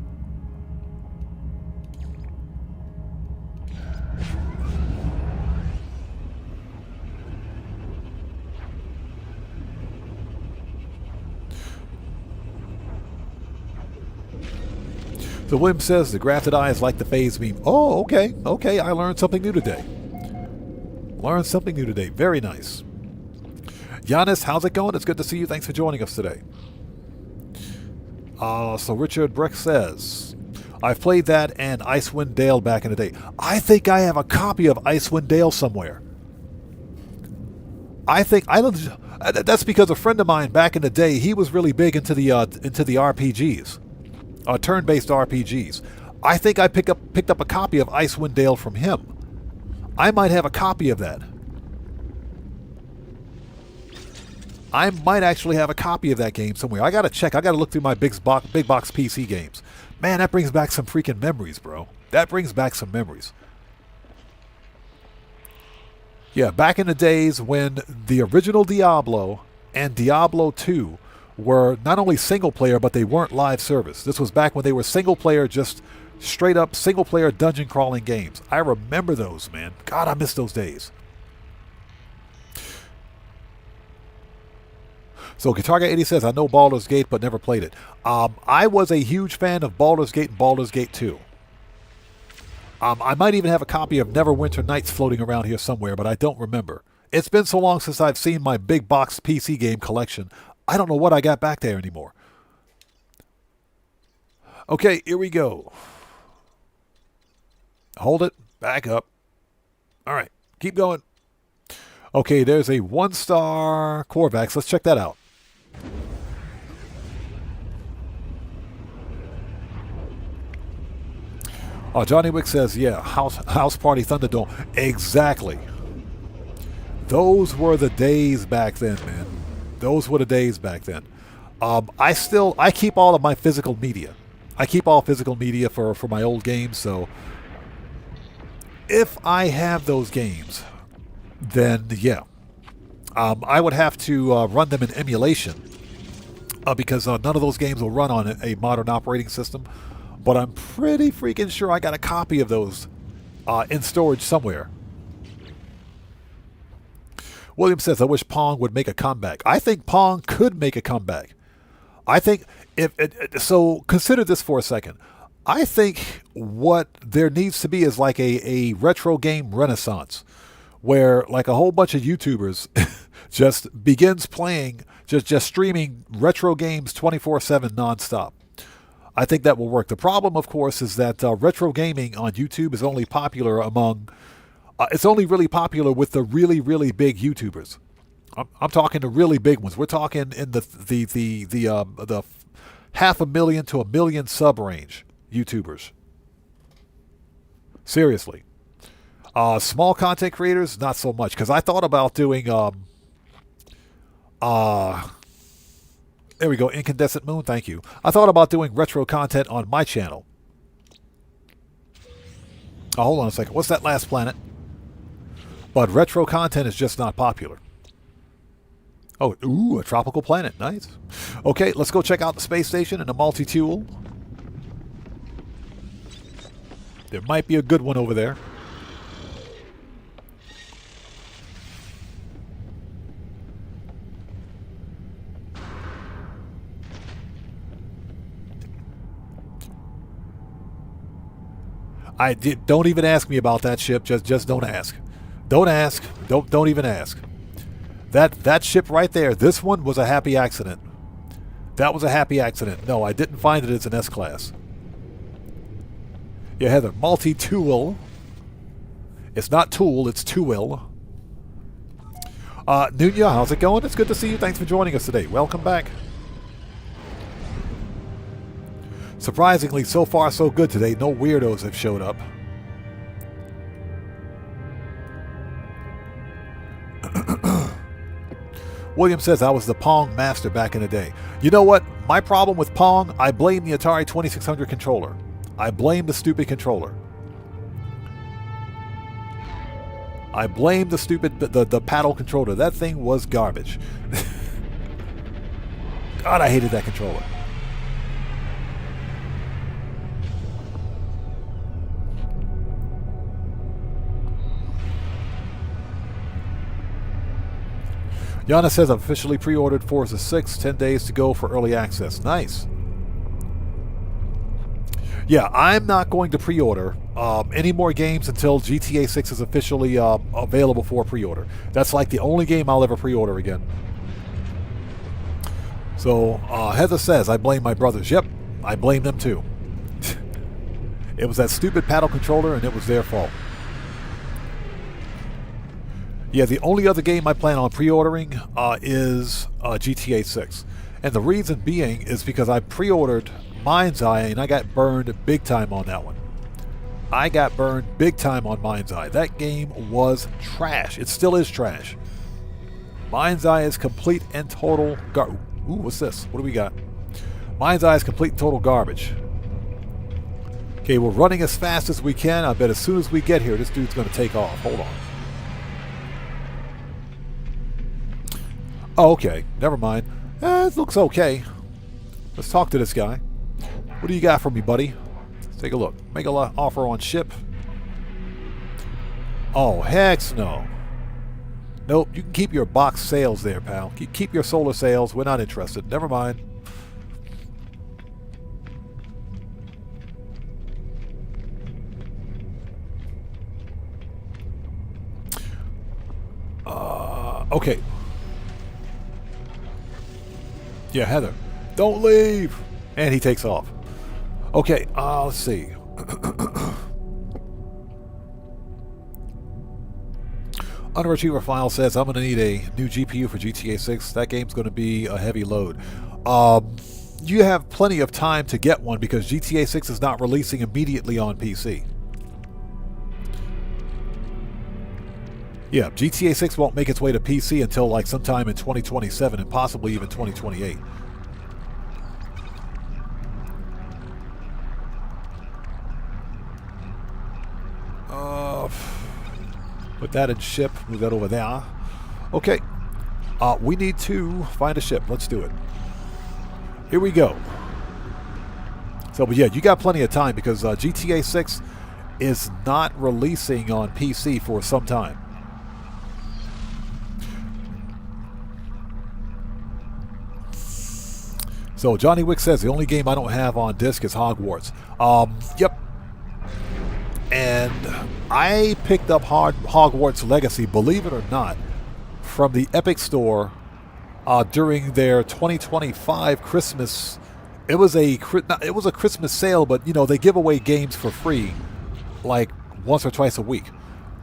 So William says the grafted eye is like the phase meme. Oh, okay. Okay, I learned something new today. Learned something new today. Very nice. Giannis, how's it going? It's good to see you. Thanks for joining us today. So Richard Breck says, I've played that and Icewind Dale back in the day. I think I have a copy of Icewind Dale somewhere. That's because a friend of mine back in the day, he was really big into the RPGs, turn-based RPGs. I think I picked up a copy of Icewind Dale from him. I might have a copy of that. I might actually have a copy of that game somewhere. I gotta check. I gotta look through my big box PC games. Man, that brings back some freaking memories, bro. That brings back some memories. Yeah, back in the days when the original Diablo and Diablo 2 were not only single player, but they weren't live service. This was back when they were single player, just straight up single player dungeon crawling games. I remember those, man. God, I miss those days. So Guitar Guy 80 says, I know Baldur's Gate, but never played it. I was a huge fan of Baldur's Gate and Baldur's Gate 2. I might even have a copy of Neverwinter Nights floating around here somewhere, but I don't remember. It's been so long since I've seen my big box PC game collection. I don't know what I got back there anymore. Okay, here we go. Hold it. Back up. All right, keep going. Okay, there's a 1-star Corvax. Let's check that out. Johnny Wick says, yeah, House Party Thunderdome. Exactly. Those were the days back then, man. Those were the days back then. I keep all of my physical media. I keep all physical media for my old games, so if I have those games, then yeah. I would have to run them in emulation because none of those games will run on a modern operating system. But I'm pretty freaking sure I got a copy of those in storage somewhere. William says, I wish Pong would make a comeback. I think Pong could make a comeback. I think so consider this for a second. I think what there needs to be is like a retro game renaissance where like a whole bunch of YouTubers just begins playing, just streaming retro games 24/7 nonstop. I think that will work. The problem, of course, is that retro gaming on YouTube is only popular among... it's only really popular with the really, really big YouTubers. I'm talking the really big ones. We're talking in the 500,000 to 1 million sub range YouTubers. Seriously. Small content creators, not so much. Because I thought about doing... there we go, Incandescent Moon, thank you. I thought about doing retro content on my channel. Oh, hold on a second. What's that last planet? But retro content is just not popular. Oh, ooh, a tropical planet. Nice. Okay, let's go check out the space station and the multi-tool. There might be a good one over there. Don't even ask me about that ship. Just don't ask. Don't ask. Don't even ask. That ship right there. This one was a happy accident. That was a happy accident. No, I didn't find it as an S-class. Yeah, Heather. Multi-tool. It's not tool. It's tool. Nunya, how's it going? It's good to see you. Thanks for joining us today. Welcome back. Surprisingly, so far so good today. No weirdos have showed up. William says, I was the Pong master back in the day. You know what? My problem with Pong, I blame the Atari 2600 controller. I blame the stupid controller. I blame the stupid, the paddle controller. That thing was garbage. God, I hated that controller. Yana says, I've officially pre-ordered Forza 6, 10 days to go for early access. Nice. Yeah, I'm not going to pre-order any more games until GTA 6 is officially available for pre-order. That's like the only game I'll ever pre-order again. So Heather says, I blame my brothers. Yep, I blame them too. It was that stupid paddle controller and it was their fault. Yeah, the only other game I plan on pre-ordering is GTA 6. And the reason being is because I pre-ordered Mind's Eye and I got burned big time on that one. I got burned big time on Mind's Eye. That game was trash. It still is trash. Mind's Eye is complete and total garbage. Ooh, what's this? What do we got? Mind's Eye is complete and total garbage. Okay, we're running as fast as we can. I bet as soon as we get here, this dude's going to take off. Hold on. Oh, okay. Never mind. It looks okay. Let's talk to this guy. What do you got for me, buddy? Let's take a look. Make an offer on ship. Oh, heck no. Nope, you can keep your box sails there, pal. Keep your solar sails. We're not interested. Never mind. Okay. Yeah, Heather. Don't leave! And he takes off. Okay, let's see. Underachiever File says, I'm going to need a new GPU for GTA 6. That game's going to be a heavy load. You have plenty of time to get one because GTA 6 is not releasing immediately on PC. Yeah, GTA 6 won't make its way to PC until like sometime in 2027 and possibly even 2028. Put that in ship, move that over there. Okay, we need to find a ship. Let's do it. Here we go. So, but yeah, you got plenty of time because GTA 6 is not releasing on PC for some time. So Johnny Wick says the only game I don't have on disc is Hogwarts. Yep. And I picked up Hogwarts Legacy, believe it or not, from the Epic Store during their 2025 Christmas. It was a Christmas sale, but you know they give away games for free, like once or twice a week.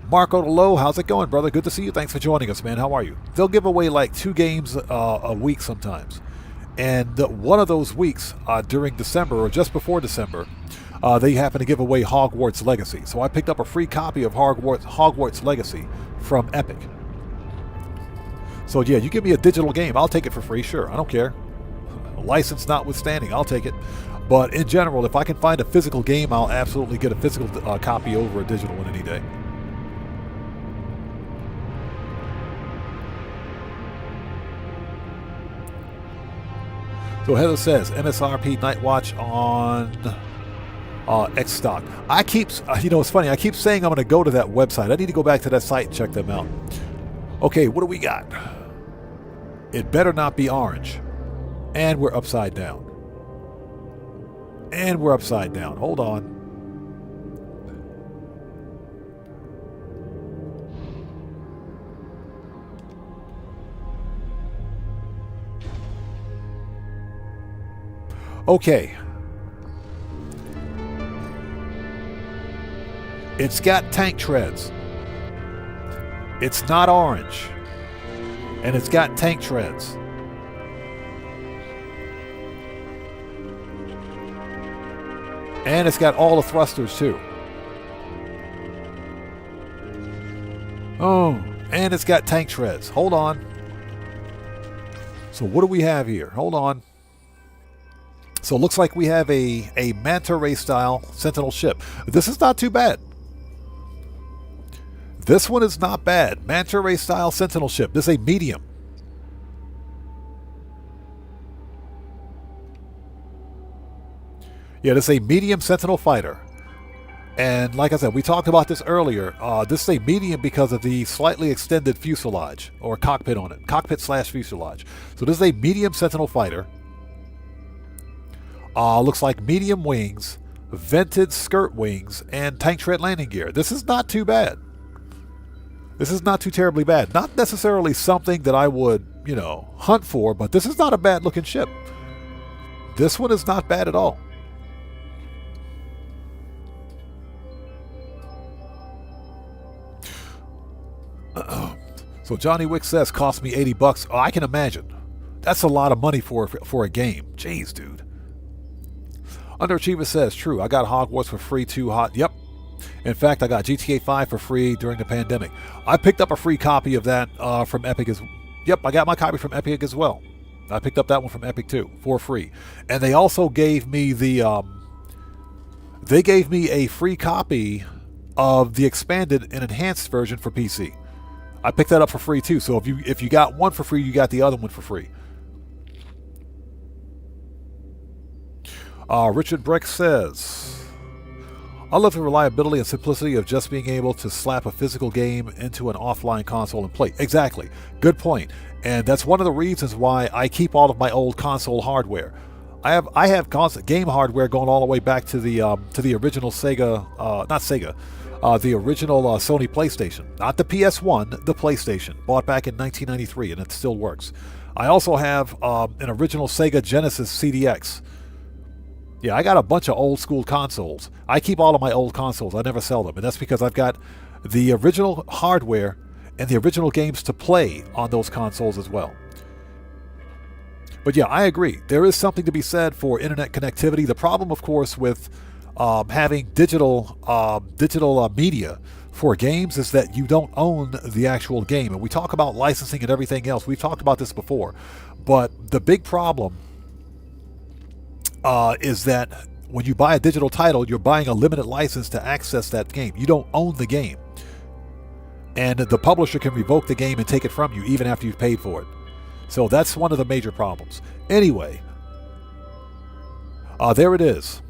Marco DeLow, how's it going, brother? Good to see you. Thanks for joining us, man. How are you? They'll give away like 2 games a week sometimes. And one of those weeks during December or just before December, they happen to give away Hogwarts Legacy. So I picked up a free copy of Hogwarts Legacy from Epic. So yeah, you give me a digital game, I'll take it for free. Sure, I don't care. License notwithstanding, I'll take it. But in general, if I can find a physical game, I'll absolutely get a physical copy over a digital one any day. So Heather says, MSRP Night Watch on X stock. I keep, it's funny, I keep saying I'm going to go to that website. I need to go back to that site and check them out. Okay, what do we got? It better not be orange. And we're upside down. And we're upside down. Hold on. Okay. It's got tank treads. It's not orange. And it's got tank treads. And it's got all the thrusters too. Oh, and it's got tank treads. Hold on. So what do we have here? Hold on. So it looks like we have a Manta Ray style Sentinel ship. This is not too bad. This one is not bad. Manta Ray style Sentinel ship. This is a medium. Yeah, this is a medium Sentinel fighter. And like I said, we talked about this earlier. This is a medium because of the slightly extended fuselage or cockpit on it. Cockpit / fuselage. So this is a medium Sentinel fighter. Looks like medium wings, vented skirt wings, and tank tread landing gear. This is not too bad. This is not too terribly bad. Not necessarily something that I would, you know, hunt for, but this is not a bad looking ship. This one is not bad at all. So Johnny Wick says, cost me $80. Oh, I can imagine. That's a lot of money for a game. Jeez, dude. Underachiever says, true, I got Hogwarts for free too. Hot. Yep. In fact, I got GTA 5 for free during the pandemic. I picked up a free copy of that from Epic as well. Yep, I got my copy from Epic as well. I picked up that one from Epic too, for free. And they also gave me the they gave me a free copy of the expanded and enhanced version for PC. I picked that up for free too. So if you got one for free, you got the other one for free. Richard Breck says, I love the reliability and simplicity of just being able to slap a physical game into an offline console and play. Exactly. Good point. And that's one of the reasons why I keep all of my old console hardware. I have game hardware going all the way back to the original Sega, not Sega, the original Sony PlayStation, not the PS1, the PlayStation, bought back in 1993, and it still works. I also have an original Sega Genesis CDX. Yeah, I got a bunch of old school consoles. I keep all of my old consoles. I never sell them, and that's because I've got the original hardware and the original games to play on those consoles as well. But yeah, I agree. There is something to be said for internet connectivity. The problem, of course, with having digital media for games is that you don't own the actual game. And we talk about licensing and everything else. We've talked about this before. But the big problem is that when you buy a digital title, you're buying a limited license to access that game. You don't own the game. And the publisher can revoke the game and take it from you even after you've paid for it. So that's one of the major problems. Anyway, there it is.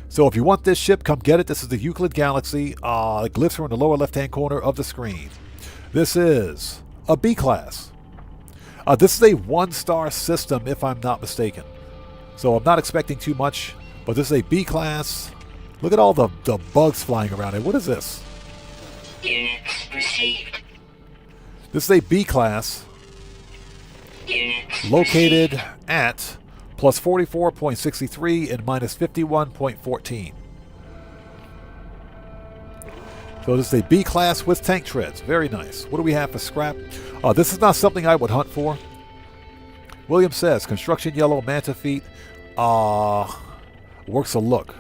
So if you want this ship, come get it. This is the Euclid Galaxy. The glyphs are in the lower left-hand corner of the screen. This is a B-class. This is a one-star system, if I'm not mistaken. So I'm not expecting too much, but this is a B-class. Look at all the bugs flying around it. What is this? Units received. This is a B-class located at plus 44.63 and minus 51.14. So this is a B-class with tank treads. Very nice. What do we have for scrap? This is not something I would hunt for. William says, construction yellow manta feet. Worth a look.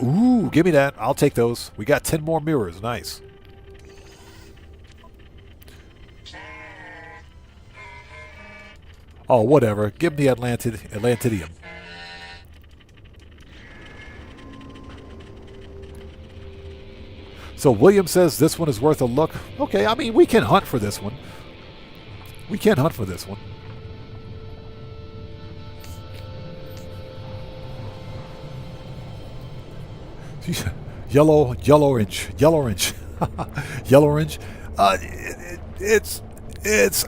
Ooh, give me that. I'll take those. We got 10 more mirrors. Nice. Oh, whatever. Give me the Atlantidium. So William says this one is worth a look. Okay, I mean, we can hunt for this one. Yellow orange. Yellow orange.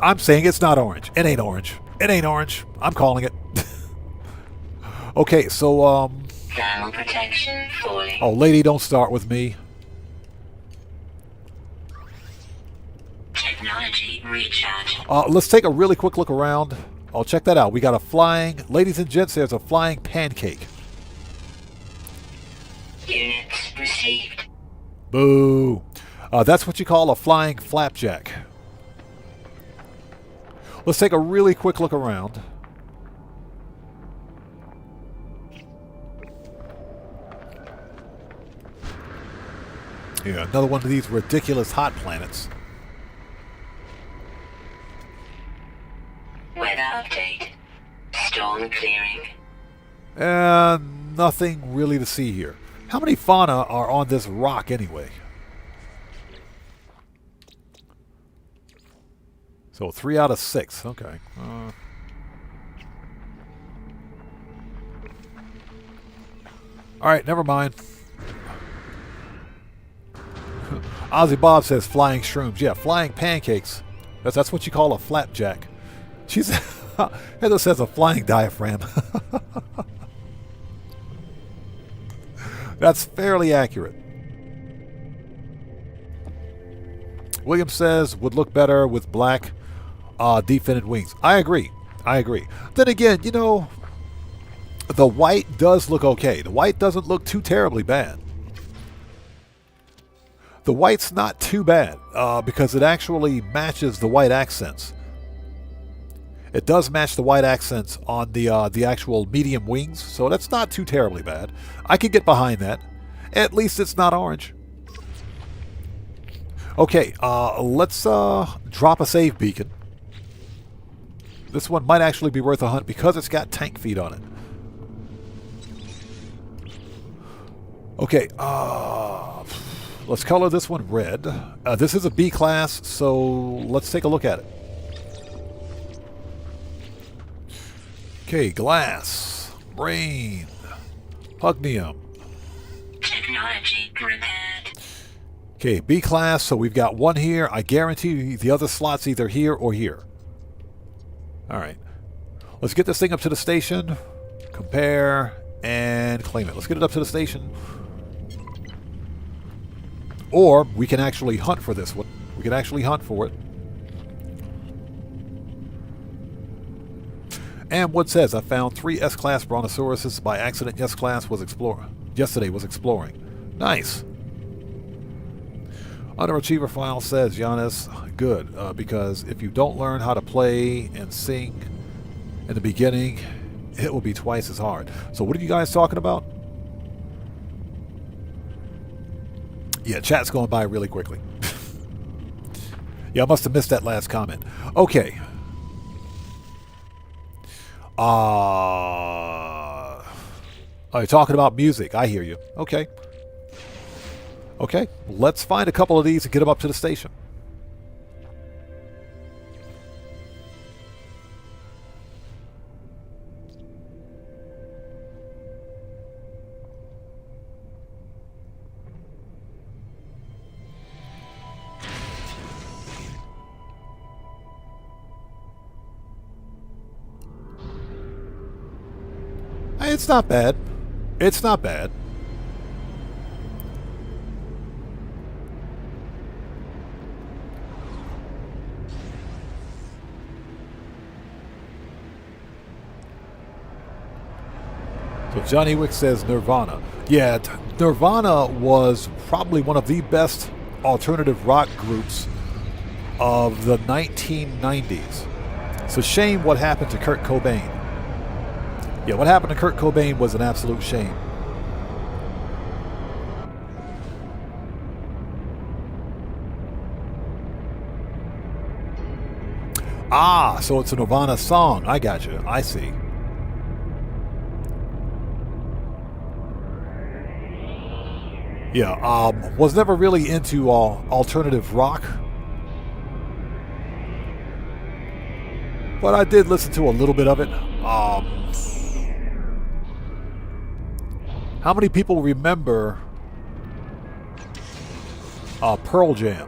I'm saying it's not orange. It ain't orange. I'm calling it. Okay, so Thermal protection falling. oh, lady, don't start with me. Technology recharge. Let's take a really quick look around. Oh, check that out. We got a flying, ladies and gents, there's a flying pancake. Units received. Boo. That's what you call a flying flapjack. Let's take a really quick look around. Yeah, another one of these ridiculous hot planets. Weather update. Storm clearing. And nothing really to see here. How many fauna are on this rock anyway? So 3 out of 6. Okay. All right, never mind. Ozzy Bob says flying shrooms. Yeah, flying pancakes. That's what you call a flapjack. She's Heather says a flying diaphragm. That's fairly accurate. William says would look better with black definted wings. I agree. I agree. Then again, you know, the white does look okay. The white doesn't look too terribly bad. The white's not too bad because it actually matches the white accents. It does match the white accents on the actual medium wings, so that's not too terribly bad. I can get behind that. At least it's not orange. Okay, let's drop a save beacon. This one might actually be worth a hunt because it's got tank feet on it. Okay, let's color this one red. This is a B class, so let's take a look at it. Okay, glass, brain, pugnium. Technology repaired. Okay, B class, so we've got one here. I guarantee the other slot's either here or here. All right. Let's get this thing up to the station, compare, and claim it. Let's get it up to the station. Or we can actually hunt for this one. We can actually hunt for it. And Wood says, I found 3 S-Class Brontosauruses by accident. S-Class was yesterday was exploring. Nice. Underachiever File says, Giannis, good, because if you don't learn how to play and sing in the beginning, it will be twice as hard. So what are you guys talking about? Yeah, chat's going by really quickly. Yeah, I must have missed that last comment. Okay. Are you talking about music? I hear you. Okay. Okay, let's find a couple of these and get them up to the station. It's not bad. It's not bad. So Johnny Wick says Nirvana. Yeah, Nirvana was probably one of the best alternative rock groups of the 1990s. It's a shame what happened to Kurt Cobain. Yeah, what happened to Kurt Cobain was an absolute shame. Ah, so it's a Nirvana song. I got you. I see. Yeah, was never really into alternative rock. But I did listen to a little bit of it. How many people remember Pearl Jam?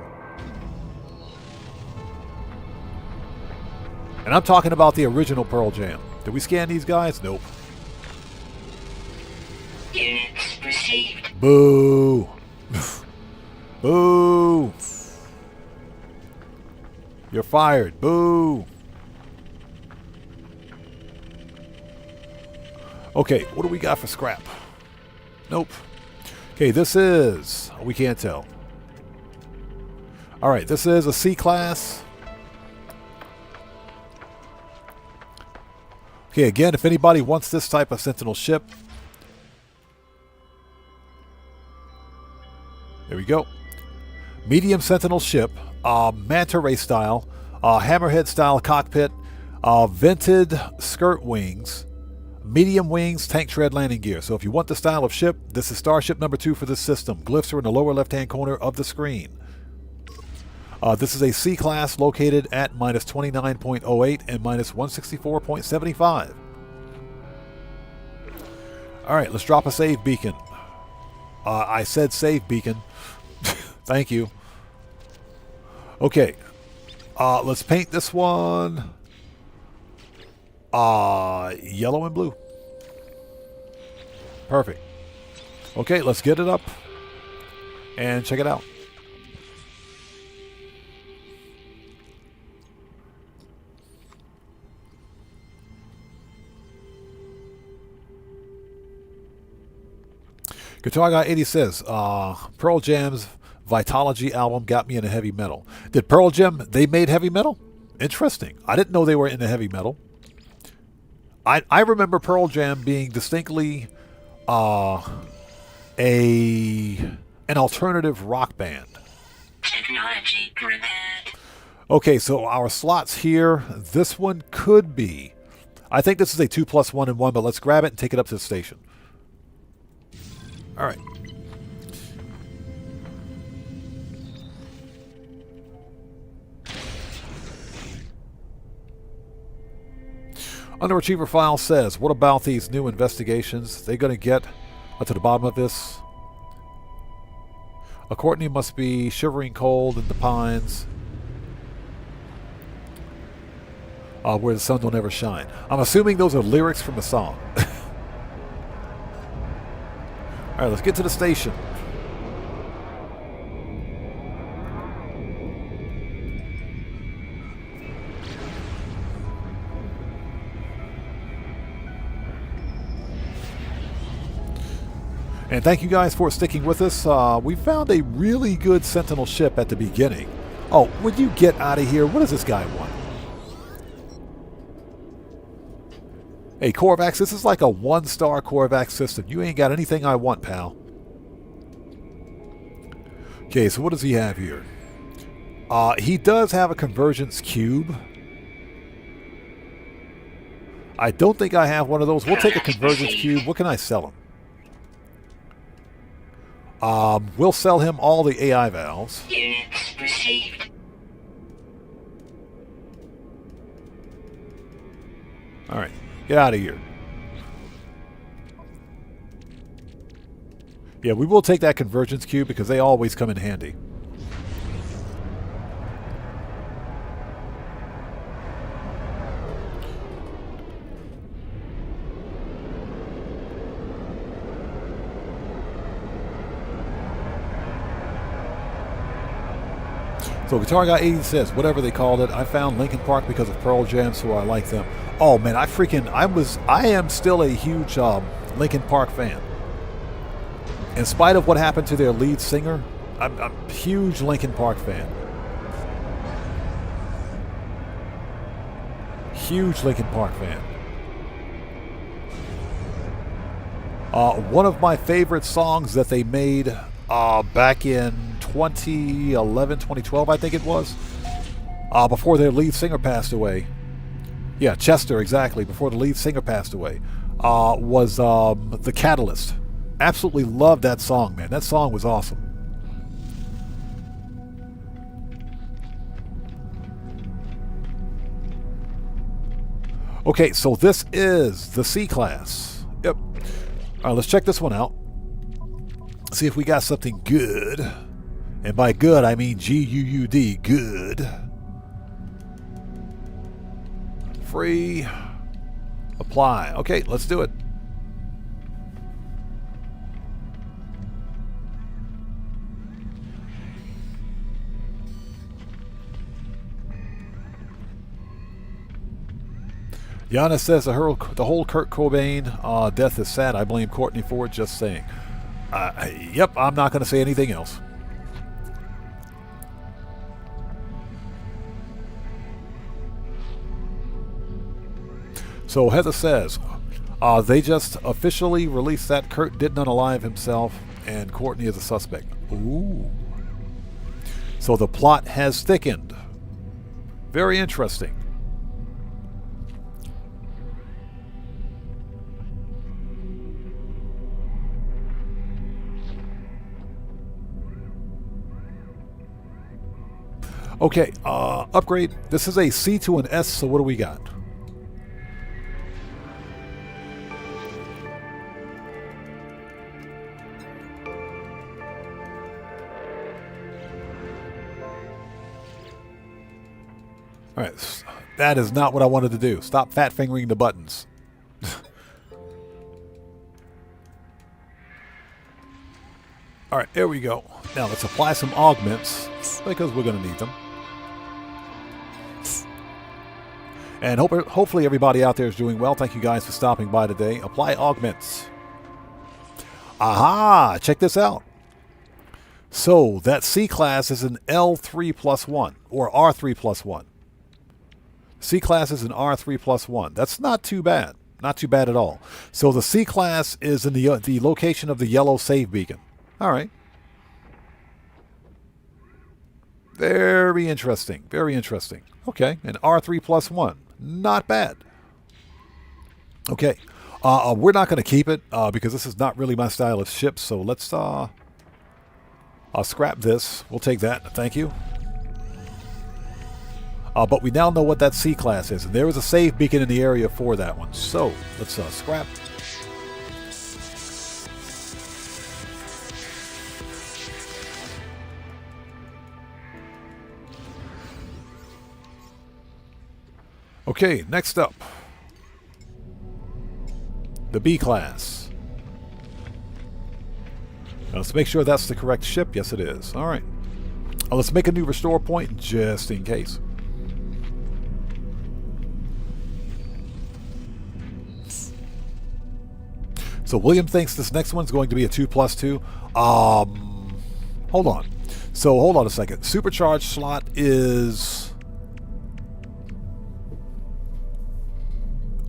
And I'm talking about the original Pearl Jam. Did we scan these guys? Nope. Units received. Boo. Boo. You're fired. Boo. Okay, what do we got for scrap? Nope. Okay, this is... we can't tell. Alright, this is a C-class. Okay, again, if anybody wants this type of Sentinel ship... there we go. Medium Sentinel ship. Manta Ray style. Hammerhead style cockpit. Vented skirt wings. Medium wings, tank tread landing gear. So if you want the style of ship, this is Starship number 2 for this system. Glyphs are in the lower left-hand corner of the screen. This is a C-class located at minus 29.08 and minus 164.75. All right, let's drop a save beacon. I said save beacon. Thank you. Okay, let's paint this one yellow and blue. Perfect. Okay, let's get it up and check it out. Guitar Guy 80 says, Pearl Jam's Vitology album got me into heavy metal. Did Pearl Jam, they made heavy metal? Interesting. I didn't know they were into heavy metal. I remember Pearl Jam being distinctly an alternative rock band. Technology prepared. Okay, so our slots here, this one could be. I think this is a 2 + 1 and 1, but let's grab it and take it up to the station. All right. Underachiever File says, what about these new investigations? They going to get to the bottom of this? Courtney must be shivering cold in the pines where the sun don't ever shine. I'm assuming those are lyrics from the song. All right, let's get to the station. And thank you guys for sticking with us. We found a really good Sentinel ship at the beginning. Oh, would you get out of here? What does this guy want? Hey, Korvax, this is like a 1-star Korvax system. You ain't got anything I want, pal. Okay, so what does he have here? He does have a convergence cube. I don't think I have one of those. We'll take a convergence cube. What can I sell him? We'll sell him all the AI valves. Units received. All right, get out of here. Yeah, we will take that convergence cube because they always come in handy. So Guitar Guy 80 says, whatever they called it, I found Linkin Park because of Pearl Jam, so I like them. Oh man, I am still a huge Linkin Park fan. In spite of what happened to their lead singer, I'm a huge Linkin Park fan. Huge Linkin Park fan. One of my favorite songs that they made back in 2011, 2012, I think it was, before their lead singer passed away. Yeah, Chester, exactly, before the lead singer passed away, was The Catalyst. Absolutely loved that song, man. That song was awesome. Okay, so this is the C-Class. Yep. All right, let's check this one out. See if we got something good. And by good, I mean G-U-U-D, good. Free. Apply. Okay, let's do it. Giannis says the whole Kurt Cobain death is sad. I blame Courtney for it. Just saying. Yep, I'm not going to say anything else. So Heather says, they just officially released that Kurt didn't unalive himself and Courtney is a suspect. Ooh. So the plot has thickened. Very interesting. Okay, upgrade. This is a C to an S, so what do we got? All right, that is not what I wanted to do. Stop fat fingering the buttons. All right, there we go. Now let's apply some augments because we're going to need them. And hopefully everybody out there is doing well. Thank you guys for stopping by today. Apply augments. Aha! Check this out. So that C-class is an L3+1 or R3+1. C-class is an R3+1. That's not too bad. Not too bad at all. So the C-class is in the location of the yellow save beacon. All right. Very interesting. Very interesting. Okay, an R3+1. Not bad. Okay. We're not going to keep it because this is not really my style of ship. So let's I'll scrap this. We'll take that. Thank you. But we now know what that C-class is. And there is a save beacon in the area for that one. So let's scrap. Okay, next up. The B-class. Now let's make sure that's the correct ship. Yes, it is. All right. Let's make a new restore point just in case. So William thinks this next one's going to be a 2+2. Hold on. So hold on a second. Supercharged slot is...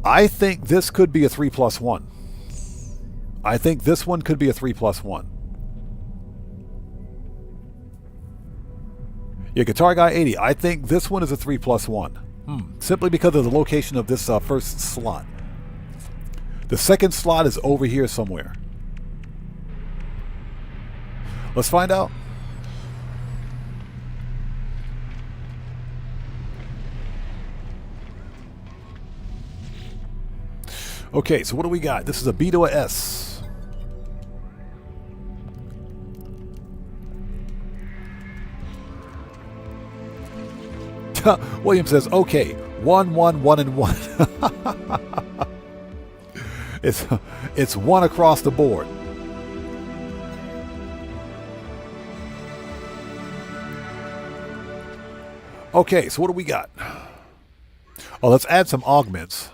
I think this could be a 3+1. I think this one could be a 3+1. Yeah, Guitar Guy 80. I think this one is a 3+1. Simply because of the location of this first slot. The second slot is over here somewhere. Let's find out. Okay, so what do we got? This is a B to a S. William says, okay, 1, 1, 1, and 1. It's 1 across the board. Okay, so what do we got? Oh, let's add some augments.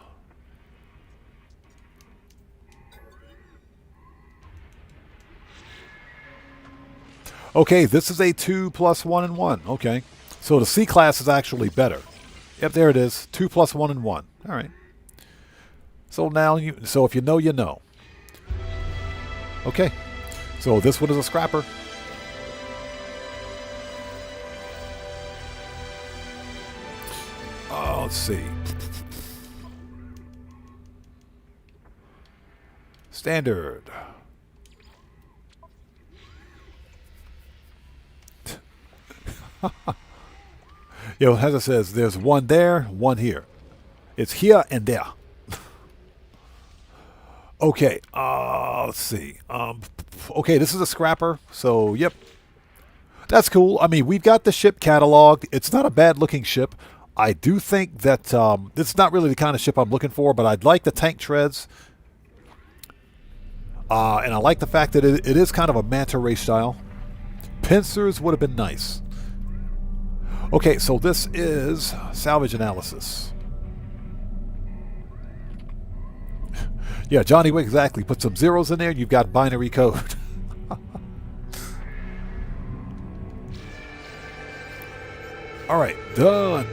Okay, this is a 2+1 and 1. Okay, so the C-class is actually better. Yep, there it is. 2+1 and 1. All right. So now so if you know, you know. Okay, so this one is a scrapper. Let's see. Standard. Yo, as it says, there's one there, one here. It's here and there. Okay, let's see. Okay, this is a scrapper, so yep. That's cool. I mean, we've got the ship cataloged. It's not a bad-looking ship. I do think that it's not really the kind of ship I'm looking for, but I'd like the tank treads. And I like the fact that it is kind of a manta ray style. Pincers would have been nice. Okay, so this is salvage analysis. Yeah, Johnny Wick, exactly. Put some zeros in there, you've got binary code. All right, done.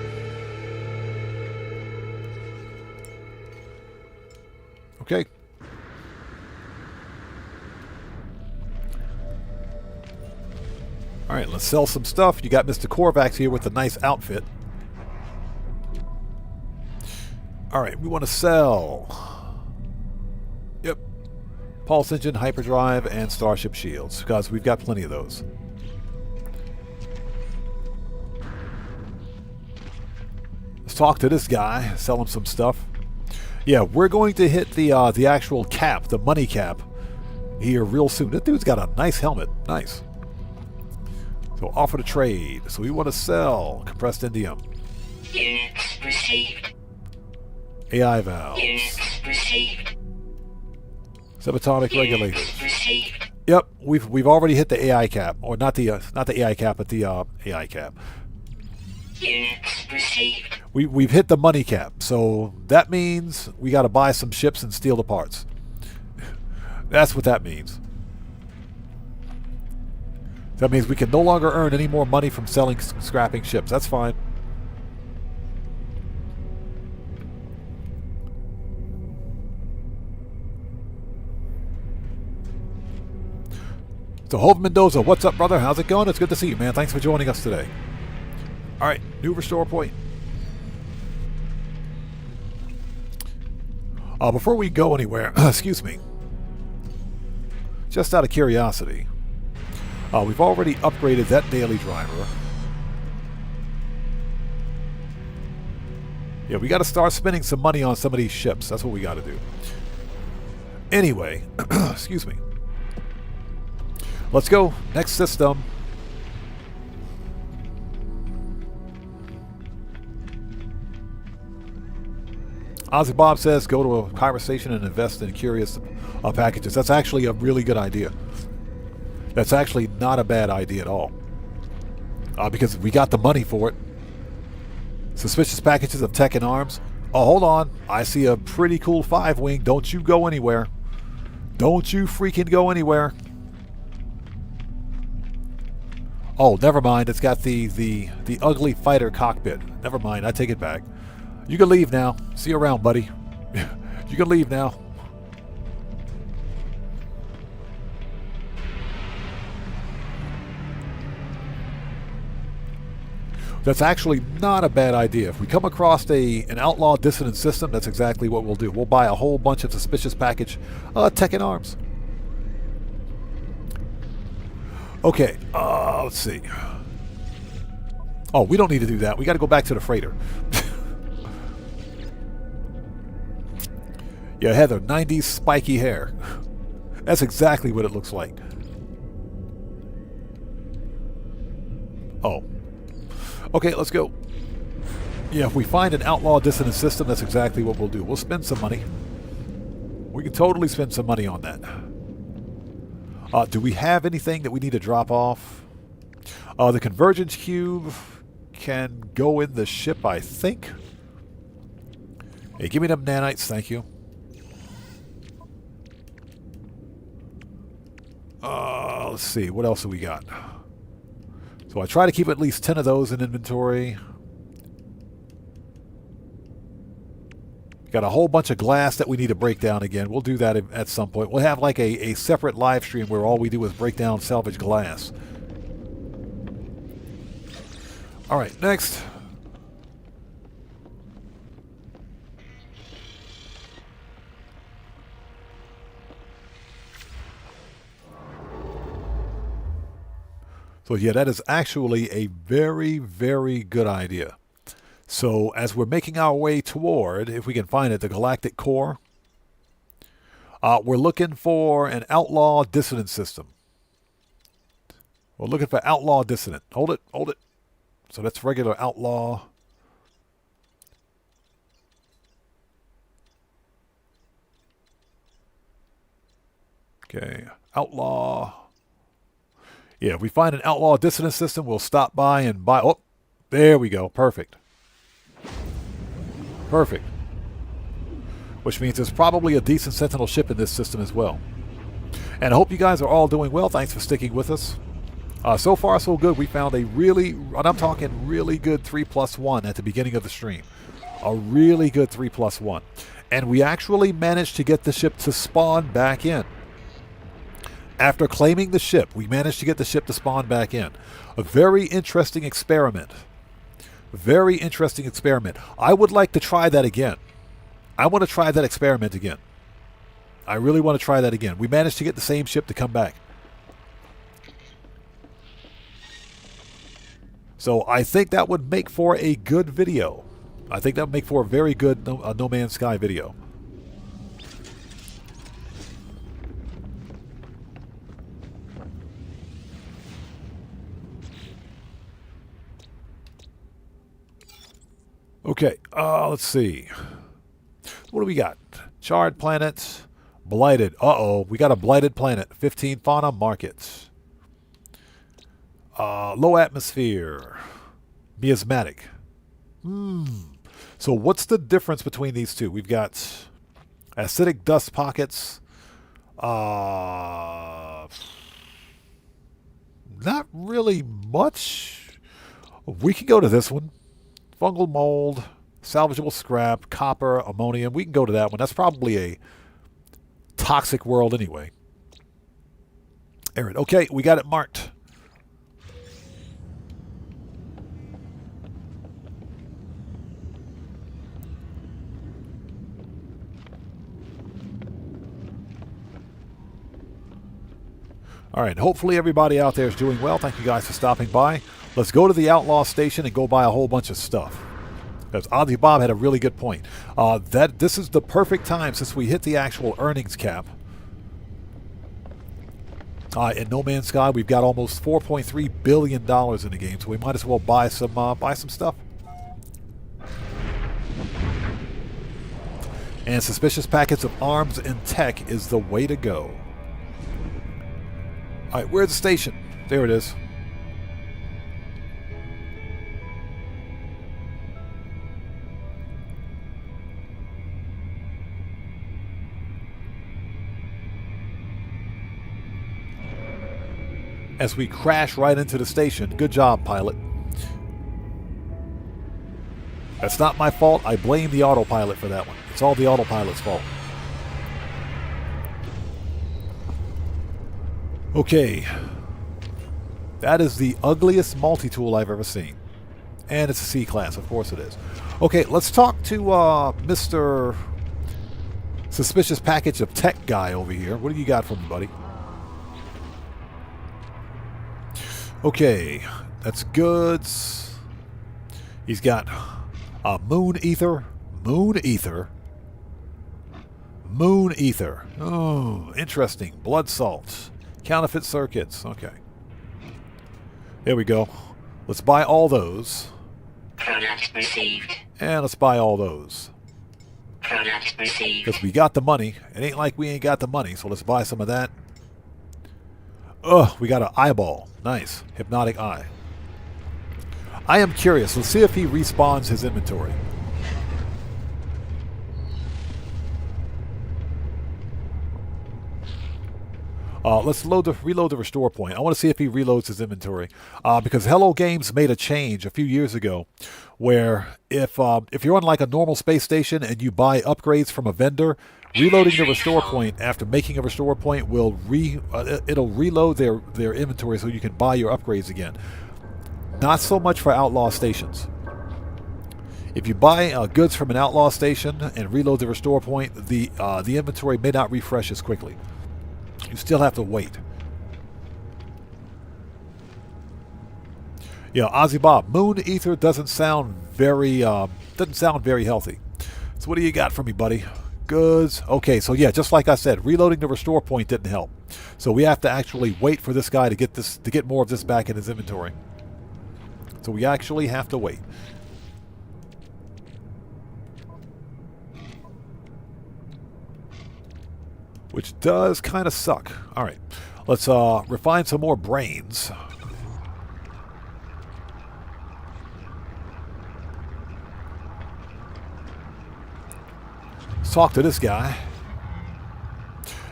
Okay. All right, let's sell some stuff. You got Mr. Korvax here with a nice outfit. All right, we want to sell. Yep. Pulse engine, hyperdrive, and starship shields, because we've got plenty of those. Let's talk to this guy, sell him some stuff. Yeah, we're going to hit the actual cap, the money cap, here real soon. This dude's got a nice helmet. Nice. So offer to trade. So we want to sell compressed indium. Units received. AI valves. Units received. Subatomic Units regulators. received. Yep, we've already hit the AI cap, or not the AI cap, but the AI cap. Units received. We've hit the money cap, so that means we got to buy some ships and steal the parts. That's what that means. That means we can no longer earn any more money from selling scrapping ships. That's fine. So Hove Mendoza, what's up, brother? How's it going? It's good to see you, man. Thanks for joining us today. All right, new restore point. Before we go anywhere, excuse me, just out of curiosity, we've already upgraded that daily driver. Yeah, we got to start spending some money on some of these ships. That's what we got to do. Anyway, excuse me. Let's go. Next system. Ozzy Bob says go to a conversation and invest in curious packages. That's actually a really good idea. That's actually not a bad idea at all. Because we got the money for it. Suspicious packages of tech and arms. Oh, hold on. I see a pretty cool 5-wing. Don't you go anywhere. Don't you freaking go anywhere. Oh, never mind. It's got the ugly fighter cockpit. Never mind. I take it back. You can leave now. See you around, buddy. You can leave now. That's actually not a bad idea. If we come across an outlaw dissident system, that's exactly what we'll do. We'll buy a whole bunch of suspicious package tech and arms. Okay, let's see. Oh, we don't need to do that. We got to go back to the freighter. Yeah, Heather, 90s spiky hair. That's exactly what it looks like. Oh. Okay, let's go. Yeah, if we find an outlaw dissident system, that's exactly what we'll do. We'll spend some money. We can totally spend some money on that. Do we have anything that we need to drop off? The convergence cube can go in the ship, I think. Hey, give me them nanites, thank you. Let's see, what else have we got? So I try to keep at least 10 of those in inventory. Got a whole bunch of glass that we need to break down again. We'll do that at some point. We'll have like a separate live stream where all we do is break down salvage glass. All right, next. So yeah, that is actually a very, very good idea. So as we're making our way toward, if we can find it, the galactic core, we're looking for an outlaw dissident system. We're looking for outlaw dissident. Hold it, hold it. So that's regular outlaw. Okay, outlaw. Yeah, if we find an outlaw dissident system, we'll stop by and buy. Oh, there we go. Perfect. Perfect. Which means there's probably a decent Sentinel ship in this system as well. And I hope you guys are all doing well. Thanks for sticking with us. So far, so good. We found a really, and I'm talking really good 3+1 at the beginning of the stream. A really good 3+1. And we actually managed to get the ship to spawn back in. After claiming the ship, we managed to get the ship to spawn back in. A very interesting experiment. Very interesting experiment. I would like to try that again. I want to try that experiment again. I really want to try that again. We managed to get the same ship to come back. So I think that would make for a good video. I think that would make for a very good No Man's Sky video. Okay, let's see. What do we got? Charred planets, Blighted. Uh-oh. We got a blighted planet. 15 fauna markets. Low atmosphere. Miasmatic. So what's the difference between these two? We've got acidic dust pockets. Not really much. We can go to this one. Fungal mold, salvageable scrap, copper, ammonium. We can go to that one. That's probably a toxic world anyway. Arid. Okay, we got it marked. All right, hopefully everybody out there is doing well. Thank you guys for stopping by. Let's go to the Outlaw Station and go buy a whole bunch of stuff. Because Ozzy Bob had a really good point. This is the perfect time since we hit the actual earnings cap. In No Man's Sky, we've got almost $4.3 billion in the game, so we might as well buy some stuff. And suspicious packets of arms and tech is the way to go. All right, where's the station? There it is. As we crash right into the station. Good job, pilot. That's not my fault. I blame the autopilot for that one. It's all the autopilot's fault. Okay. That is the ugliest multi-tool I've ever seen. And it's a C-class, of course it is. Okay, let's talk to Mr. Suspicious Package of Tech guy over here. What do you got for me, buddy? Okay, that's goods. He's got moon ether. Moon ether. Moon ether. Oh, interesting. Blood salts. Counterfeit circuits. Okay. There we go. Let's buy all those. Product received. And let's buy all those. Product received. Because we got the money. It ain't like we ain't got the money, so let's buy some of that. Ugh, we got an eyeball. Nice. Hypnotic eye. I am curious. Let's see if he respawns his inventory. Let's reload the restore point. I want to see if he reloads his inventory. Because Hello Games made a change a few years ago where if you're on like a normal space station and you buy upgrades from a vendor, reloading the restore point after making a restore point will it'll reload their inventory so you can buy your upgrades again. Not so much for outlaw stations. If you buy goods from an outlaw station and reload the restore point, the inventory may not refresh as quickly. You still have to wait. Yeah, Ozzy Bob, Moon Ether doesn't sound very healthy. So what do you got for me, buddy? Goods. Okay, so yeah, just like I said, reloading the restore point didn't help. So we have to actually wait for this guy to get more of this back in his inventory. So we actually have to wait. Which does kind of suck. All right, let's refine some more brains. Let's talk to this guy.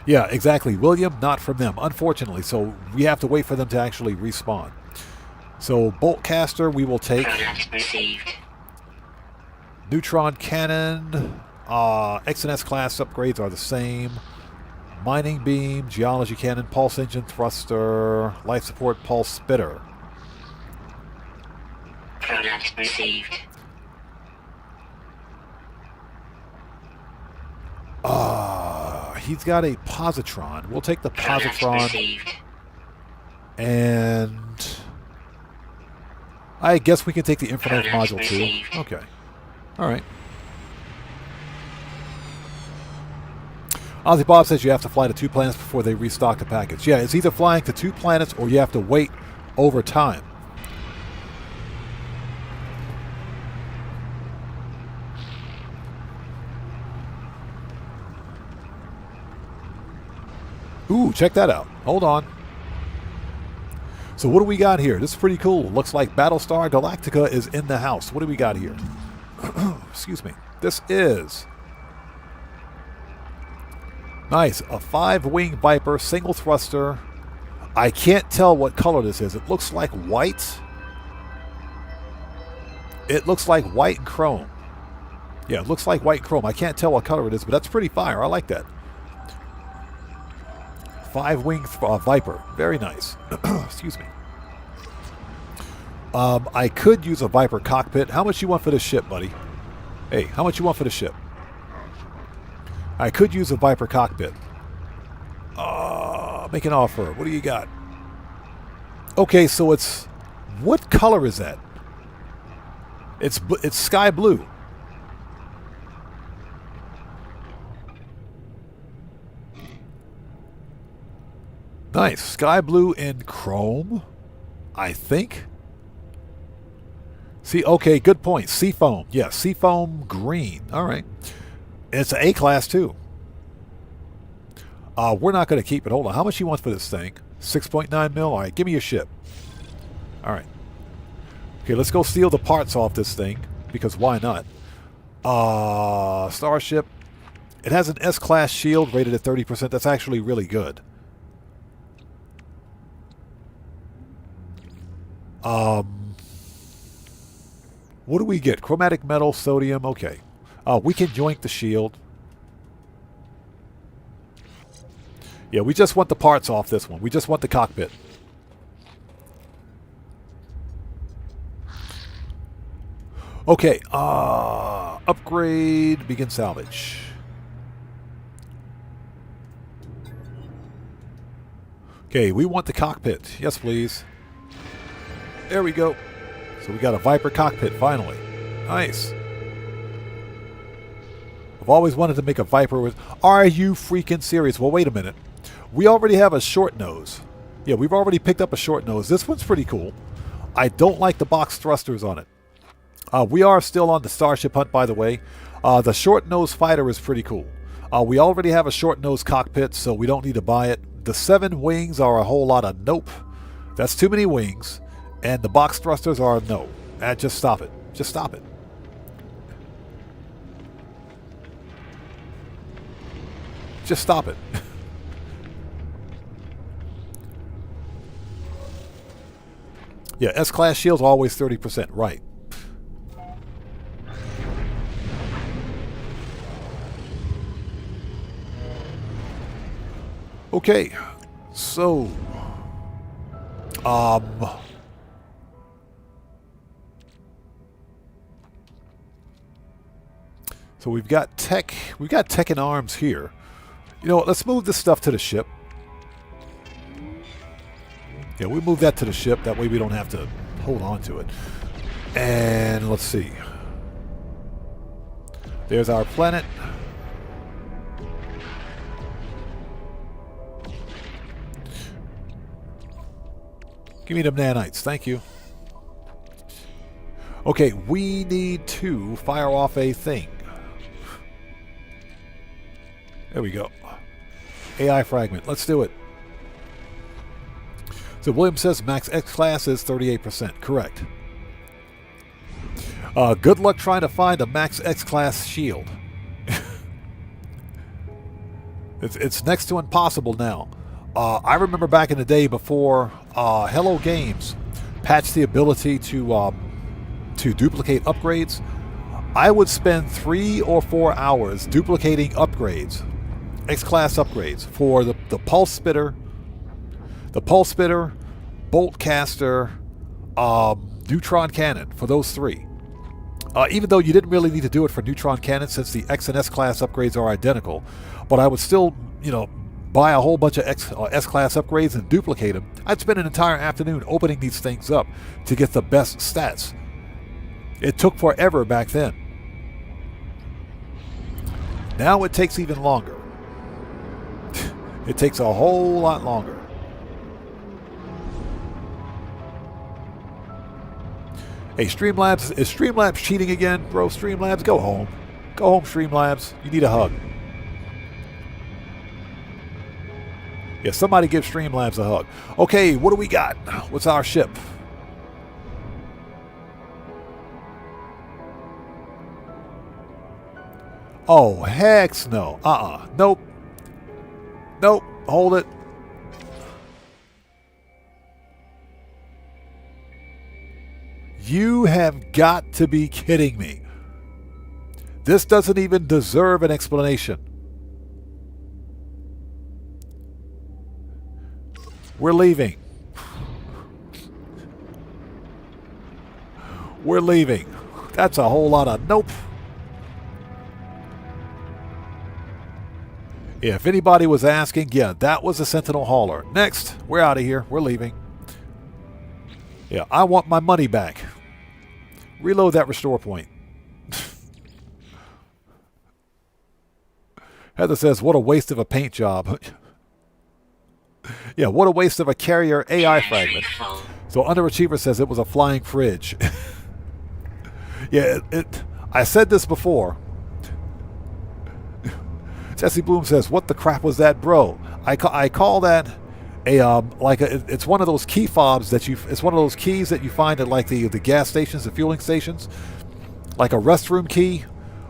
Yeah, exactly. William, not from them, unfortunately. So we have to wait for them to actually respawn. So bolt caster, we will take. Neutron cannon. X and S class upgrades are the same. Mining beam, geology cannon, pulse engine thruster, life support pulse spitter. Product received. He's got a positron. We'll take the positron. And I guess we can take the infinite module too. Okay. All right. Ozzy Bob says you have to fly to 2 planets before they restock the package. Yeah, it's either flying to 2 planets or you have to wait over time. Ooh, check that out. Hold on. So what do we got here? This is pretty cool. Looks like Battlestar Galactica is in the house. What do we got here? Excuse me. This is... nice. A 5-wing Viper, single thruster. I can't tell what color this is. It looks like white. It looks like white and chrome. Yeah, it looks like white chrome. I can't tell what color it is, but that's pretty fire. I like that. 5-wing Viper. Very nice. Excuse me. I could use a Viper cockpit. How much you want for this ship, buddy? Hey, how much you want for the ship? I could use a Viper cockpit. Make an offer. What do you got? Okay, so it's... what color is that? It's sky blue. Nice. Sky blue in chrome, I think. See, okay, good point. Seafoam. Yeah, seafoam green. All right. And it's an A-class, too. We're not going to keep it. Hold on. How much you want for this thing? 6.9 mil? All right, give me your ship. All right. Okay, let's go steal the parts off this thing, because why not? Starship. It has an S-class shield rated at 30%. That's actually really good. What do we get? Chromatic metal, sodium. Okay. We can joint the shield. Yeah, we just want the parts off this one. We just want the cockpit. Okay. Upgrade. Begin salvage. Okay, we want the cockpit. Yes, please. There we go. So we got a Viper cockpit, finally. Nice. I've always wanted to make a Viper with... Are you freaking serious? Well, wait a minute. We already have a short nose. Yeah, we've already picked up a short nose. This one's pretty cool. I don't like the box thrusters on it. We are still on the Starship hunt, by the way. The short nose fighter is pretty cool. We already have a short nose cockpit, so we don't need to buy it. The 7 wings are a whole lot of nope. That's too many wings. And the box thrusters are no. Just stop it. Just stop it. Just stop it. Yeah, S-class shields always 30%. Right. Okay. So... So we've got tech and arms here. You know what, let's move this stuff to the ship. Yeah, we move that to the ship. That way we don't have to hold on to it. And let's see. There's our planet. Give me them nanites. Thank you. Okay, we need to fire off a thing. There we go. AI fragment. Let's do it. So William says max X class is 38%. Correct. Good luck trying to find a max X class shield. It's next to impossible now. I remember back in the day before Hello Games patched the ability to duplicate upgrades. I would spend 3 or 4 hours duplicating upgrades. X-class upgrades for the pulse spitter, bolt caster, neutron cannon, for those 3. Even though you didn't really need to do it for neutron cannon since the X and S class upgrades are identical, but I would still, buy a whole bunch of S class upgrades and duplicate them. I'd spend an entire afternoon opening these things up to get the best stats. It took forever back then. Now it takes even longer. It takes a whole lot longer. Hey, Streamlabs, is Streamlabs cheating again? Bro, Streamlabs, go home. Go home, Streamlabs. You need a hug. Yeah, somebody give Streamlabs a hug. Okay, what do we got? What's our ship? Oh, heck no. Nope. Nope. Hold it. You have got to be kidding me. This doesn't even deserve an explanation. We're leaving. We're leaving. That's a whole lot of nope. Yeah, if anybody was asking, yeah, that was a Sentinel hauler. Next, we're out of here. We're leaving. Yeah, I want my money back. Reload that restore point. Heather says, what a waste of a paint job. Yeah, what a waste of a carrier AI fragment. So Underachiever says it was a flying fridge. Yeah, I said this before. Jesse Bloom says, what the crap was that, bro? I call that it's one of those key fobs that it's one of those keys that you find at like the gas stations, the fueling stations, like a restroom key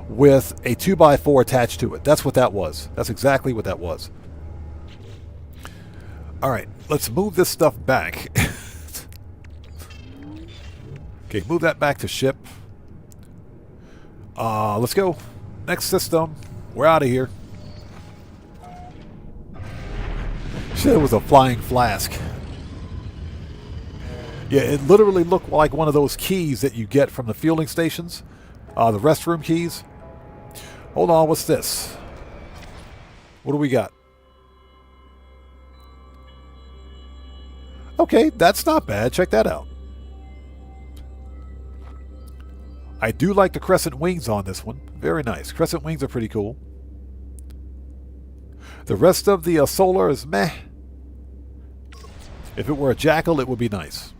with a 2x4 attached to it. That's what that was. That's exactly what that was. All right, let's move this stuff back. Okay, move that back to ship. Let's go. Next system. We're out of here. Shit, it was a flying flask. Yeah, it literally looked like one of those keys that you get from the fueling stations. The restroom keys. Hold on, what's this? What do we got? Okay, that's not bad. Check that out. I do like the crescent wings on this one. Very nice. Crescent wings are pretty cool. The rest of the solar is meh. If it were a jackal, it would be nice.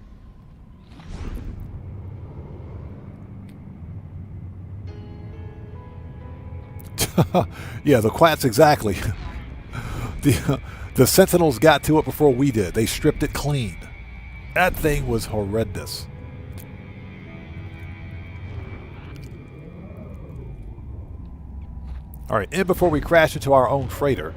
Yeah, the quats, exactly. The Sentinels got to it before we did. They stripped it clean. That thing was horrendous. All right, and before we crash into our own freighter.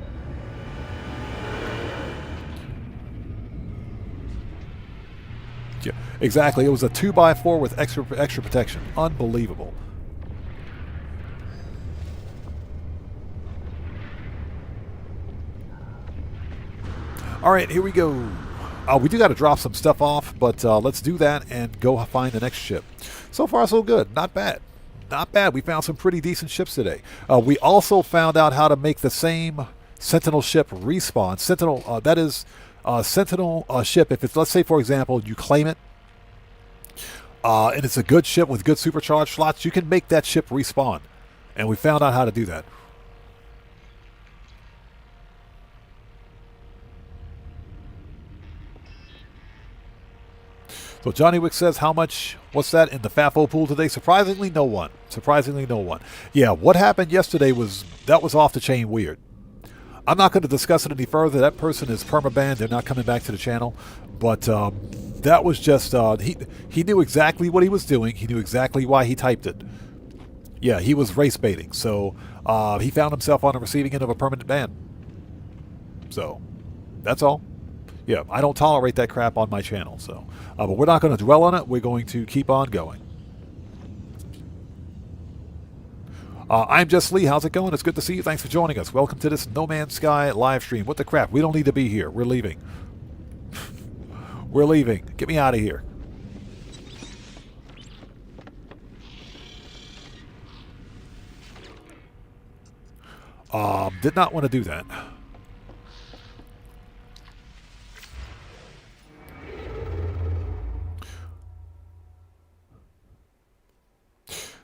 Yeah, exactly. It was a 2x4 with extra protection. Unbelievable. All right, here we go. We do got to drop some stuff off, but let's do that and go find the next ship. So far, so good. Not bad. Not bad. We found some pretty decent ships today. We also found out how to make the same Sentinel ship respawn. Sentinel, that is Sentinel ship. If it's, let's say, for example, you claim it, and it's a good ship with good supercharged slots, you can make that ship respawn. And we found out how to do that. So Johnny Wick says, how much, what's that in the FAFO pool today? Surprisingly, no one. Surprisingly, no one. Yeah, what happened yesterday was off the chain weird. I'm not going to discuss it any further. That person is permabanned. They're not coming back to the channel. But that was just, he knew exactly what he was doing. He knew exactly why he typed it. Yeah, he was race baiting. So he found himself on the receiving end of a permanent ban. So that's all. Yeah, I don't tolerate that crap on my channel. So, but we're not going to dwell on it. We're going to keep on going. I'm Just Lee. How's it going? It's good to see you. Thanks for joining us. Welcome to this No Man's Sky live stream. What the crap? We don't need to be here. We're leaving. We're leaving. Get me out of here. Did not want to do that.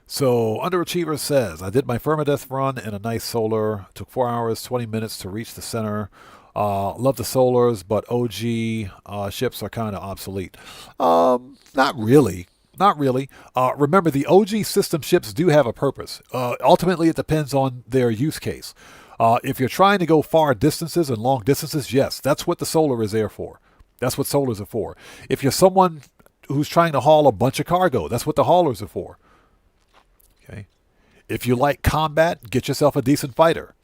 So, Underachiever says, I did my permadeath run in a nice solar. Took 4 hours, 20 minutes to reach the center. Love the solars, but OG ships are kind of obsolete. Not really. Not really. Remember, the OG system ships do have a purpose. Ultimately, it depends on their use case. If you're trying to go far distances and long distances, yes, that's what the solar is there for. That's what solars are for. If you're someone who's trying to haul a bunch of cargo, that's what the haulers are for. Okay. If you like combat, get yourself a decent fighter.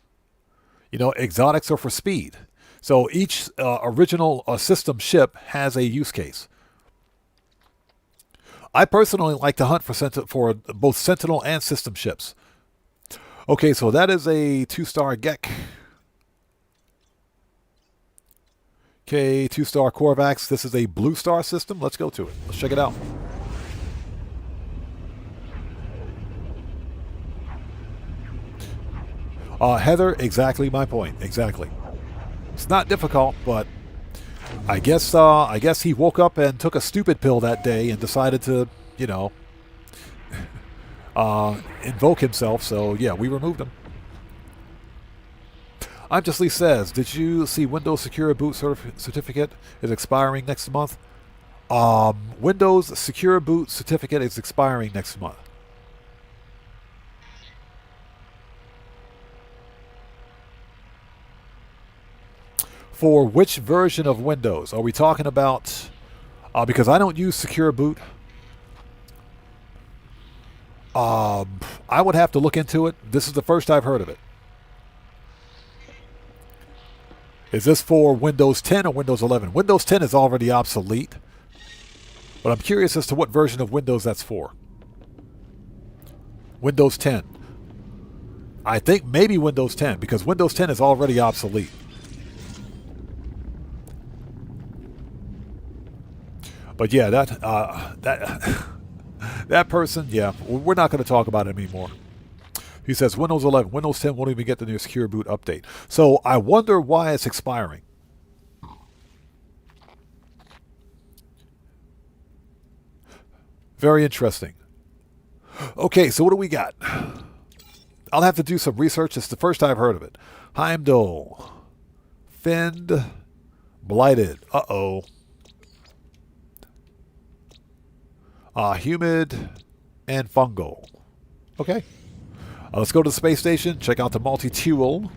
You know, exotics are for speed. So each original system ship has a use case. I personally like to hunt for both Sentinel and system ships. Okay, so that is a 2-star Gek. Okay, 2-star Korvax. This is a blue star system. Let's go to it. Let's check it out. Heather, exactly my point. Exactly. It's not difficult, but I guess he woke up and took a stupid pill that day and decided to, you know, invoke himself. So yeah, we removed him. I'm Just Lee says, did you see Windows Secure Boot certificate is expiring next month? Windows Secure Boot certificate is expiring next month. For which version of Windows are we talking about? Because I don't use Secure Boot. I would have to look into it. This is the first I've heard of it. Is this for Windows 10 or Windows 11? Windows 10 is already obsolete. But I'm curious as to what version of Windows that's for. Windows 10. I think maybe Windows 10, because Windows 10 is already obsolete. But yeah, that person, yeah, we're not going to talk about it anymore. He says Windows 11, Windows 10 won't even get the new Secure Boot update. So I wonder why it's expiring. Very interesting. Okay, so what do we got? I'll have to do some research. It's the first I've heard of it. Heimdall. Fend. Blighted. Uh-oh. Humid and fungal. Okay. Let's go to the space station, check out the multi-tool.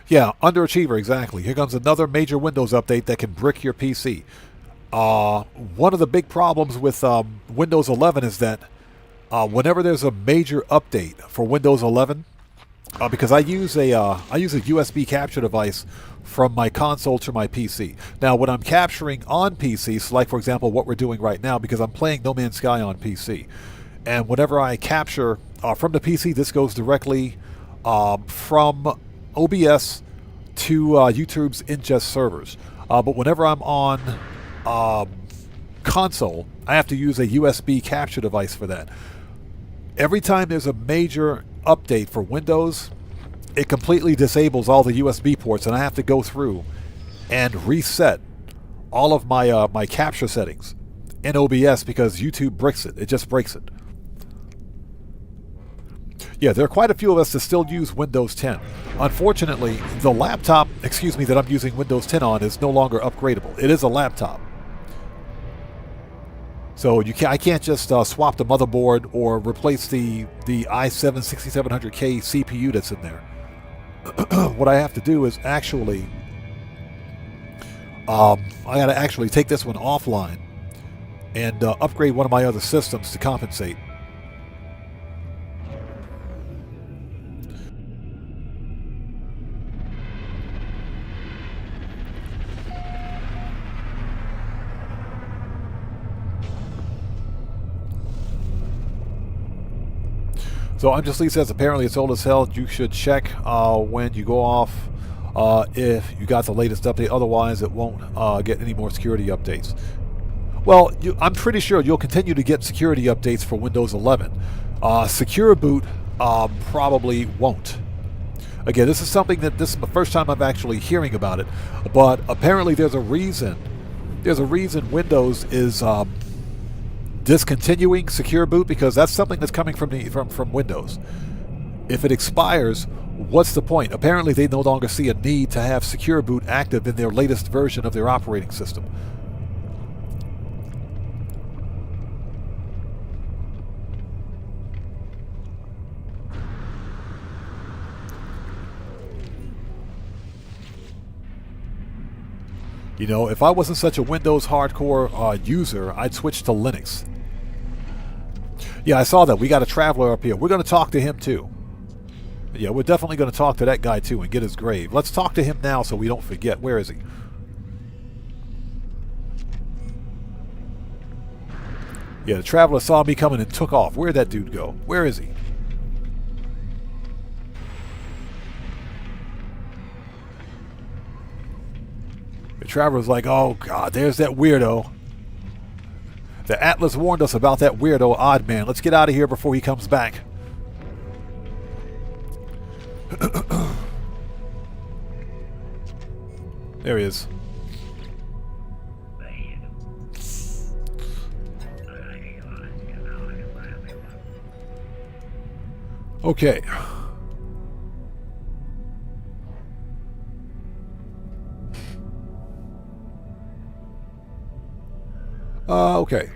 Yeah, underachiever, exactly. Here comes another major Windows update that can brick your PC. One of the big problems with Windows 11 is that whenever there's a major update for Windows 11, because I use a USB capture device from my console to my PC. Now, when I'm capturing on PC, so like for example what we're doing right now, because I'm playing No Man's Sky on PC, and whenever I capture from the PC, this goes directly from OBS to YouTube's ingest servers. But whenever I'm on console, I have to use a USB capture device for that. Every time there's a major update for Windows, it completely disables all the USB ports, and I have to go through and reset all of my my capture settings in OBS because YouTube bricks it. It just breaks it. Yeah, there are quite a few of us that still use Windows 10. Unfortunately, the laptop, that I'm using Windows 10 on is no longer upgradable. It is a laptop. So I can't just swap the motherboard or replace the i7 6700K CPU that's in there. What I have to do is actually, I got to actually take this one offline and upgrade one of my other systems to compensate. So I'm Just Lee says apparently it's old as hell. You should check when you go off if you got the latest update. Otherwise, it won't get any more security updates. Well, I'm pretty sure you'll continue to get security updates for Windows 11. Secure Boot probably won't. Again, this is something that this is the first time I'm actually hearing about it. But apparently, there's a reason. There's a reason Windows is discontinuing Secure Boot, because that's something that's coming from Windows. If it expires, what's the point? Apparently they no longer see a need to have Secure Boot active in their latest version of their operating system. You know, if I wasn't such a Windows hardcore user, I'd switch to Linux. Yeah, I saw that. We got a traveler up here. We're going to talk to him too. Yeah, we're definitely going to talk to that guy too and get his grave. Let's talk to him now so we don't forget. Where is he? Yeah, the traveler saw me coming and took off. Where'd that dude go? Where is he? The traveler's like, oh God, there's that weirdo. The Atlas warned us about that weirdo odd man. Let's get out of here before he comes back. There he is. Okay. Okay.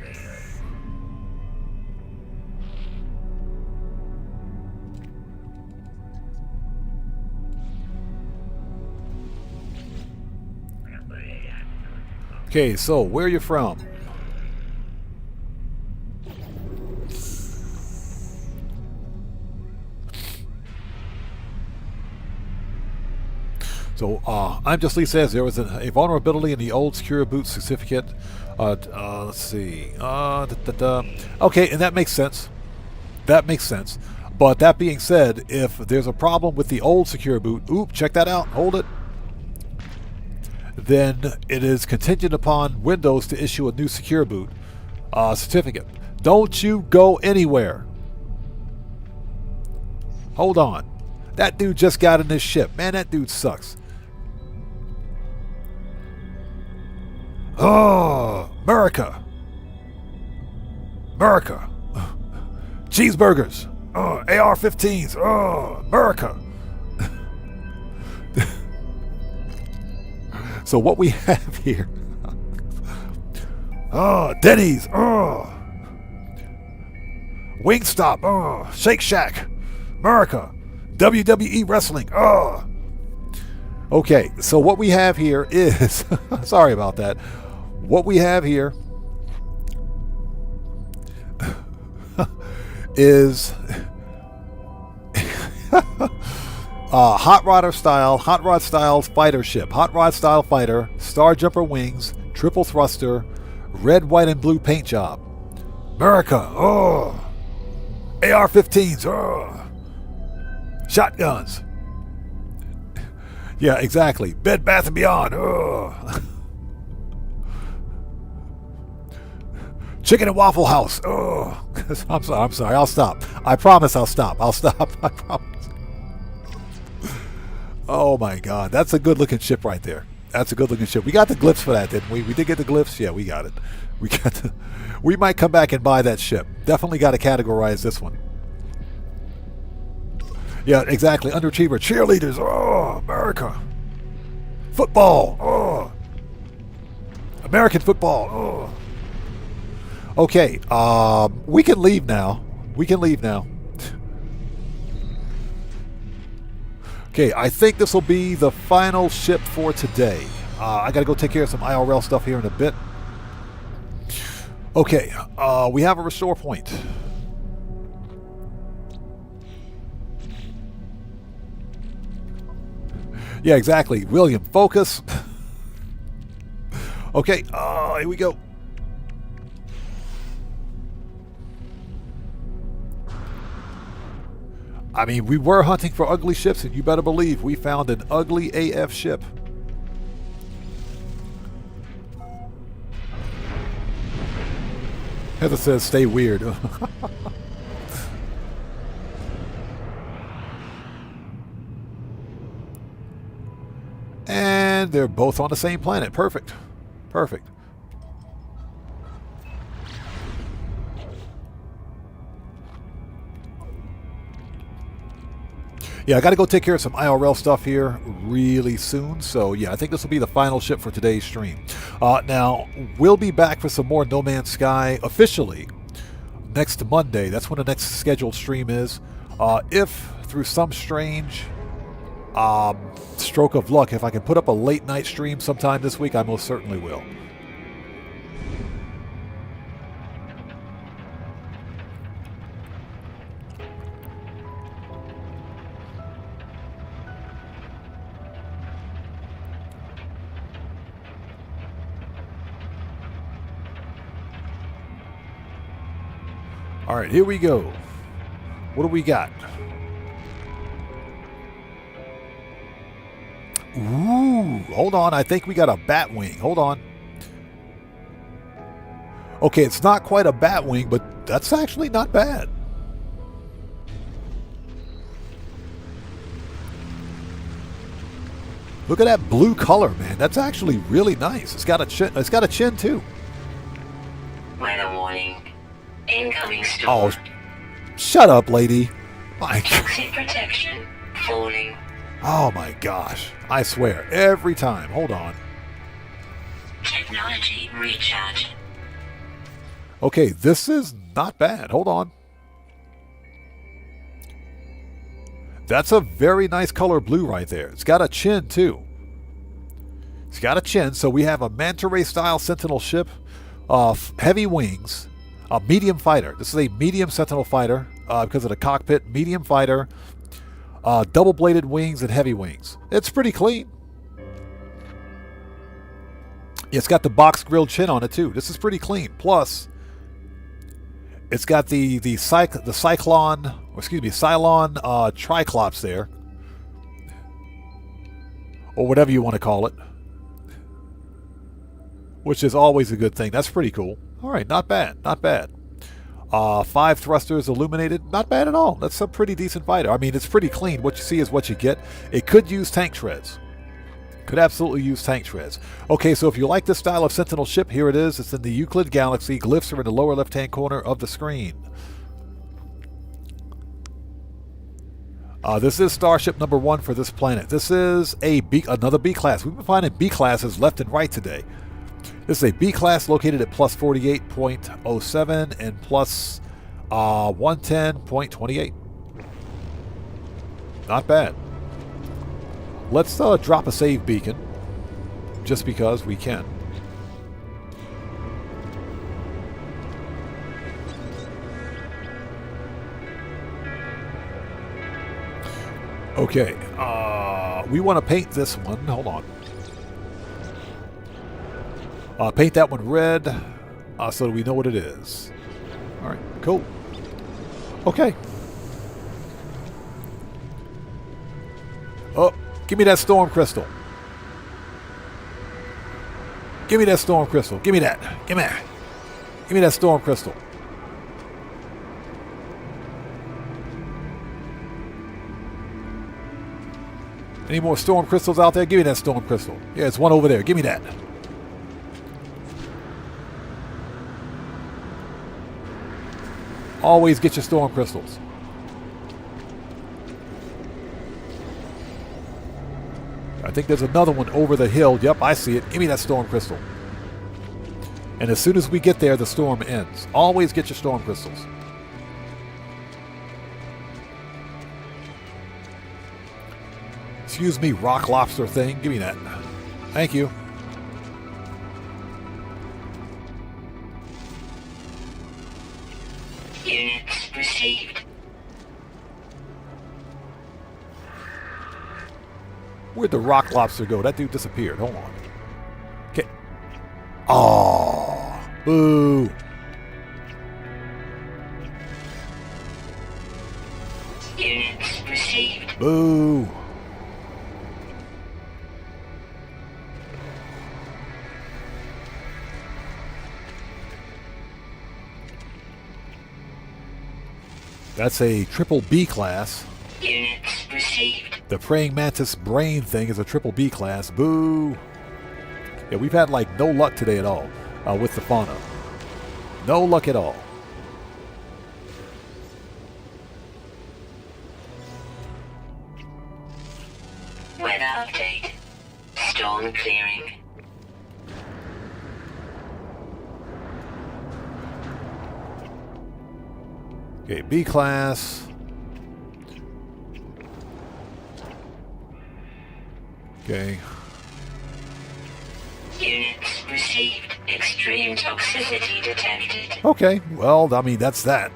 Okay, so where are you from? So, I'm Just Lee says there was a vulnerability in the old secure boot certificate. Let's see. Okay, and that makes sense. That makes sense. But that being said, if there's a problem with the old secure boot, check that out. Hold it. Then it is contingent upon Windows to issue a new secure boot certificate. Don't you go anywhere. Hold on. That dude just got in this ship. Man, that dude sucks. Oh, America. America. Cheeseburgers. Oh, AR-15s. Oh, America. So what we have here. Oh, Denny's. Oh. Wingstop. Oh, Shake Shack. America. WWE Wrestling. Oh. Okay, so what we have here is sorry about that. What we have here is hot rod style fighter ship, hot rod style fighter, star jumper wings, triple thruster, red, white, and blue paint job. America, oh, AR-15s, oh, shotguns. Yeah, exactly. Bed Bath & Beyond, oh. Chicken and Waffle House, oh. I'm sorry, I'll stop. I promise I'll stop. I promise. Oh my God, that's a good looking ship right there. That's a good looking ship. We got the glyphs for that, didn't we? We did get the glyphs? Yeah, we got it. We might come back and buy that ship. Definitely got to categorize this one. Yeah, exactly. Underachiever. Cheerleaders. Oh, America. Football. Oh. American football. Oh. Okay, we can leave now. Okay, I think this will be the final ship for today. I gotta go take care of some IRL stuff here in a bit. Okay, we have a restore point. Yeah, exactly. William, focus. Okay, here we go. I mean, we were hunting for ugly ships, and you better believe we found an ugly AF ship. Heather says, stay weird. And they're both on the same planet. Perfect. Perfect. Yeah, I got to go take care of some IRL stuff here really soon. So, yeah, I think this will be the final ship for today's stream. Now, we'll be back for some more No Man's Sky officially next Monday. That's when the next scheduled stream is. If, through some strange stroke of luck. If I can put up a late night stream sometime this week, I most certainly will. All right, here we go. What do we got? Ooh, hold on. I think we got a bat wing. Hold on. Okay, it's not quite a bat wing, but that's actually not bad. Look at that blue color, man. That's actually really nice. It's got a chin. It's got a chin too. Weather warning. Incoming storm. Oh, shut up, lady. My Exit protection. Falling. Oh my gosh. I swear. Every time. Hold on. Technology recharge. Okay, this is not bad. Hold on. That's a very nice color blue right there. It's got a chin too. It's got a chin. So we have a manta ray style Sentinel ship, heavy wings, a medium fighter. This is a medium Sentinel fighter because of the cockpit. Medium fighter, double bladed wings and heavy wings. It's pretty clean. It's got the box grilled chin on it too. This is pretty clean. Plus, it's got the Cylon Triclops there, or whatever you want to call it, which is always a good thing. That's pretty cool. All right, not bad, not bad. 5 thrusters illuminated, not bad at all. That's a pretty decent fighter. I mean, it's pretty clean. What you see is what you get. It could use tank treads. Could absolutely use tank treads. Okay, so if you like this style of Sentinel ship, here it is. It's in the Euclid Galaxy. Glyphs are in the lower left-hand corner of the screen. This is Starship number 1 for this planet. This is another B-class. We've been finding B-classes left and right today. This is a B-class located at plus 48.07 and plus 110.28. Not bad. Let's drop a save beacon, just because we can. Okay, we want to paint this one. Hold on. Paint that one red so that we know what it is. All right, cool. Okay. Oh, give me that storm crystal. Give me that storm crystal. Give me that. Give me that. Give me that storm crystal. Any more storm crystals out there? Give me that storm crystal. Yeah, it's one over there. Give me that. Always get your storm crystals. I think there's another one over the hill. Yep, I see it. Give me that storm crystal. And as soon as we get there, the storm ends. Always get your storm crystals. Excuse me, rock lobster thing. Give me that. Thank you. Units received. Where'd the rock lobster go? That dude disappeared. Hold on. Okay. Oh, boo. Units received. Boo. That's a triple B class. Units received. The praying mantis brain thing is a triple B class. Boo. Yeah, we've had like no luck today at all with the fauna. No luck at all. Weather update. Storm clearing. Okay, B class. Okay. Units received. Extreme toxicity detected. Okay, well, I mean, that's that.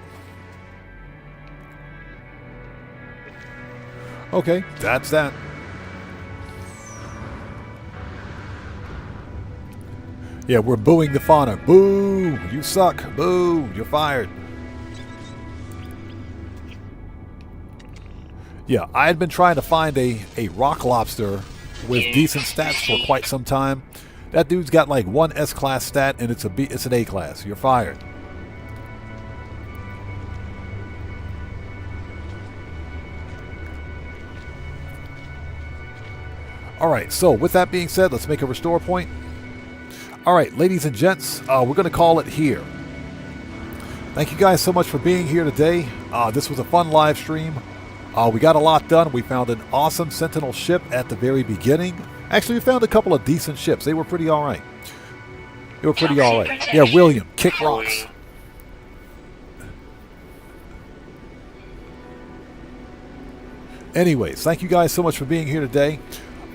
Okay, that's that. Yeah, we're booing the fauna. Boo! You suck. Boo! You're fired. Yeah, I had been trying to find a rock lobster with decent stats for quite some time. That dude's got like one S-class stat, and it's an A-class. You're fired. All right, so with that being said, let's make a restore point. All right, ladies and gents, we're going to call it here. Thank you guys so much for being here today. This was a fun live stream. We got a lot done. We found an awesome Sentinel ship at the very beginning. Actually, we found a couple of decent ships. They were pretty all right. They were pretty all right. Yeah, William, kick rocks. Anyways, thank you guys so much for being here today.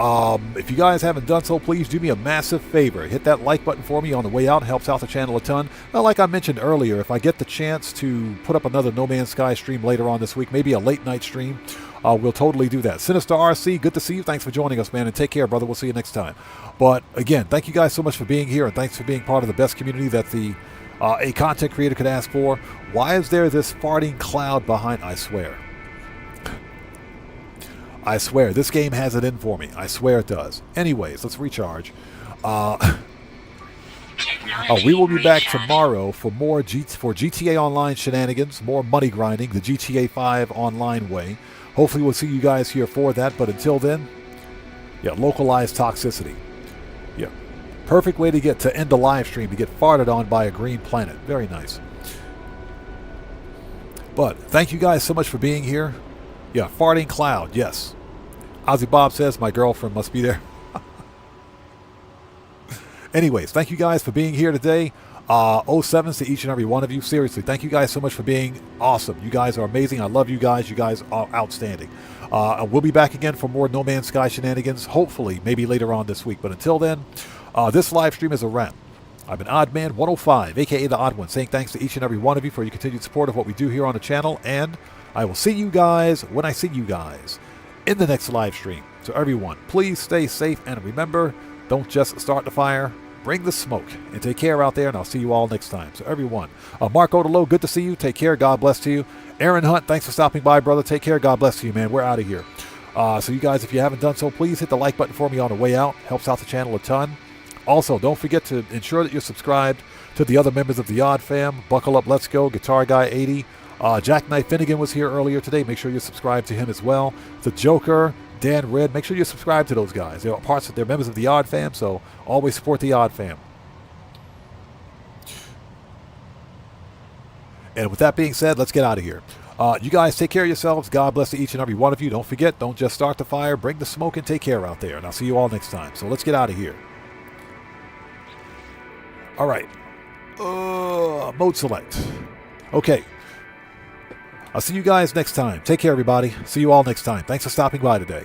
If you guys haven't done so, please do me a massive favor. Hit that like button for me on the way out. It helps out the channel a ton. Now, like I mentioned earlier, if I get the chance to put up another No Man's Sky stream later on this week, maybe a late night stream, we'll totally do that. Sinister RC, good to see you. Thanks for joining us, man, and take care, brother. We'll see you next time. But again, thank you guys so much for being here, and thanks for being part of the best community that a content creator could ask for. Why is there this farting cloud behind? I swear, this game has it in for me. I swear it does. Anyways, let's recharge. We will be back tomorrow for more GTA Online shenanigans, more money grinding, the GTA 5 online way. Hopefully we'll see you guys here for that, but until then, yeah, localized toxicity. Yeah, perfect way to end the live stream, to get farted on by a green planet. Very nice. But thank you guys so much for being here. Yeah, farting cloud, yes. Ozzy Bob says my girlfriend must be there. Anyways, thank you guys for being here today. 07s to each and every one of you. Seriously, thank you guys so much for being awesome. You guys are amazing. I love you guys. You guys are outstanding. We'll be back again for more No Man's Sky shenanigans, hopefully, maybe later on this week. But until then, this live stream is a wrap. I've been Oddman105, a.k.a. The Odd One, saying thanks to each and every one of you for your continued support of what we do here on the channel, and I will see you guys when I see you guys in the next live stream. So everyone, please stay safe, and remember, don't just start the fire, bring the smoke, and take care out there, and I'll see you all next time. So everyone, Mark Odelo, good to see you. Take care. God bless to you. Aaron Hunt, thanks for stopping by, brother. Take care. God bless to you, man. We're out of here. So you guys, if you haven't done so, please hit the like button for me on the way out. Helps out the channel a ton. Also, don't forget to ensure that you're subscribed to the other members of the Odd Fam. Buckle Up, Let's Go, Guitar Guy 80. Jackknife Finnegan was here earlier today. Make sure you subscribe to him as well. The Joker, Dan Red. Make sure you subscribe to those guys. They're members of the Odd Fam, so always support the Odd Fam. And with that being said, let's get out of here. You guys take care of yourselves. God bless to each and every one of you. Don't forget, don't just start the fire. Bring the smoke and take care out there. And I'll see you all next time. So let's get out of here. All right. Mode select. Okay. I'll see you guys next time. Take care, everybody. See you all next time. Thanks for stopping by today.